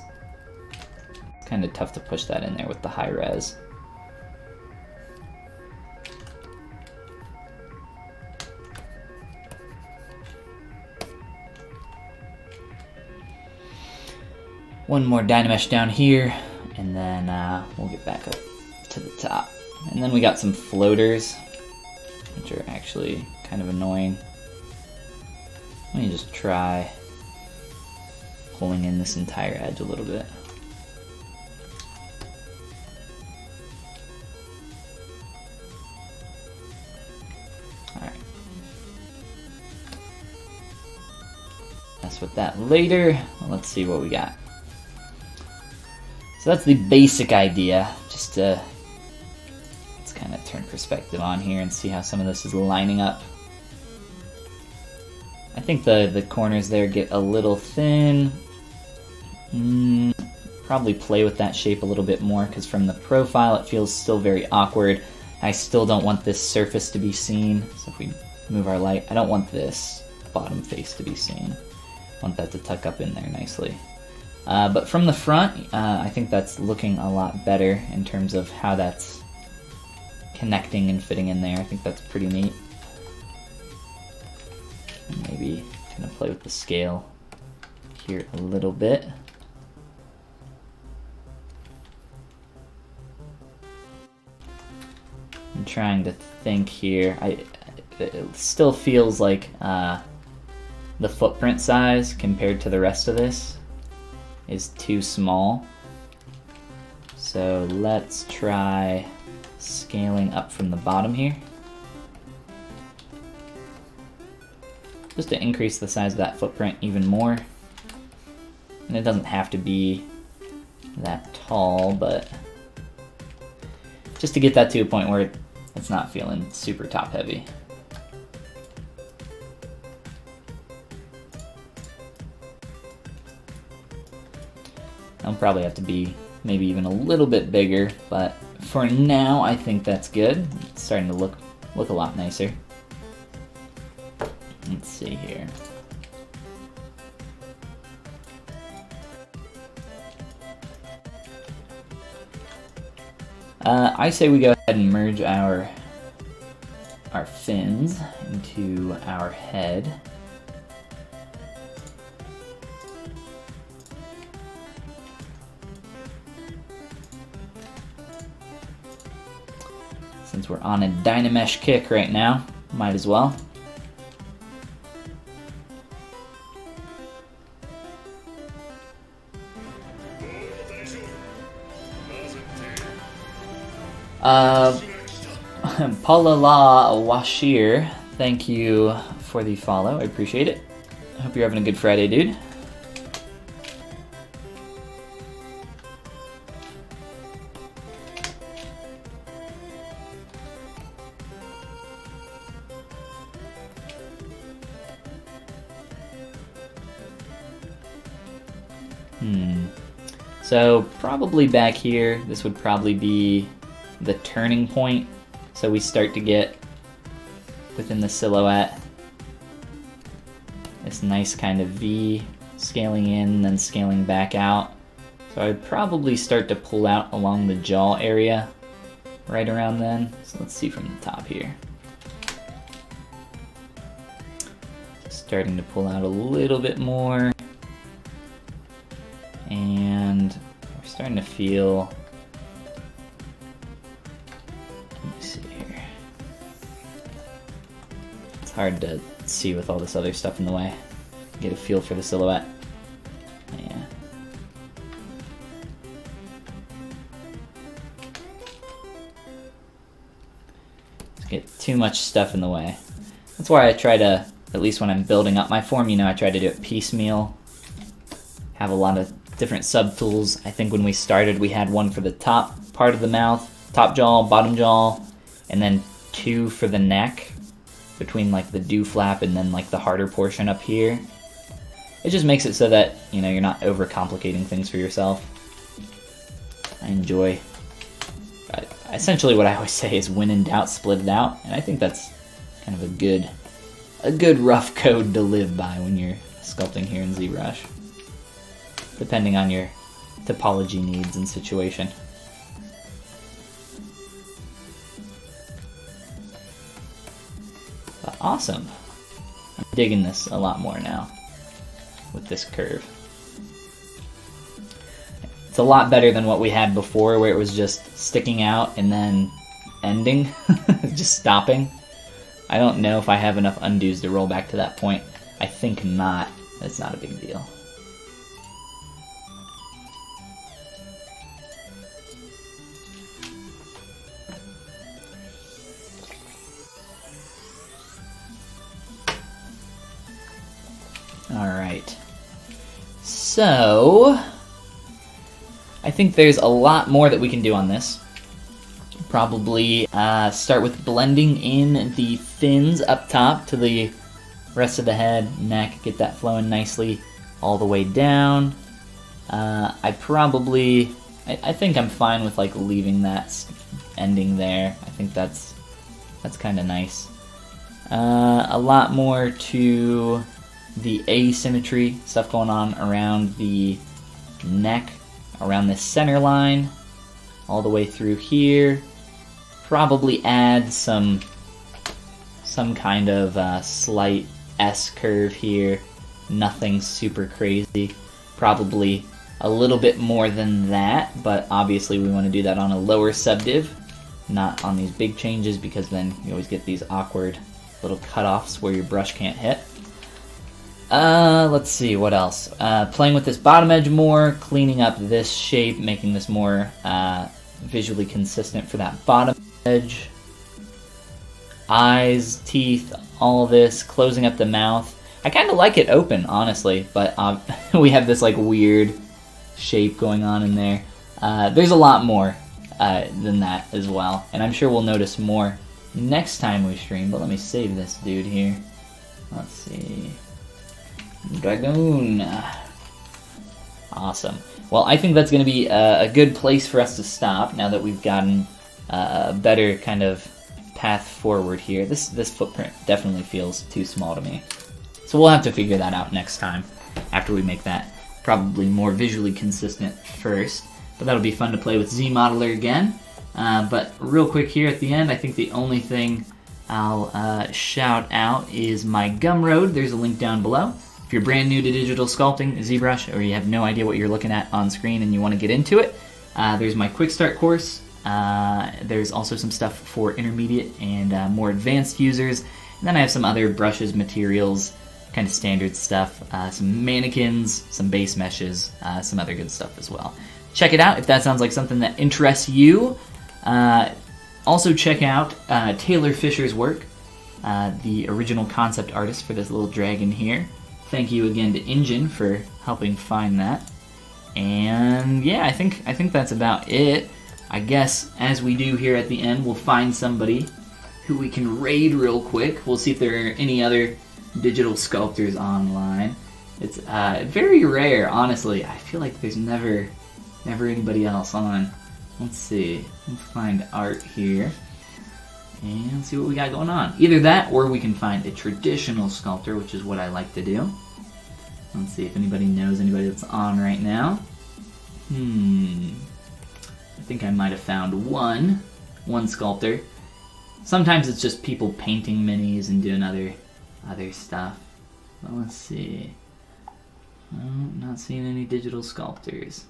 it's kind of tough to push that in there with the high res. One more Dynamesh down here, and then we'll get back up to the top. And then we got some floaters, which are actually kind of annoying. Let me just try pulling in this entire edge a little bit. Alright. Mess with that later. Let's see what we got. So that's the basic idea, just to let's kind of turn perspective on here and see how some of this is lining up. I think the corners there get a little thin. Probably play with that shape a little bit more because from the profile it feels still very awkward. I still don't want this surface to be seen, so if we move our light, I don't want this bottom face to be seen. I want that to tuck up in there nicely. But from the front, I think that's looking a lot better in terms of how that's connecting and fitting in there. I think that's pretty neat. And maybe kind of play with the scale here a little bit. I'm trying to think here. It still feels like the footprint size compared to the rest of this is too small. So let's try scaling up from the bottom here. Just to increase the size of that footprint even more. And it doesn't have to be that tall, but just to get that to a point where it's not feeling super top heavy. I'll probably have to be maybe even a little bit bigger, but for now I think that's good. It's starting to look a lot nicer. Let's see here. I say we go ahead and merge our fins into our head. Since we're on a Dynamesh kick right now, might as well. Palala Washir, thank you for the follow. I appreciate it. I hope you're having a good Friday, dude. So probably back here, this would probably be the turning point. So we start to get within the silhouette this nice kind of V, scaling in, then scaling back out. So I'd probably start to pull out along the jaw area right around then. So let's see from the top here. Starting to pull out a little bit more. And we're starting to feel, let me see here. It's hard to can see with all this other stuff in the way. Get a feel for the silhouette. Yeah. Just get too much stuff in the way. That's why I try to, at least when I'm building up my form, you know, I try to do it piecemeal. Have a lot of different subtools. I think when we started, we had one for the top part of the mouth, top jaw, bottom jaw, and then 2 for the neck, between like the dew flap and then like the harder portion up here. It just makes it so that, you know, you're not overcomplicating things for yourself. I enjoy, essentially what I always say is when in doubt, split it out, and I think that's kind of a good rough code to live by when you're sculpting here in ZBrush, depending on your topology needs and situation. But awesome. I'm digging this a lot more now with this curve. It's a lot better than what we had before, where it was just sticking out and then ending, just stopping. I don't know if I have enough undos to roll back to that point. I think not. It's not a big deal. Alright. So, I think there's a lot more that we can do on this. Probably start with blending in the fins up top to the rest of the head, neck, get that flowing nicely all the way down. I think I'm fine with like leaving that ending there. I think that's kind of nice. A lot more to the asymmetry, stuff going on around the neck, around the center line, all the way through here. Probably add some kind of slight S curve here. Nothing super crazy. Probably a little bit more than that, but obviously we want to do that on a lower subdiv, not on these big changes, because then you always get these awkward little cutoffs where your brush can't hit. Let's see, what else? Playing with this bottom edge more, cleaning up this shape, making this more visually consistent for that bottom edge. Eyes, teeth, all of this, closing up the mouth. I kind of like it open, honestly, but we have this like weird shape going on in there. There's a lot more than that as well, and I'm sure we'll notice more next time we stream, but let me save this dude here. Let's see. Dragoon. Awesome. Well, I think that's going to be a good place for us to stop now that we've gotten a better kind of path forward here. This footprint definitely feels too small to me. So we'll have to figure that out next time after we make that probably more visually consistent first. But that'll be fun to play with ZModeler again. But real quick here at the end, I think the only thing I'll shout out is my Gumroad. There's a link down below. If you're brand new to digital sculpting, ZBrush, or you have no idea what you're looking at on screen and you want to get into it, there's my quick start course. There's also some stuff for intermediate and more advanced users. And then I have some other brushes, materials, kind of standard stuff, some mannequins, some base meshes, some other good stuff as well. Check it out if that sounds like something that interests you. Also check out Taylor Fisher's work, the original concept artist for this little dragon here. Thank you again to Engine for helping find that. And yeah, I think that's about it. I guess as we do here at the end, we'll find somebody who we can raid real quick. We'll see if there are any other digital sculptors online. It's very rare, honestly. I feel like there's never anybody else on. Let's see. Let's find Art here. And see what we got going on. Either that, or we can find a traditional sculptor, which is what I like to do. Let's see if anybody knows anybody that's on right now. I think I might have found one sculptor. Sometimes it's just people painting minis and doing other stuff. But let's see. Oh, not seeing any digital sculptors.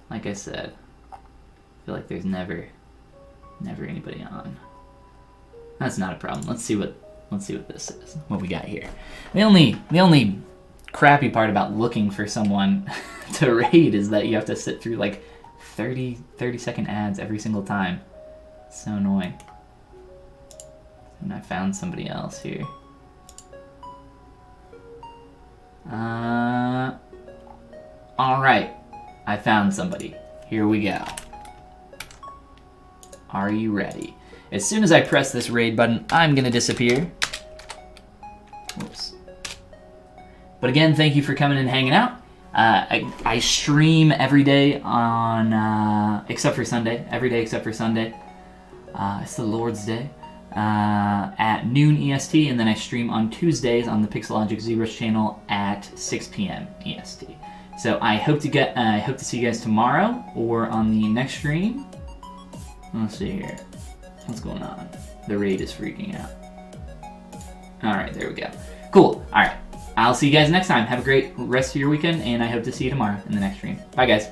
Like I said, I feel like there's never anybody on. That's not a problem. Let's see what Let's see what this is. What we got here. The only crappy part about looking for someone to raid is that you have to sit through like 30-second ads every single time. It's so annoying. And I found somebody else here. Alright. I found somebody. Here we go. Are you ready? As soon as I press this raid button, I'm gonna disappear. Whoops. But again, thank you for coming and hanging out. I stream every day on, except for Sunday. Every day except for Sunday. It's the Lord's Day. At noon EST, and then I stream on Tuesdays on the Pixelogic ZBrush channel at 6 p.m. EST. So I hope to see you guys tomorrow or on the next stream. Let's see here. What's going on? The raid is freaking out. Alright, there we go. Cool. Alright. I'll see you guys next time. Have a great rest of your weekend, and I hope to see you tomorrow in the next stream. Bye, guys.